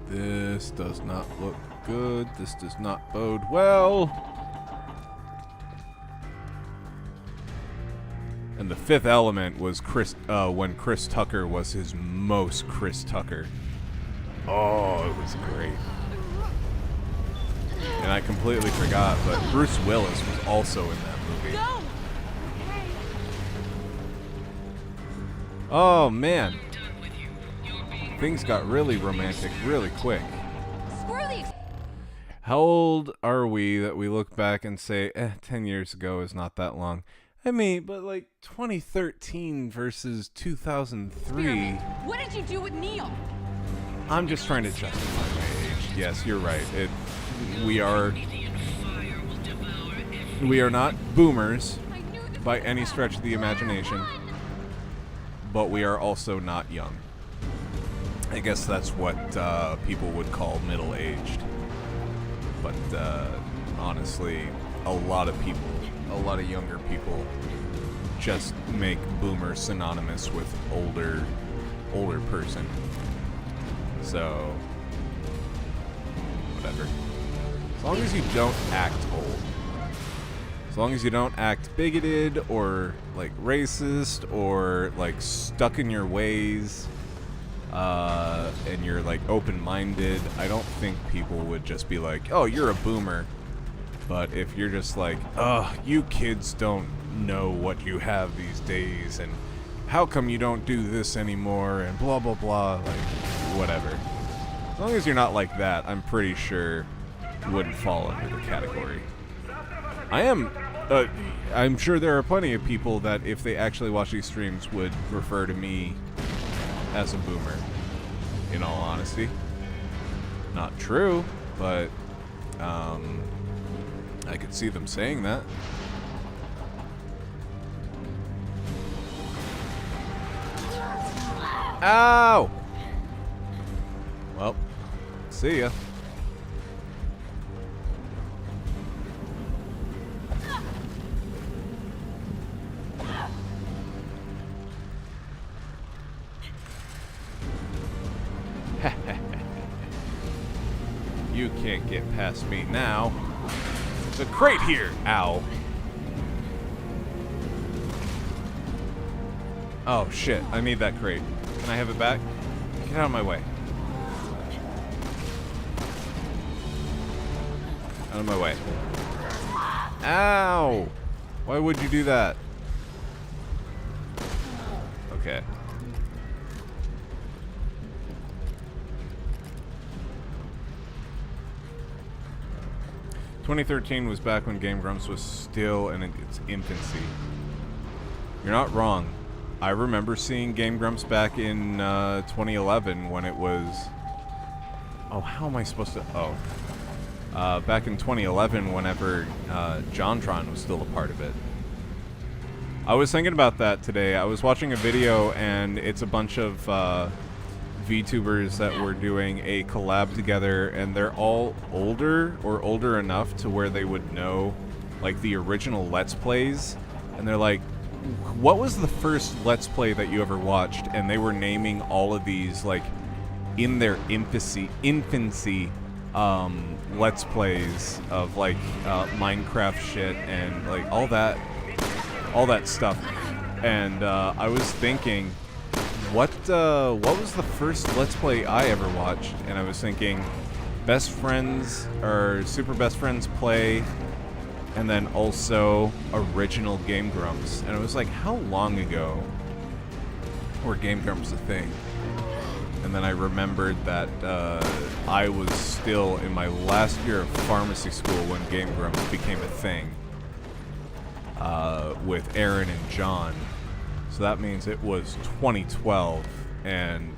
This does not look good. This does not bode well. And the Fifth Element was when Chris Tucker was his most Chris Tucker. Oh, it was great. And I completely forgot, but Bruce Willis was also in that movie. Oh, man. Things got really romantic really quick. How old are we that we look back and say, 10 years ago is not that long? I mean, but like 2013 versus 2003. What did you do with Neil? I'm just trying to justify my age. Yes, you're right. We are not boomers by any stretch of the imagination, but we are also not young. I guess that's what people would call middle-aged. But honestly, a lot of younger people just make boomer synonymous with older person. So, whatever. As long as you don't act old. As long as you don't act bigoted or like racist or like stuck in your ways, and you're like open-minded, I don't think people would just be like, oh, you're a boomer. But if you're just like, oh, you kids don't know what you have these days, and how come you don't do this anymore, and blah, blah, blah, like, whatever. As long as you're not like that, I'm pretty sure you wouldn't fall under the category. I'm sure there are plenty of people that, if they actually watch these streams, would refer to me as a boomer, in all honesty. Not true, but, I could see them saying that. Ow! Well, see ya. You can't get past me now. There's a crate here! Ow. Oh shit, I need that crate. Can I have it back? Get out of my way. Out of my way. Ow! Why would you do that? Okay. "2013 was back when Game Grumps was still in its infancy." You're not wrong. I remember seeing Game Grumps back in 2011 when it was... Oh, how am I supposed to... Oh. Back in 2011 whenever JonTron was still a part of it. I was thinking about that today. I was watching a video and it's a bunch of VTubers that were doing a collab together, and they're all older or older enough to where they would know like the original Let's Plays, and they're like, what was the first Let's Play that you ever watched? And they were naming all of these like in their infancy Let's Plays of like Minecraft shit and like all that stuff. And I was thinking, what was the first Let's Play I ever watched? And I was thinking Best Friends or Super Best Friends Play, and then also original Game Grumps. And I was like, how long ago were Game Grumps a thing? And then I remembered that I was still in my last year of pharmacy school when Game Grumps became a thing with Aaron and John. So that means it was 2012, and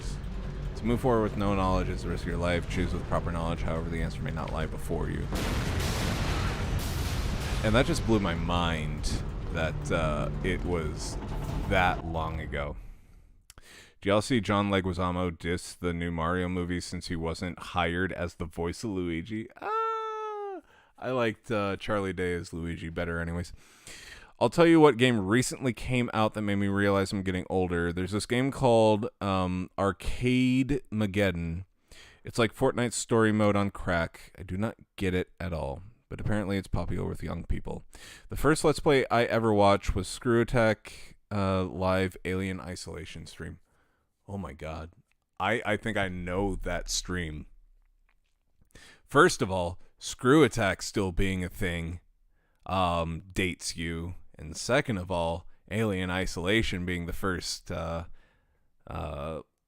to move forward with no knowledge is the risk of your life. Choose with proper knowledge, however the answer may not lie before you. And that just blew my mind that it was that long ago. Do y'all see John Leguizamo diss the new Mario movie since he wasn't hired as the voice of Luigi? I liked Charlie Day as Luigi better anyways. I'll tell you what game recently came out that made me realize I'm getting older. There's this game called Arcade Mageddon. It's like Fortnite's story mode on crack. I do not get it at all, but apparently it's popular with young people. The first Let's Play I ever watched was Screw Attack live Alien Isolation stream. Oh my god. I think I know that stream. First of all, Screw Attack still being a thing dates you. And second of all, Alien Isolation being the first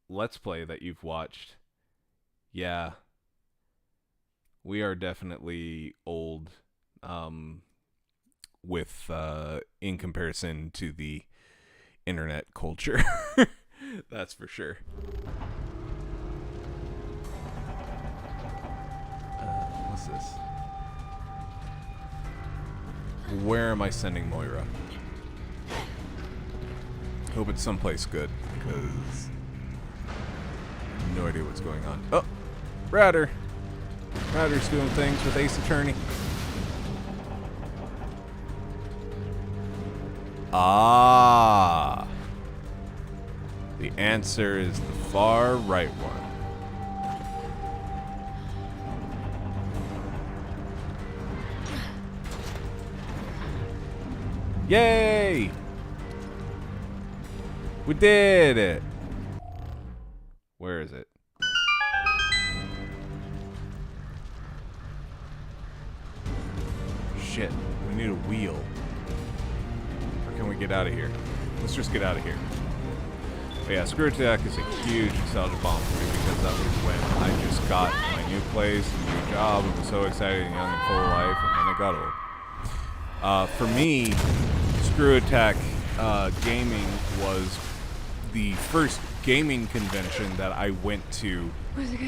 Let's Play that you've watched. Yeah. We are definitely old with in comparison to the internet culture. That's for sure. What's this? Where am I sending Moira? Hope it's someplace good, because no idea what's going on. Oh, Ratter. Ratter's doing things with Ace Attorney. Ah. The answer is the far right one. Yay! We did it! Where is it? Shit, we need a wheel. Or can we get out of here? Let's just get out of here. But yeah, Screw Attack is a huge nostalgia bomb for me because that was when I just got my new place, new job, and was so excited and young and full of life, and then I got old. For me, Screw Attack Gaming was the first gaming convention that I went to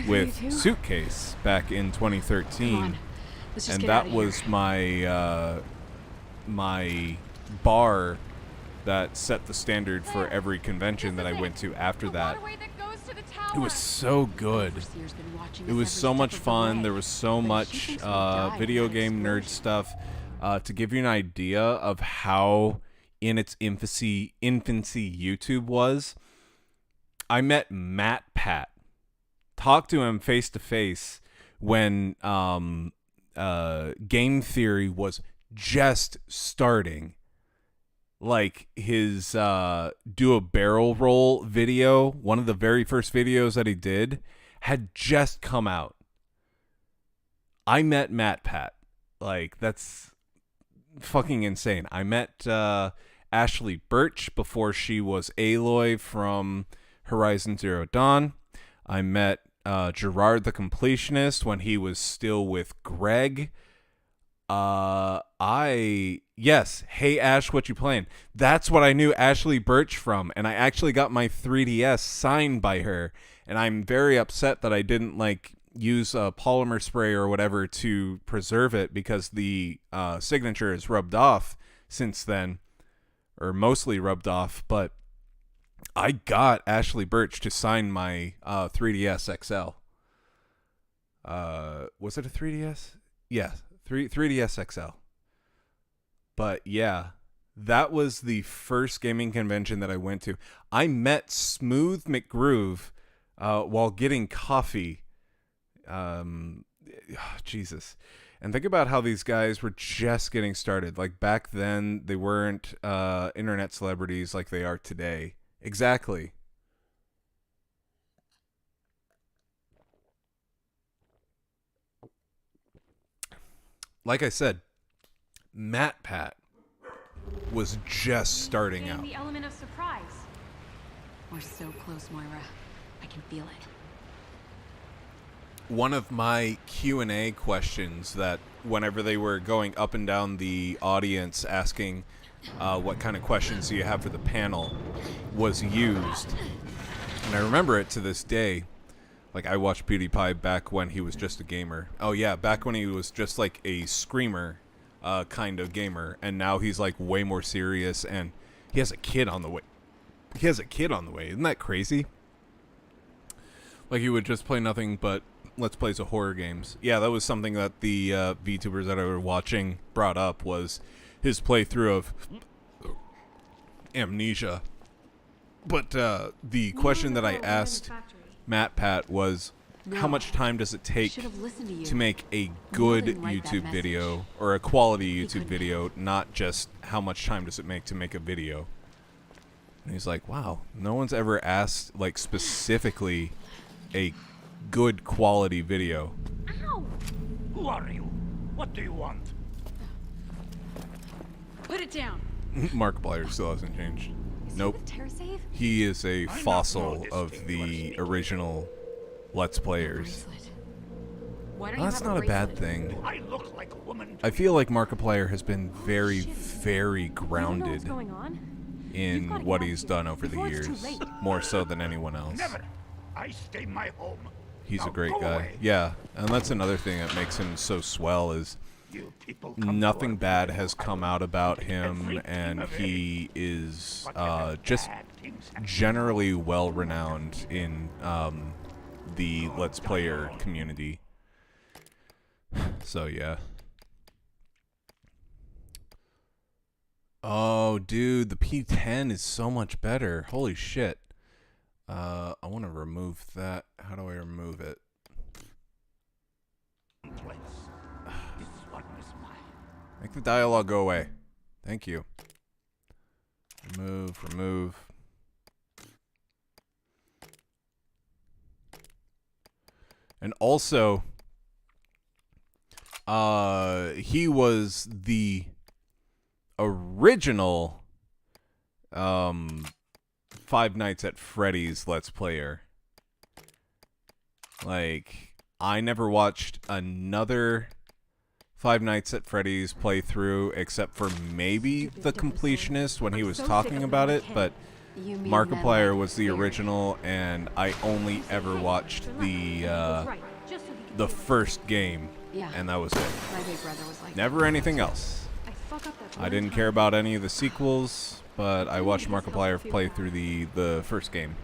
with Suitcase back in 2013, and that was my my bar that set the standard for every convention that I went to after that. It was so good. It was so much fun. There was so much video game nerd stuff. To give you an idea of how in its infancy YouTube was, I met Matt Pat. Talked to him face to face when Game Theory was just starting. Like his do a barrel roll video, one of the very first videos that he did, had just come out. I met Matt Pat. Like, that's fucking insane. I met Ashley Birch before she was Aloy from Horizon Zero Dawn. I met Gerard the Completionist when he was still with Greg. Yes, hey Ash, what you playing? That's what I knew Ashley Birch from, and I actually got my 3DS signed by her, and I'm very upset that I didn't use a polymer spray or whatever to preserve it, because the signature is rubbed off since then, or mostly rubbed off. But I got Ashley Birch to sign my 3DS XL. Was it a 3DS? Yeah, 3DS XL. But yeah, that was the first gaming convention that I went to. I met Smooth McGroove while getting coffee. Jesus. And think about how these guys were just getting started. Like, back then, they weren't internet celebrities like they are today. Exactly. Like I said, Matt Pat was just starting out. The element of surprise. We're so close, Moira. I can feel it. One of my Q&A questions that whenever they were going up and down the audience asking what kind of questions do you have for the panel was used. And I remember it to this day. Like, I watched PewDiePie back when he was just a gamer. Oh yeah, back when he was just like a screamer kind of gamer, and now he's like way more serious, and he has a kid on the way. Isn't that crazy? Like, he would just play nothing but Let's Plays of horror games. Yeah, that was something that the VTubers that I were watching brought up, was his playthrough of Amnesia. But the question that I asked Matt Pat was, how much time does it take to make a good YouTube video, or a quality YouTube video, not just how much time does it make to make a video? And he's like, wow, no one's ever asked, like, specifically a good quality video. Ow! Who are you? What do you want? Put it down. Markiplier still hasn't changed. Nope. Terrasave? He is a fossil of the original Let's Players. Why don't Well, you that's have not a bad bracelet? thing. I look like a woman. I feel like Markiplier has been very, very You don't know grounded what's going on? in gotta what get out he's of done here over the before it's too years, late. more so than anyone else. Never. I stay my home. He's Now a great go guy. away. Yeah, and that's another thing that makes him so swell, is You people come to nothing our bad people. has come out about him, Everything and of he is But if the just bad things happen, generally well renowned in the Let's Player community. So yeah. Oh, dude, the P10 is so much better. Holy shit. I want to remove that. How do I remove it? place. This one is mine. Make the dialogue go away. Thank you. Remove. And also, he was the original Five Nights at Freddy's Let's Player. Like, I never watched another Five Nights at Freddy's playthrough except for maybe the completionist when he was talking about it, but You mean Markiplier men was the like original, and I only ever watched the first game, Yeah. and that was it. My big brother was like Never anything else. I fuck up that I one didn't time. care about any of the sequels, but I watched Markiplier play through the first game.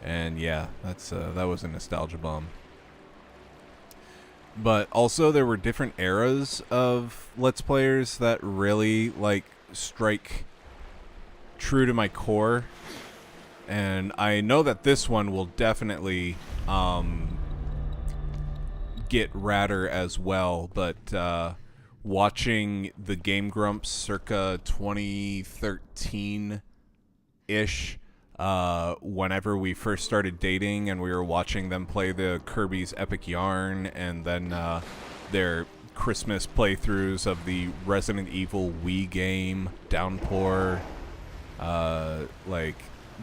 And yeah, that was a nostalgia bomb. But also there were different eras of Let's Players that really like strike true to my core. And I know that this one will definitely get radder as well, but watching the Game Grumps circa 2013-ish, whenever we first started dating and we were watching them play the Kirby's Epic Yarn, and then their Christmas playthroughs of the Resident Evil Wii game, Downpour, like,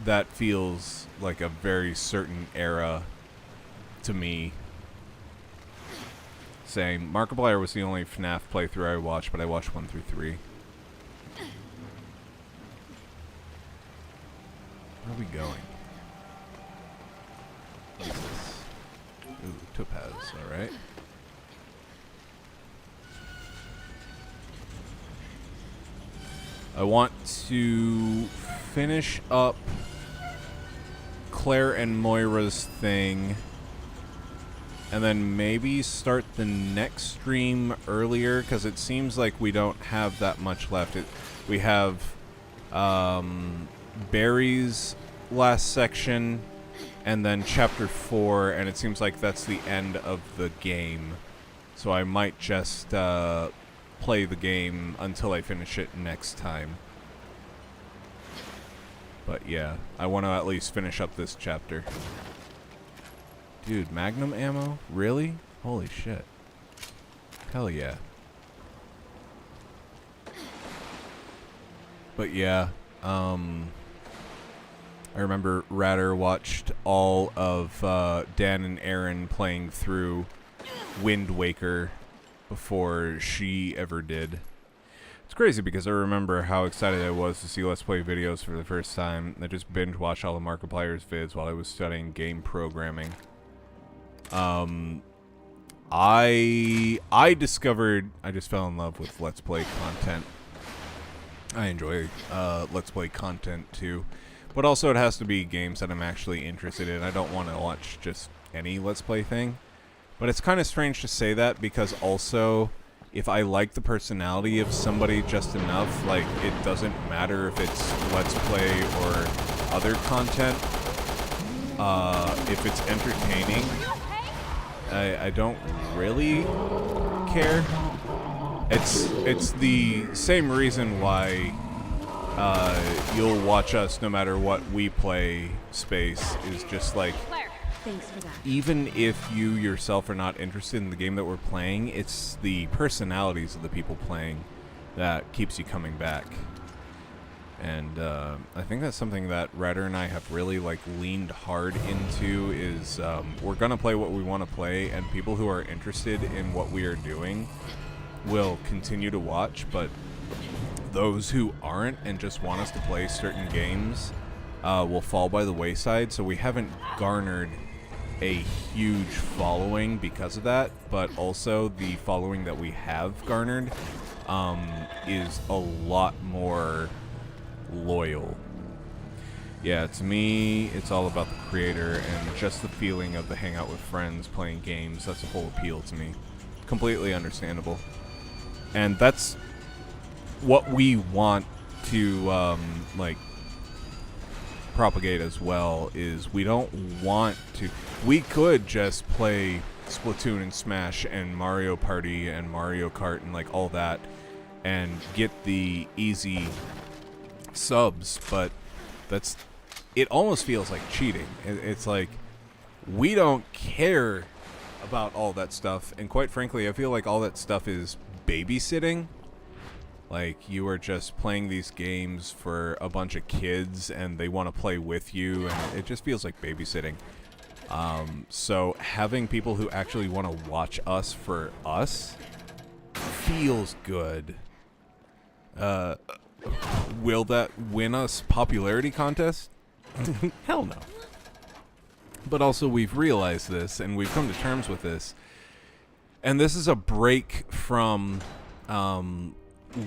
that feels like a very certain era to me. Saying Markiplier was the only FNAF playthrough I watched, but I watched 1 through 3. Where are we going? What is this? Ooh, topaz, alright. I want to finish up Claire and Moira's thing, and then maybe start the next stream earlier, because it seems like we don't have that much left. We have Barry's last section, and then chapter 4, and it seems like that's the end of the game. So I might just play the game until I finish it next time. But yeah, I want to at least finish up this chapter. Dude, Magnum ammo? Really? Holy shit. Hell yeah. But yeah, I remember Radder watched all of Dan and Aaron playing through Wind Waker before she ever did. It's crazy because I remember how excited I was to see Let's Play videos for the first time. I just binge watched all the Markiplier's vids while I was studying game programming. I just fell in love with Let's Play content. I enjoy Let's Play content too, but also it has to be games that I'm actually interested in. I don't want to watch just any Let's Play thing. But it's kind of strange to say that, because also, if I like the personality of somebody just enough, like, it doesn't matter if it's Let's Play or other content. If it's entertaining, I don't really care. It's the same reason why you'll watch us no matter what we play space, is just like, Thanks for that. even if you yourself are not interested in the game that we're playing, it's the personalities of the people playing that keeps you coming back. And I think that's something that Ryder and I have really like leaned hard into, is we're gonna play what we want to play, and people who are interested in what we are doing will continue to watch, but those who aren't and just want us to play certain games will fall by the wayside. So we haven't garnered a huge following because of that, but also the following that we have garnered is a lot more loyal. Yeah, to me, it's all about the creator and just the feeling of the hangout with friends playing games. That's the whole appeal to me. Completely understandable. And that's what we want to like propagate as well, is we don't want to, we could just play Splatoon and Smash and Mario Party and Mario Kart and like all that and get the easy subs, but that's, it almost feels like cheating. It's like, we don't care about all that stuff, and quite frankly, I feel like all that stuff is babysitting. Like, you are just playing these games for a bunch of kids, and they want to play with you, and it just feels like babysitting. So having people who actually want to watch us for us feels good. Will that win us popularity contest? Hell no. But also, we've realized this, and we've come to terms with this. And this is a break from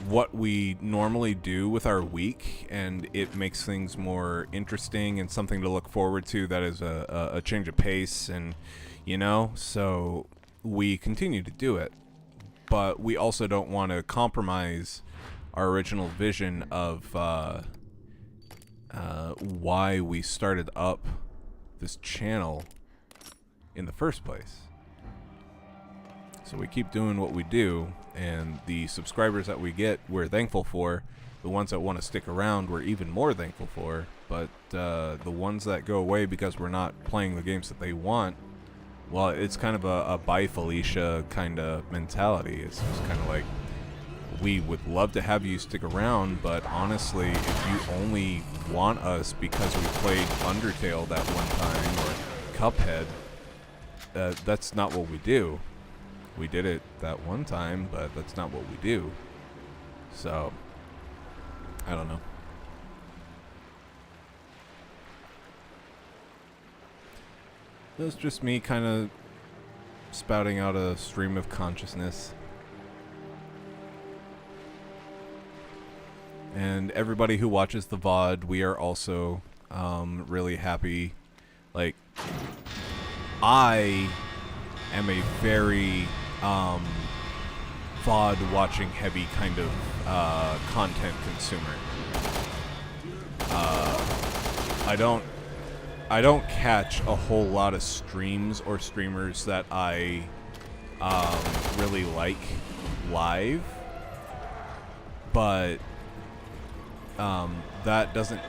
what we normally do with our week, and it makes things more interesting and something to look forward to. That is a change of pace, and, you know, so we continue to do it. But we also don't want to compromise our original vision of why we started up this channel in the first place. So we keep doing what we do, and the subscribers that we get, we're thankful for. The ones that want to stick around, we're even more thankful for. But the ones that go away because we're not playing the games that they want, well, it's kind of a bye Felicia kind of mentality. It's just kind of like, we would love to have you stick around, but honestly, if you only want us because we played Undertale that one time, or Cuphead, that's not what we do. We did it that one time, but that's not what we do. So, I don't know. That's just me kind of spouting out a stream of consciousness. And everybody who watches the VOD, we are also really happy. Like, I am a very VOD watching heavy kind of content consumer. I don't catch a whole lot of streams or streamers that I really like live, but that doesn't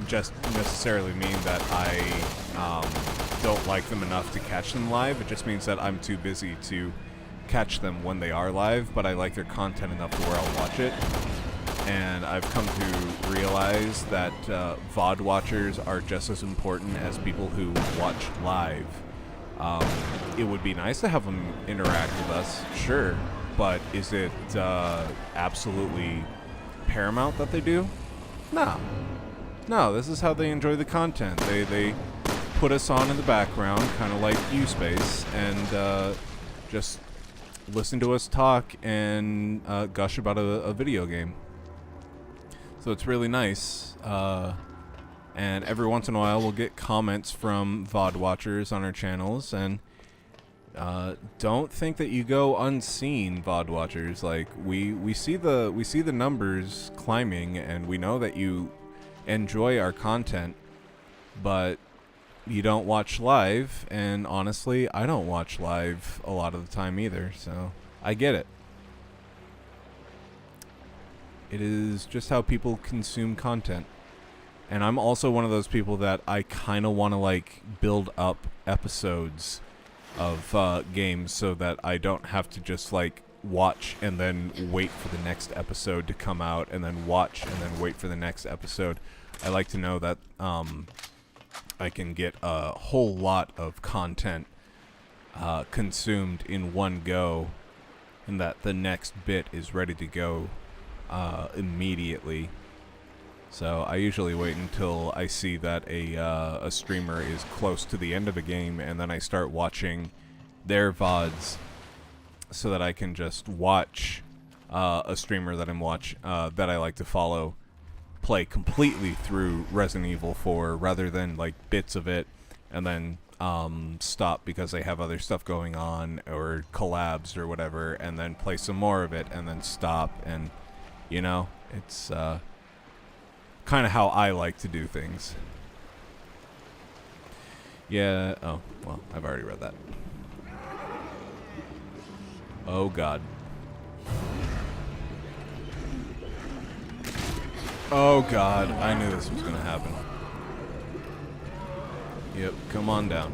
just necessarily mean that I don't like them enough to catch them live. It just means that I'm too busy to catch them when they are live, but I like their content enough to where I'll watch it. And I've come to realize that VOD watchers are just as important as people who watch live. It would be nice to have them interact with us, sure, but is it absolutely paramount that they do? No, this is how they enjoy the content. They put us on in the background, kind of like U-Space, and just listen to us talk and gush about a video game. So it's really nice. And every once in a while we'll get comments from VOD watchers on our channels, and don't think that you go unseen, VOD watchers. Like we see the numbers climbing, and we know that you enjoy our content, but you don't watch live, and honestly, I don't watch live a lot of the time either, so I get it. It is just how people consume content. And I'm also one of those people that I kind of want to like build up episodes of games so that I don't have to just like watch and then wait for the next episode to come out and then watch and then wait for the next episode. I like to know that I can get a whole lot of content consumed in one go, and that the next bit is ready to go immediately. So I usually wait until I see that a streamer is close to the end of a game, and then I start watching their VODs so that I can just watch a streamer that that I like to follow play completely through Resident Evil 4 rather than like bits of it and then stop because they have other stuff going on or collabs or whatever, and then play some more of it and then stop. And you know, it's kind of how I like to do things. Yeah, oh, well, I've already read that. Oh, God. Oh, God, I knew this was going to happen. Yep, come on down.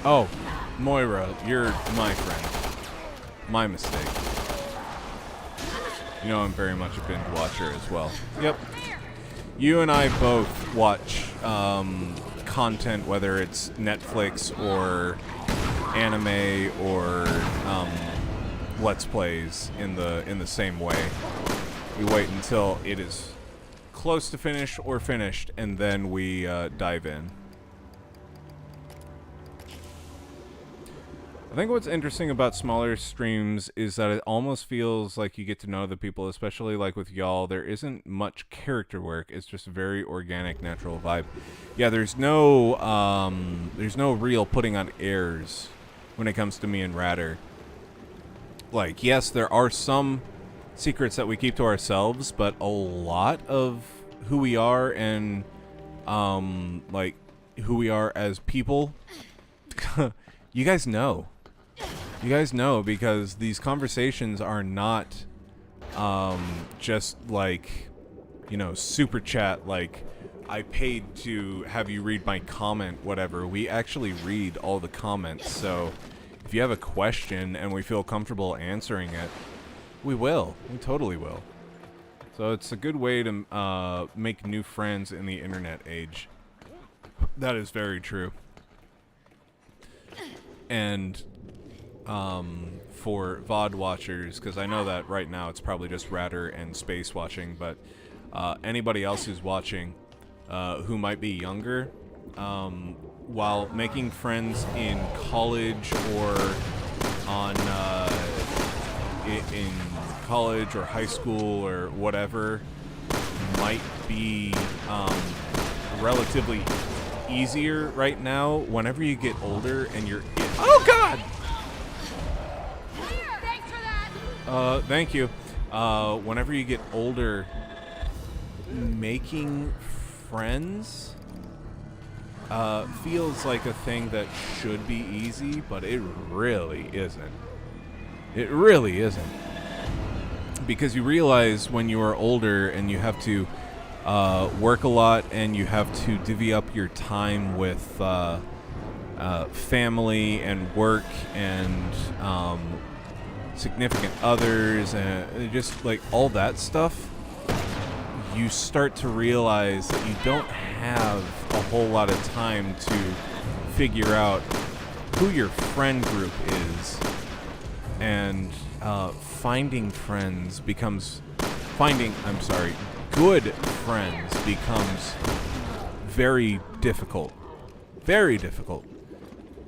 Oh, Moira, you're my friend. My mistake. You know I'm very much a binge watcher as well. Yep. You and I both watch content, whether it's Netflix or anime or Let's Plays in the same way. We wait until it is close to finish or finished, and then we dive in. I think what's interesting about smaller streams is that it almost feels like you get to know the people, especially like with y'all. There isn't much character work. It's just a very organic, natural vibe. Yeah, there's no real putting on airs when it comes to me and Radder. Like, yes, there are some secrets that we keep to ourselves, but a lot of who we are and like who we are as people, you guys know. You guys know, because these conversations are not just like, you know, super chat, like I paid to have you read my comment, whatever. We actually read all the comments, so if you have a question and we feel comfortable answering it, we will. We totally will. So it's a good way to make new friends in the internet age. That is very true. And for VOD watchers, because I know that right now it's probably just Radder and Space watching, but anybody else who's watching who might be younger, while making friends in college or on in college or high school or whatever might be relatively easier right now. Whenever you get older and you're oh God! Thanks for that. Thank you. Whenever you get older, making friends feels like a thing that should be easy, but it really isn't. It really isn't. Because you realize when you are older and you have to work a lot and you have to divvy up your time with family and work and significant others and just like all that stuff, you start to realize that you don't have a whole lot of time to figure out who your friend group is, and finding friends becomes good friends becomes very difficult. Very difficult.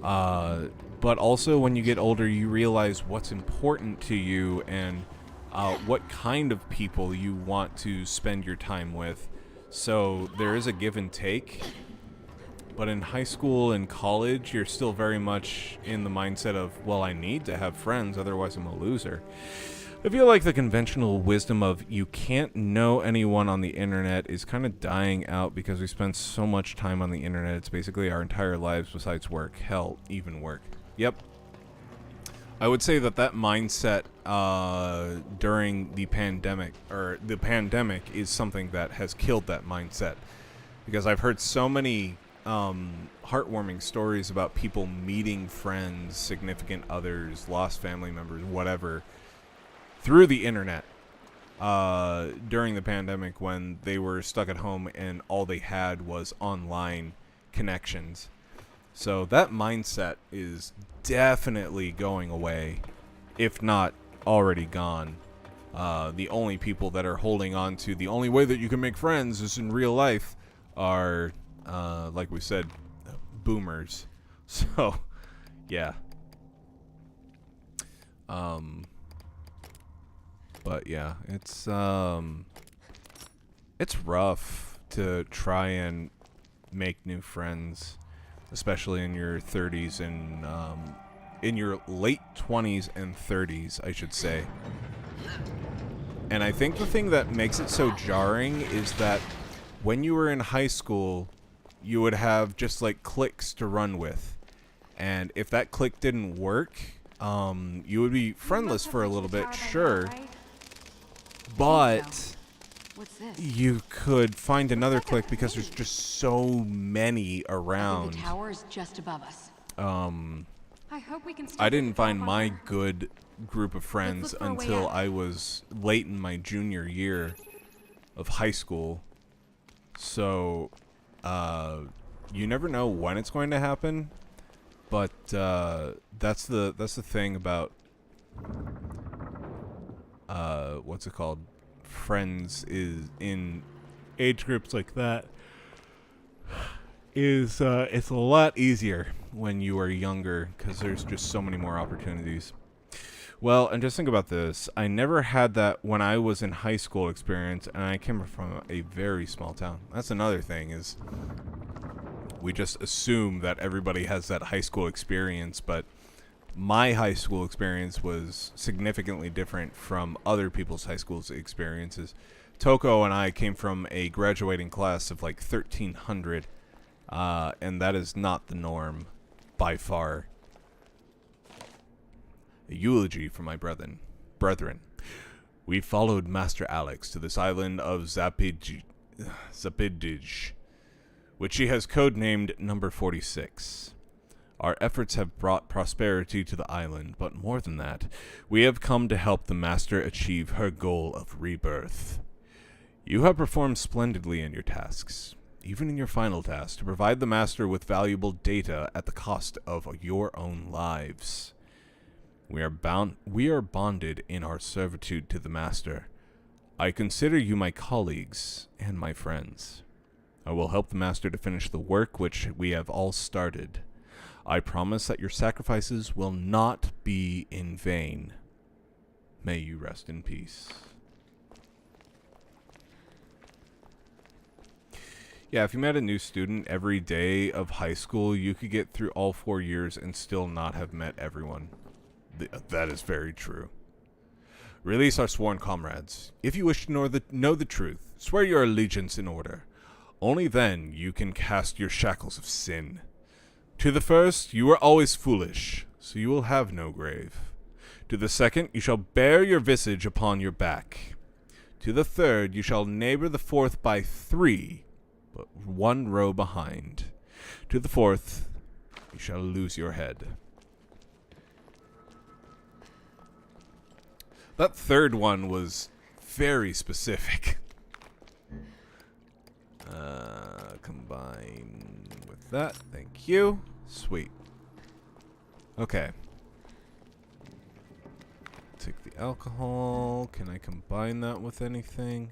But also when you get older, you realize what's important to you and what kind of people you want to spend your time with. So there is a give and take. But in high school and college, you're still very much in the mindset of, well, I need to have friends, otherwise I'm a loser. I feel like the conventional wisdom of you can't know anyone on the internet is kind of dying out because we spend so much time on the internet. It's basically our entire lives besides work. Hell, even work. Yep. I would say that mindset during the pandemic, is something that has killed that mindset. Because I've heard so many heartwarming stories about people meeting friends, significant others, lost family members, whatever, through the internet during the pandemic when they were stuck at home and all they had was online connections. So that mindset is definitely going away, if not already gone. The only people that are holding on to the only way that you can make friends is in real life are, like we said, boomers. So, yeah. But yeah, it's rough to try and make new friends, especially in your 30s and in your late 20s and 30s, I should say. And I think the thing that makes it so jarring is that when you were in high school, you would have just like cliques to run with. And if that clique didn't work, you would be friendless for a little bit, sure. But you could find another clique because there's just so many around. The tower is just above us. I didn't find my good group of friends until I was late in my junior year of high school. So, you never know when it's going to happen, but that's the thing about what's it called? Friends is in age groups like that. It's a lot easier when you are younger because there's just so many more opportunities. Well, and just think about this. I never had that when I was in high school experience, and I came from a very small town. That's another thing, is we just assume that everybody has that high school experience, but my high school experience was significantly different from other people's high school experiences. Toko and I came from a graduating class of like 1,300, and that is not the norm by far. A eulogy for my brethren. We followed Master Alex to this island of Zapidij, which he has codenamed Number 46. Our efforts have brought prosperity to the island, but more than that, we have come to help the Master achieve her goal of rebirth. You have performed splendidly in your tasks, even in your final task, to provide the Master with valuable data at the cost of your own lives. We are bonded in our servitude to the Master. I consider you my colleagues and my friends. I will help the Master to finish the work which we have all started. I promise that your sacrifices will not be in vain. May you rest in peace. Yeah, if you met a new student every day of high school, you could get through all 4 years and still not have met everyone. That is very true. Release our sworn comrades. If you wish to know the truth, swear your allegiance in order. Only then you can cast your shackles of sin. To the first, you were always foolish, so you will have no grave. To the second, you shall bear your visage upon your back. To the third, you shall neighbor the fourth by 3, but 1 row behind. To the fourth, you shall lose your head. That third one was very specific. Combine with that. Thank you. Sweet. Okay. Take the alcohol. Can I combine that with anything?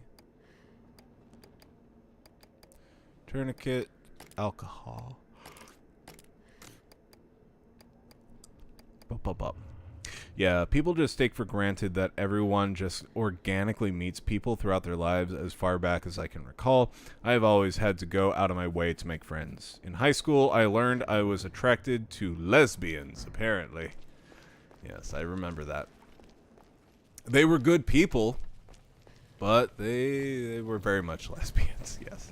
Tourniquet. Alcohol. Bup. Yeah, people just take for granted that everyone just organically meets people throughout their lives. As far back as I can recall, I have always had to go out of my way to make friends. In high school, I learned I was attracted to lesbians, apparently. Yes, I remember that. They were good people, but they were very much lesbians, yes.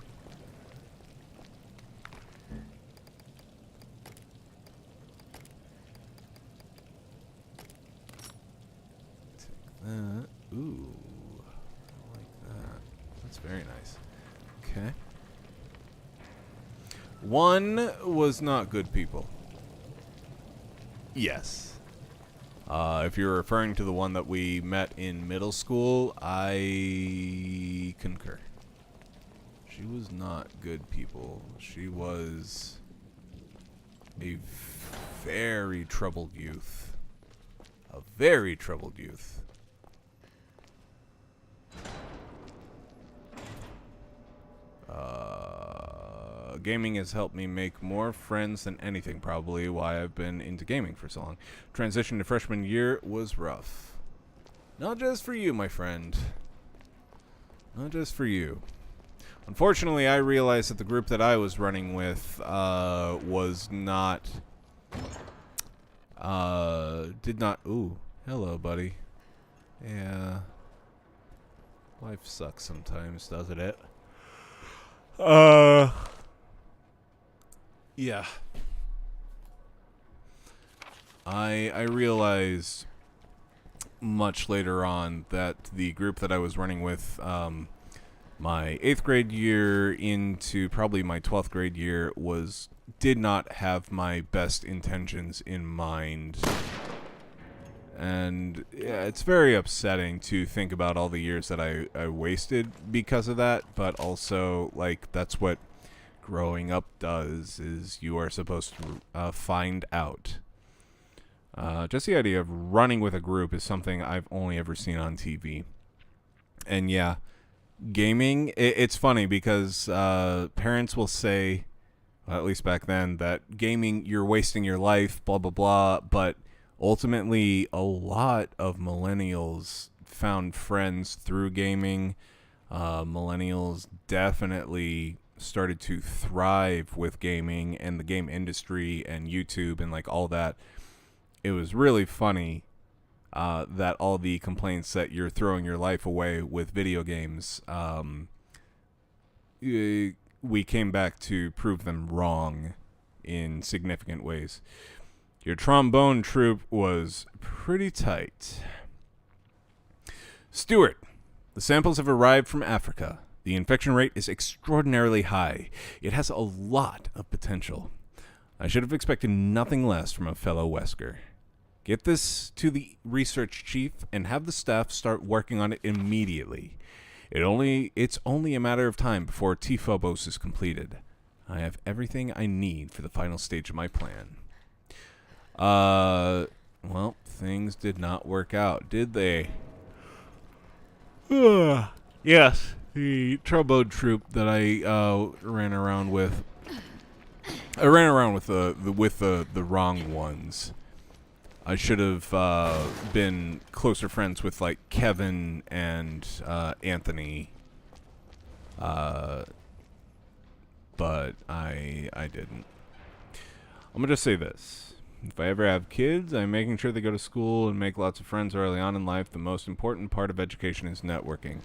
Ooh, I like that. That's very nice. Okay. One was not good people. Yes. If you're referring to the one that we met in middle school, I concur. She was not good people. She was a very troubled youth. A very troubled youth. Gaming has helped me make more friends than anything, probably why I've been into gaming for so long. Transition to freshman year was rough. Not just for you, my friend. Not just for you. Unfortunately, I realized that the group that I was running with was not... did not... Ooh, hello, buddy. Yeah. Life sucks sometimes, doesn't it? Yeah. I realized much later on that the group that I was running with, my 8th grade year into probably my 12th grade year, did not have my best intentions in mind. And yeah, it's very upsetting to think about all the years that I wasted because of that, but also, like, that's what growing up does, is you are supposed to find out. Just the idea of running with a group is something I've only ever seen on TV. And yeah, gaming, it's funny because parents will say, well, at least back then, that gaming, you're wasting your life, blah, blah, blah, but ultimately, a lot of millennials found friends through gaming. Millennials definitely started to thrive with gaming and the game industry and YouTube and like all that. It was really funny that all the complaints that you're throwing your life away with video games, we came back to prove them wrong in significant ways. Your trombone troupe was pretty tight. Stuart, the samples have arrived from Africa. The infection rate is extraordinarily high. It has a lot of potential. I should have expected nothing less from a fellow Wesker. Get this to the research chief and have the staff start working on it immediately. It's only a matter of time before T-Phobos is completed. I have everything I need for the final stage of my plan. Well, things did not work out, did they? Yes, the trombone troupe that I ran around with. I ran around with the wrong ones. I should have been closer friends with like Kevin and Anthony. But I didn't. I'm gonna just say this. If I ever have kids, I'm making sure they go to school and make lots of friends early on in life. The most important part of education is networking.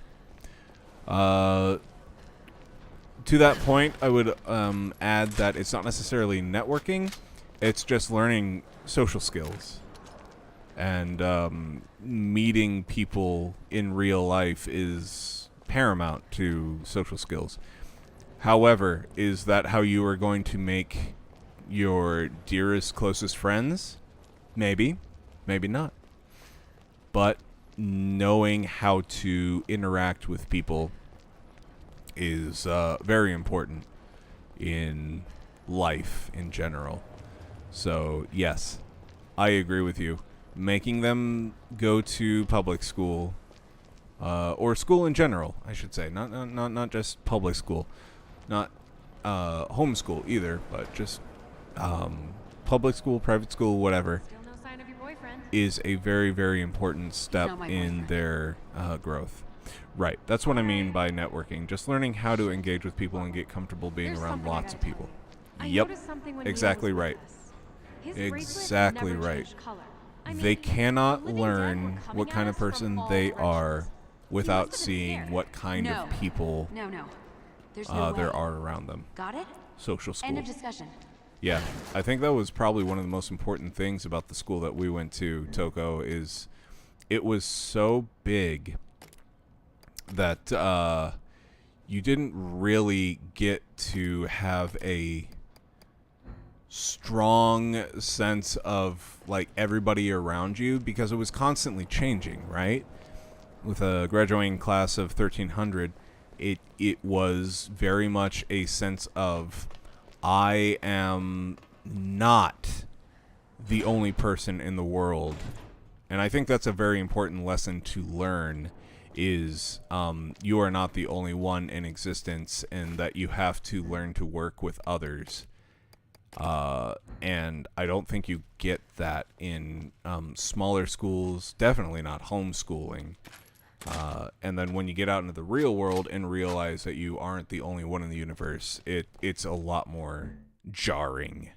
To that point, I would add that it's not necessarily networking. It's just learning social skills. And meeting people in real life is paramount to social skills. However, is that how you are going to make your dearest, closest friends? Maybe. Maybe not. But knowing how to interact with people is very important in life in general. So, yes, I agree with you. Making them go to public school, or school in general, I should say. Not just public school. Not homeschool either, but just public school, private school, whatever, Still no sign of your boyfriend. is a very, very important step not my in boyfriend. their growth. Right. That's what I mean by networking. Just learning how to engage with people and get comfortable being There's around something I lots of gotta people. I Yep. noticed something when Neo Exactly was with right. us. His bracelet Exactly never right. changed color. I They mean, cannot the living dead learn were coming what at kind of us from person all they directions. are without must have been seeing scared. what kind No. of people No. There's no way. there are around them. Got it? Social school. End of discussion. Yeah, I think that was probably one of the most important things about the school that we went to, Toko, is it was so big that you didn't really get to have a strong sense of like everybody around you because it was constantly changing, right? With a graduating class of 1300, it was very much a sense of I am not the only person in the world. And I think that's a very important lesson to learn is you are not the only one in existence and that you have to learn to work with others. And I don't think you get that in smaller schools, definitely not homeschooling. And then when you get out into the real world and realize that you aren't the only one in the universe, it's a lot more jarring.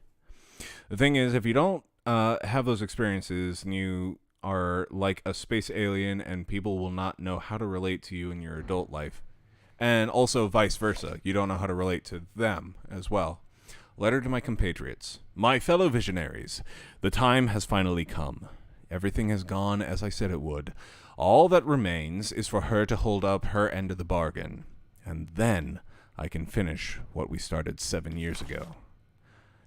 The thing is, if you don't have those experiences and you are like a space alien and people will not know how to relate to you in your adult life, and also vice versa, you don't know how to relate to them as well. Letter to my compatriots, my fellow visionaries, the time has finally come. Everything has gone as I said it would. All that remains is for her to hold up her end of the bargain, and then I can finish what we started 7 years ago.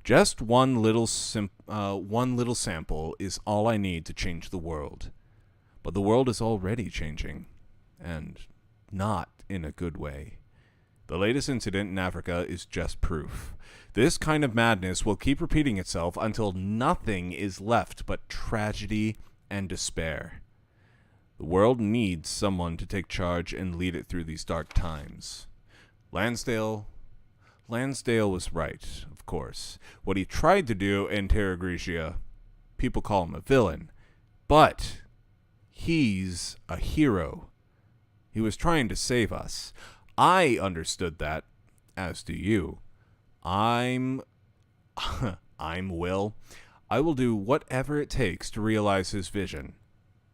Just one little sample is all I need to change the world. But the world is already changing, and not in a good way. The latest incident in Africa is just proof. This kind of madness will keep repeating itself until nothing is left but tragedy and despair. The world needs someone to take charge and lead it through these dark times. Lansdale was right, of course. What he tried to do in Terra Grigia, people call him a villain, but he's a hero. He was trying to save us. I understood that, as do you. I'm Will. I will do whatever it takes to realize his vision.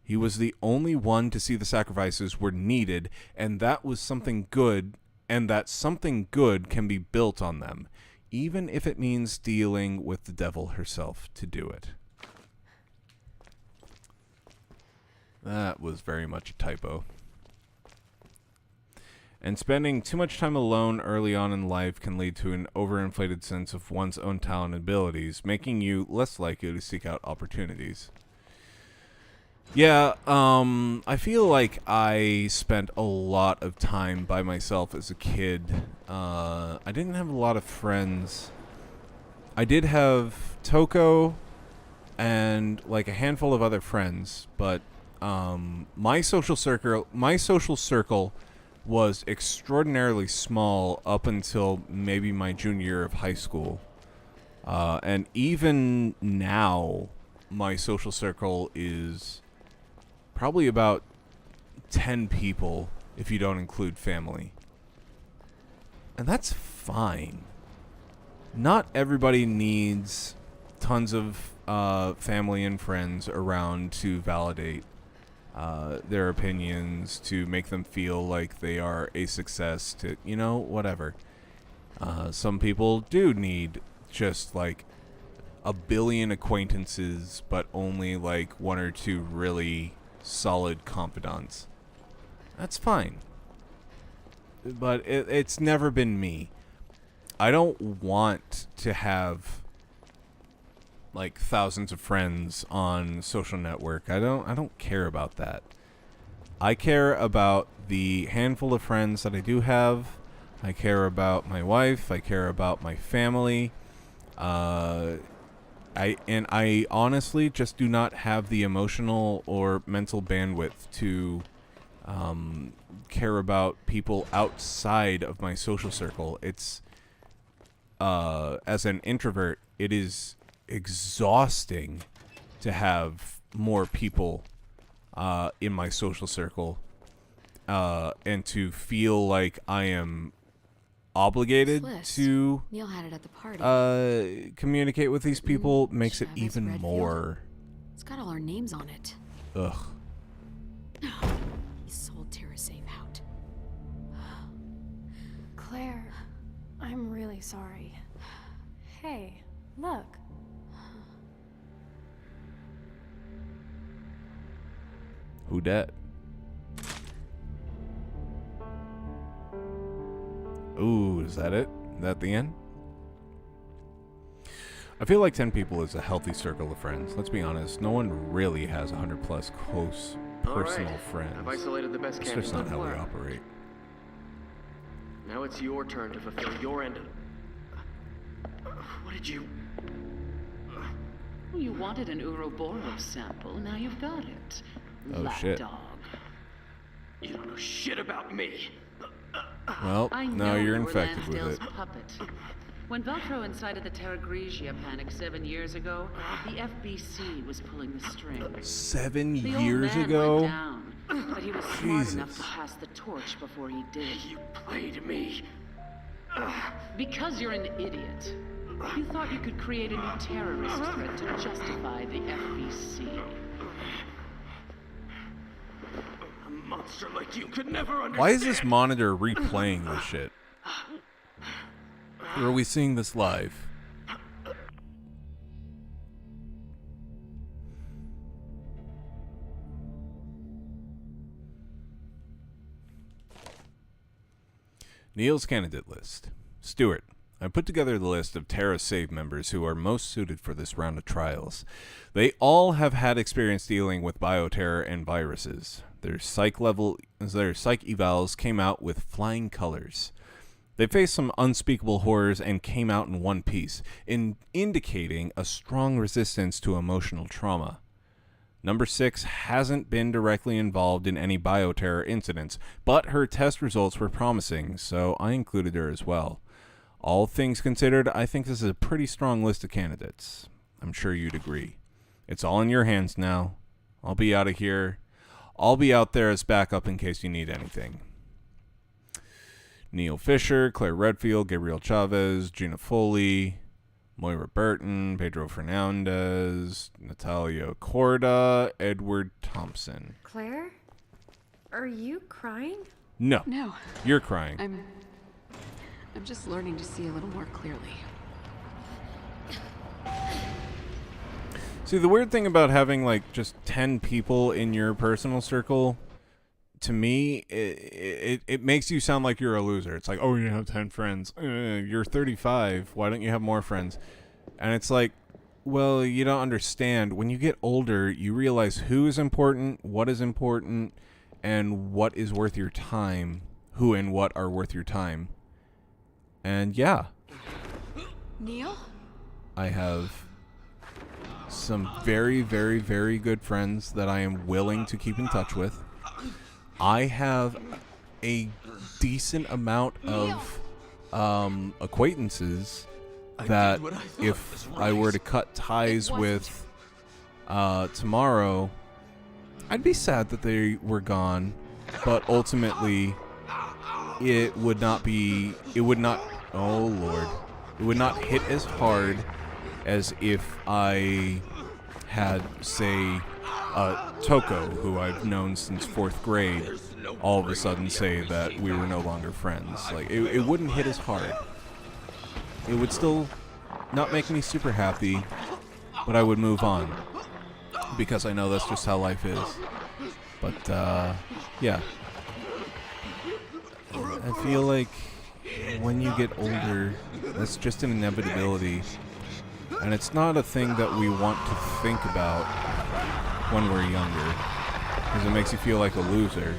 He was the only one to see the sacrifices were needed, and that was something good, and that something good can be built on them, even if it means dealing with the devil herself to do it. That was very much a typo. And spending too much time alone early on in life can lead to an overinflated sense of one's own talent and abilities, making you less likely to seek out opportunities. Yeah, I feel like I spent a lot of time by myself as a kid. I didn't have a lot of friends. I did have Toko and like a handful of other friends, but my social circle was extraordinarily small up until maybe my junior year of high school. And even now, my social circle is probably about 10 people if you don't include family. And that's fine. Not everybody needs tons of family and friends around to validate their opinions, to make them feel like they are a success, to, whatever. Some people do need just like a billion acquaintances, but only like one or two really solid confidants. That's fine. But it's never been me. I don't want to have like thousands of friends on social network. I don't care about that. I care about the handful of friends that I do have. I care about my wife. I care about my family. I honestly just do not have the emotional or mental bandwidth to care about people outside of my social circle. as an introvert, it is exhausting to have more people in my social circle, and to feel like I am obligated to Neil had it at the party. communicate with these people makes it Chavez, even Redfield. more. It's got all our names on it. Ugh. He sold TerraSafe out. Claire, I'm really sorry. Hey, look. Who dat? Ooh, is that it? Is that the end? I feel like 10 people is a healthy circle of friends. Let's be honest, no one really has 100 plus close personal friends. I've isolated the best That's candidates. just not how we operate. Now it's your turn to fulfill your end of... What did you... You wanted an Ouroboros sample, now you've got it. Oh, shit. Lapdog. You don't know shit about me. Well, I now know you're you were infected with Lansdale's it. puppet. When Velcro incited the Terra Grigia panic 7 years ago, the FBC was pulling the strings. 7 The old years man ago? went down, but he was smart enough Jesus. to pass the torch before he did. You played me. Because you're an idiot. You thought you could create a new terrorist threat to justify the FBC. A monster like you could never understand. Why is this monitor replaying this shit? Or are we seeing this live? Neil's candidate list. Stuart, I put together the list of TerraSafe members who are most suited for this round of trials. They all have had experience dealing with bioterror and viruses. Their psych evals came out with flying colors. They faced some unspeakable horrors and came out in one piece, indicating a strong resistance to emotional trauma. Number 6 hasn't been directly involved in any bioterror incidents, but her test results were promising, so I included her as well. All things considered, I think this is a pretty strong list of candidates. I'm sure you'd agree. It's all in your hands now. I'll be out of here. I'll be out there as backup in case you need anything. Neil Fisher, Claire Redfield, Gabriel Chavez, Gina Foley, Moira Burton, Pedro Fernandez, Natalia Corda, Edward Thompson. Claire? Are you crying? No, No, you're crying. I'm just learning to see a little more clearly. See, the weird thing about having like just 10 people in your personal circle, to me, it makes you sound like you're a loser. It's like, oh, you have 10 friends. You're 35. Why don't you have more friends? And it's like, well, you don't understand. When you get older, you realize who is important, and what is worth your time. Who and what are worth your time. And yeah, Neil? I have some very, very, very good friends that I am willing to keep in touch with. I have a decent amount of acquaintances that if I were to cut ties with tomorrow, I'd be sad that they were gone, but ultimately it would not, oh Lord, it would not hit as hard as if I had, say, Toko, who I've known since 4th grade, all of a sudden say that we were no longer friends. Like, it wouldn't hit as hard. It would still not make me super happy, but I would move on, because I know that's just how life is. But, yeah. I feel like when you get older, that's just an inevitability. And it's not a thing that we want to think about when we're younger, because it makes you feel like a loser.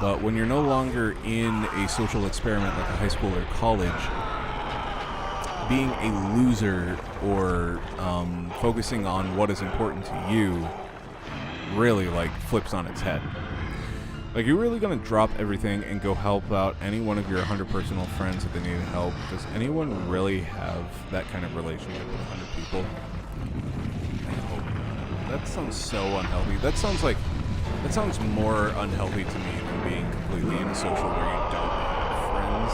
But when you're no longer in a social experiment like a high school or college, being a loser or focusing on what is important to you really like flips on its head. Like, you're really gonna drop everything and go help out any one of your 100 personal friends if they need help? Does anyone really have that kind of relationship with 100 people? I hope not. That sounds so unhealthy. That sounds more unhealthy to me than being completely antisocial where you don't have friends.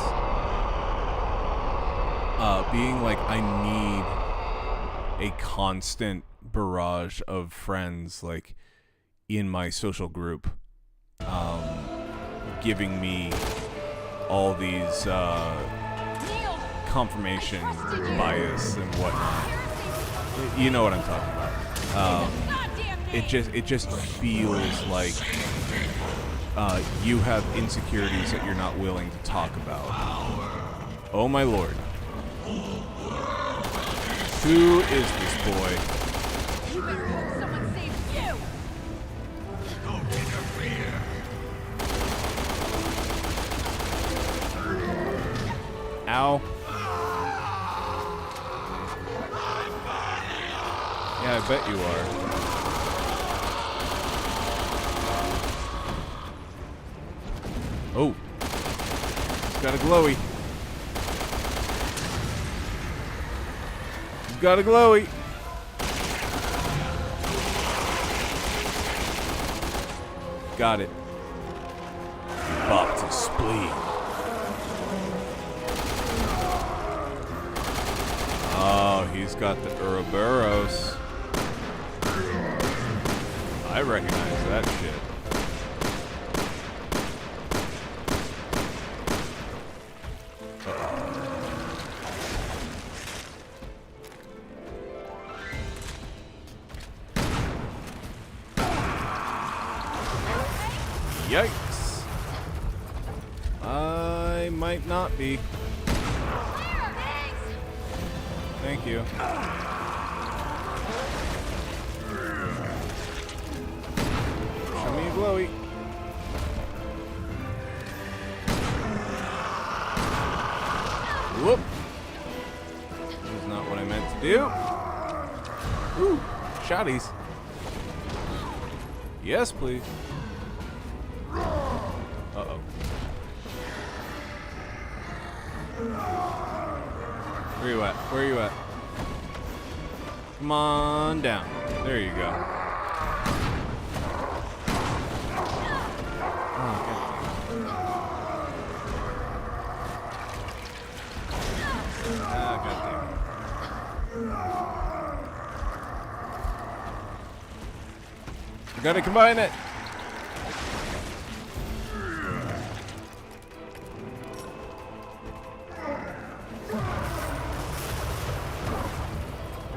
Being like, I need a constant barrage of friends, like, in my social group, giving me all these confirmation bias and whatnot. You know what I'm talking about. It just feels like you have insecurities that you're not willing to talk about. Oh my lord. Who is this boy? You better hope someone saves you! Don't interfere. Ow. Yeah, I bet you are. Oh. He's got a glowy. He's got a glowy. Got it. Bopped his spleen. Oh, he's got the Ouroboros. I recognize that shit. Yikes. I might not be. Thank you. Show me a glowy. Whoop. That was not what I meant to do. Ooh, shotties. Yes, please. Uh-oh. Where you at? Where you at? Come on down. There you go. Oh, goddamn. You gotta combine it.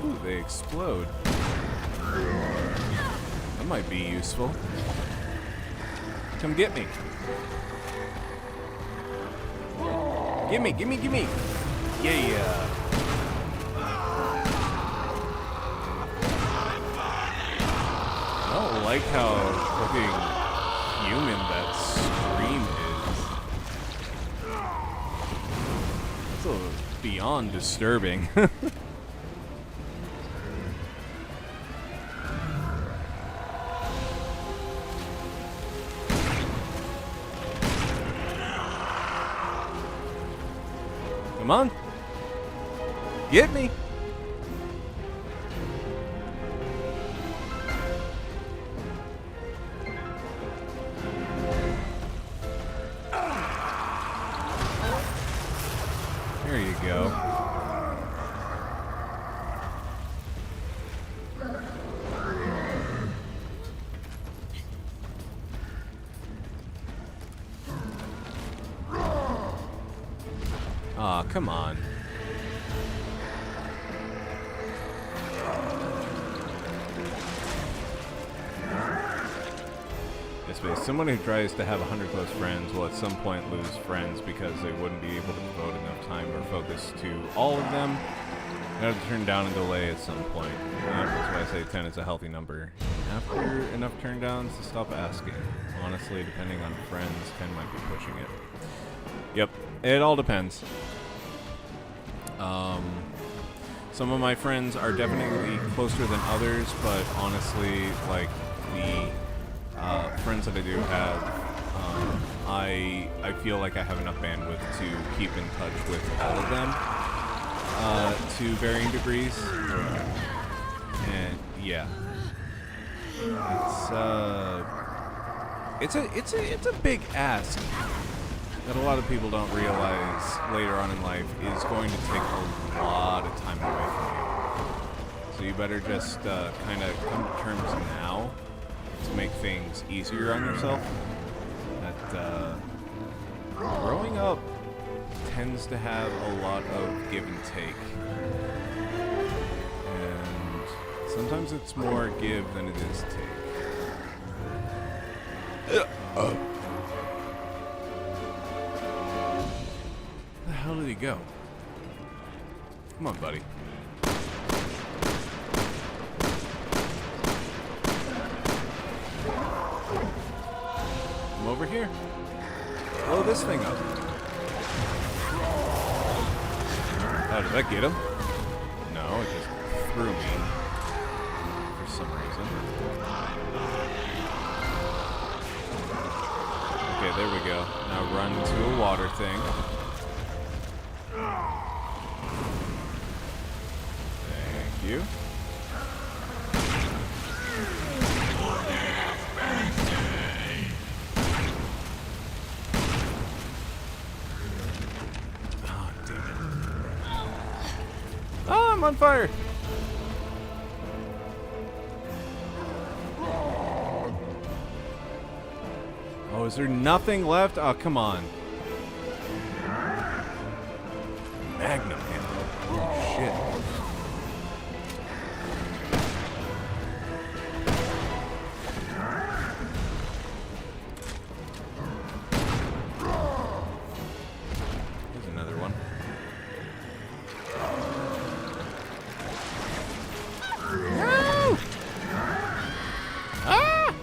Ooh, they explode. That might be useful. Come get me. Gimme, gimme, gimme. Yeah. I don't like how fucking human that scream is. It's a beyond disturbing. Come on. Get me. There you go. Aw, come on. Yes, but someone who tries to have 100 close friends will at some point lose friends because they wouldn't be able to devote enough time or focus to all of them. They have to turn down and delay at some point. That's why I say 10 is a healthy number. After enough turn downs to stop asking. Honestly, depending on friends, 10 might be pushing it. Yep, it all depends. Some of my friends are definitely closer than others, but honestly, like, the friends that I do have, I feel like I have enough bandwidth to keep in touch with all of them to varying degrees. And yeah, it's a big ask that a lot of people don't realize later on in life is going to take a lot of time away from you. So you better just kind of come to terms now to make things easier on yourself. That growing up tends to have a lot of give and take. And sometimes it's more give than it is take. Where the hell did he go? Come on, buddy. Come over here. Blow this thing up. Oh, did that get him? No, it just threw me for some reason. Okay, there we go. Now run to a water thing. Thank you. Oh, damn it. Oh, I'm on fire! Oh, is there nothing left? Oh, come on. Magnum ammo. Oh, shit. There's another one. No! Ah!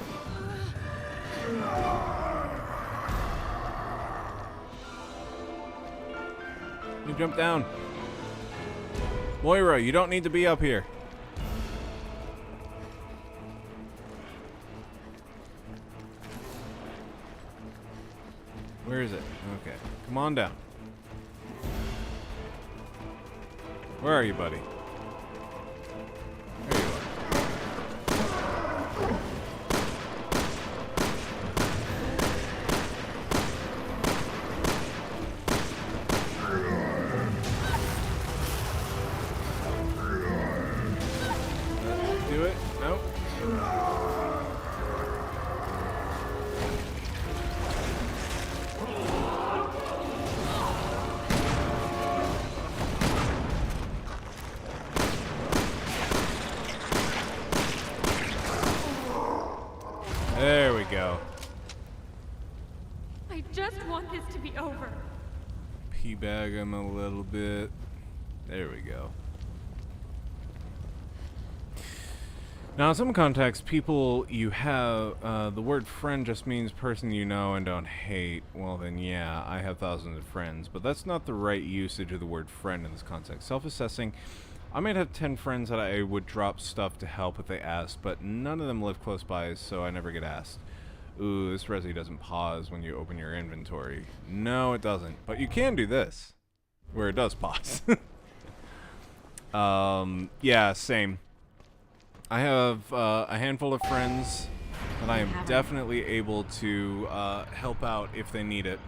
You jump down. Moira, you don't need to be up here. Where is it? Okay. Come on down. Where are you, buddy? There you are. Do it? Nope. There we go. I just want this to be over. Teabag him a little bit. There we go. Now, in some contexts, people you have, the word friend just means person you know and don't hate. Well, then, yeah, I have thousands of friends, but that's not the right usage of the word friend in this context. Self-assessing, I might have 10 friends that I would drop stuff to help if they asked, but none of them live close by, so I never get asked. Ooh, this resi doesn't pause when you open your inventory. No, it doesn't. But you can do this, where it does pause. Yeah, same. I have a handful of friends that I am definitely able to help out if they need it.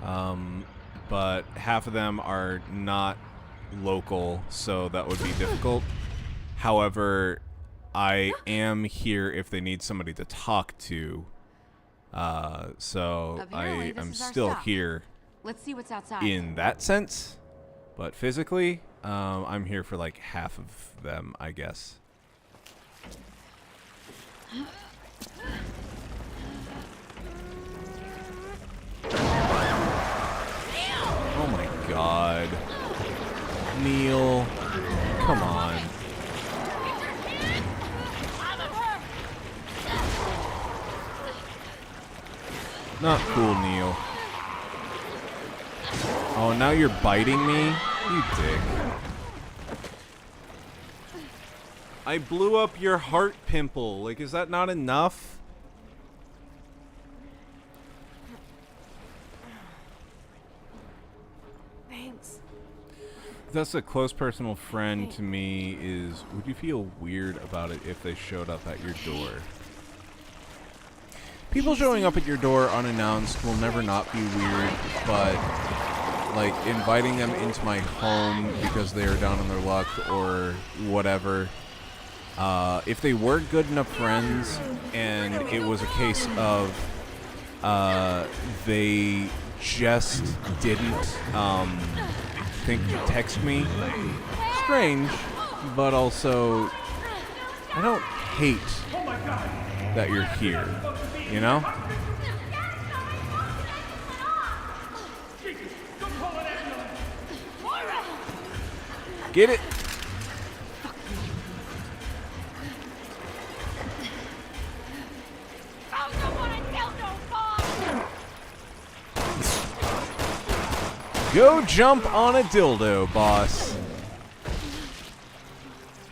But half of them are not local, so that would be difficult. However, I am here if they need somebody to talk to. So I'm still here. Let's see what's outside. In that sense, but physically, I'm here for like half of them, I guess. Oh my god. Neil, come on. Not cool, Neil. Oh, now you're biting me? You dick. I blew up your heart pimple. Like, is that not enough? That's a close personal friend to me is, would you feel weird about it if they showed up at your door? People showing up at your door unannounced will never not be weird, but like inviting them into my home because they are down on their luck or whatever, if they were good enough friends and it was a case of they just didn't think to text me, strange, but also I don't hate that you're here, you know? Get it? Go jump on a dildo, boss.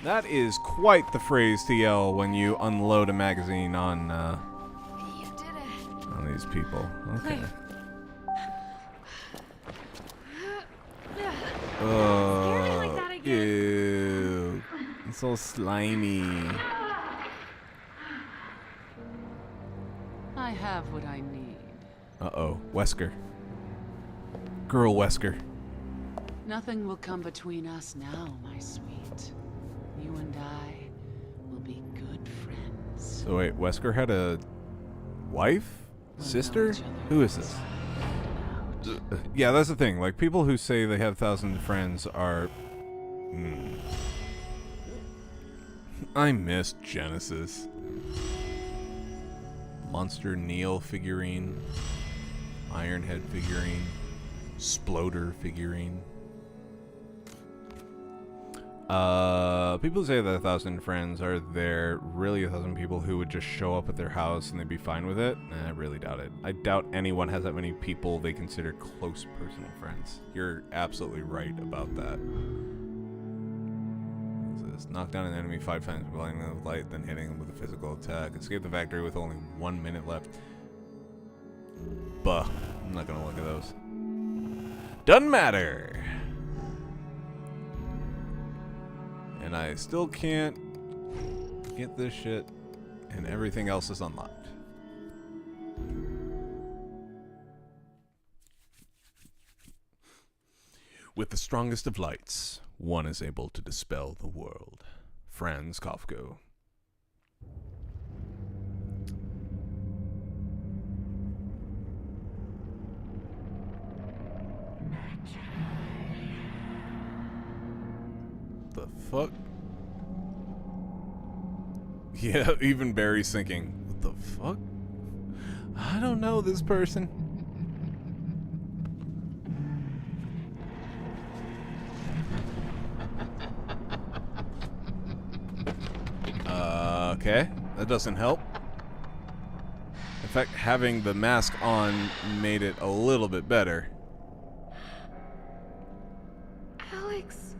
That is quite the phrase to yell when you unload a magazine on these people. Okay. Ew. It's so slimy. I have what I need. Uh-oh. Wesker. Girl Wesker. Nothing will come between us now, my sweet. You and I will be good friends. So wait, Wesker had a wife? Sister? Who is this? Yeah, that's the thing. Like, people who say they have thousands of friends are... I miss Genesis. Monster Neil figurine. Ironhead figurine. Sploder figurine. People who say that 1,000 friends are there really 1,000 people who would just show up at their house and they'd be fine with it? I really doubt it. I doubt anyone has that many people they consider close personal friends. You're absolutely right about that. What is this? Knock down an enemy 5 times, blinding them with light, then hitting them with a physical attack. Escape the factory with only 1 minute left. Buh. I'm not gonna look at those. Doesn't matter. And I still can't get this shit, and everything else is unlocked. With the strongest of lights, one is able to dispel the world. Franz Kafka. The fuck? Yeah, even Barry's thinking, what the fuck? I don't know this person. Okay, that doesn't help. In fact, having the mask on made it a little bit better. Alex.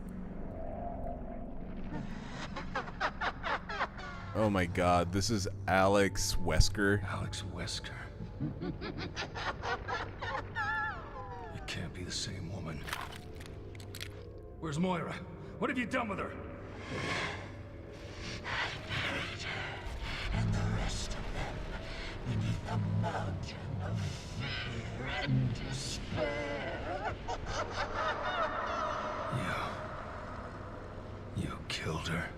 Oh my god, this is Alex Wesker. Alex Wesker. It can't be the same woman. Where's Moira? What have you done with her? And the rest of them beneath the mountain of fear and despair. You killed her.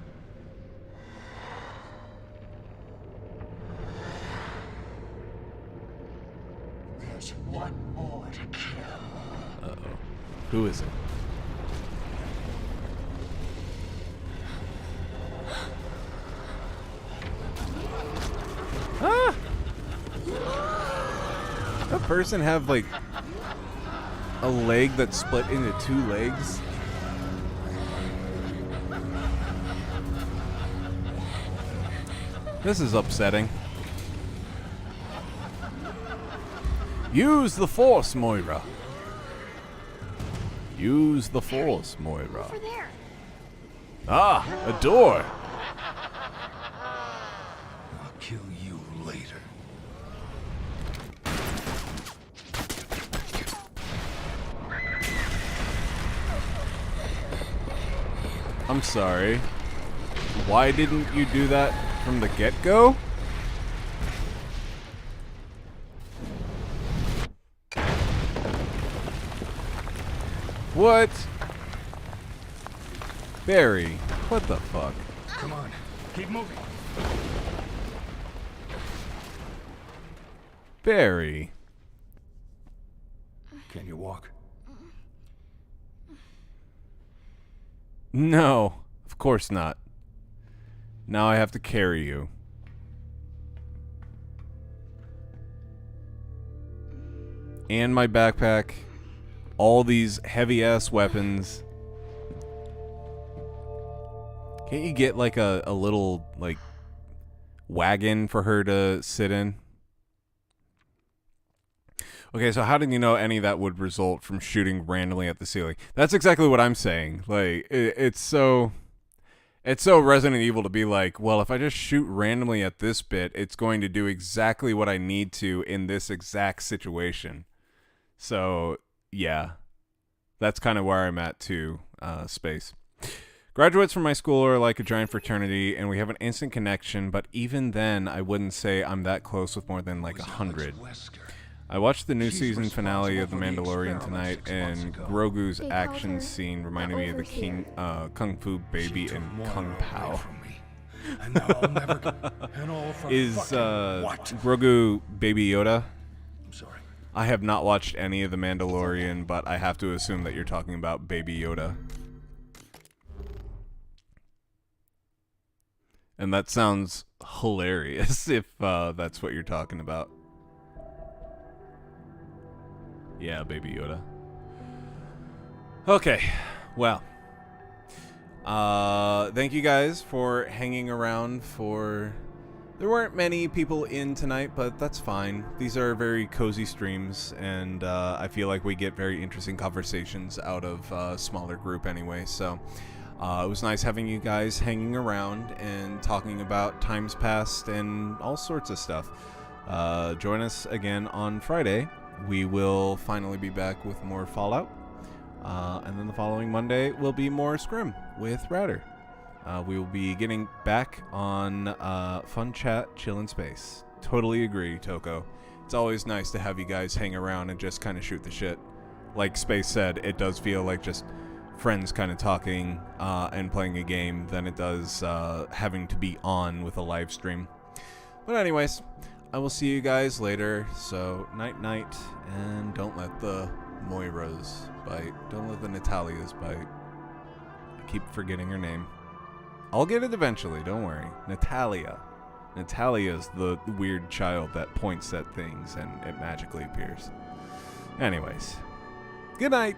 There's one more to kill. Uh-oh. Who is it? Ah! That person have, like, a leg that's split into 2 legs? This is upsetting. Use the Force, Moira. Use the Force, Moira. Over there. Ah, a door. I'll kill you later. I'm sorry. Why didn't you do that from the get-go? What? Barry, what the fuck? Come on, keep moving. Barry. Can you walk? No, of course not. Now I have to carry you. And my backpack. All these heavy-ass weapons. Can't you get like a little like wagon for her to sit in? Okay, so how did you know any of that would result from shooting randomly at the ceiling? That's exactly what I'm saying. Like, it's so Resident Evil to be like, well, if I just shoot randomly at this bit, it's going to do exactly what I need to in this exact situation. So, yeah. That's kind of where I'm at too, Space. Graduates from my school are like a giant fraternity, and we have an instant connection, but even then, I wouldn't say I'm that close with more than like 100. I watched the new season finale of The Mandalorian tonight, and Grogu's action scene reminded me of the Kung Fu Baby and Kung Pao. Is Grogu Baby Yoda? I'm sorry. I have not watched any of The Mandalorian, but I have to assume that you're talking about Baby Yoda. And that sounds hilarious if that's what you're talking about. Yeah, Baby Yoda. Okay, well. Thank you guys for hanging around for... There weren't many people in tonight, but that's fine. These are very cozy streams, and I feel like we get very interesting conversations out of a smaller group anyway, so... it was nice having you guys hanging around and talking about times past and all sorts of stuff. Join us again on Friday. We will finally be back with more Fallout. And then the following Monday will be more Scrim with Router. We will be getting back on Fun Chat, Chill in Space. Totally agree, Toko. It's always nice to have you guys hang around and just kind of shoot the shit. Like Space said, it does feel like just friends kind of talking and playing a game than it does having to be on with a live stream. But anyways, I will see you guys later. So night, and don't let the Moiras bite. Don't let the Natalias bite. I keep forgetting her name. I'll get it eventually, don't worry. Natalia. Natalia's the weird child that points at things and it magically appears. Anyways, good night.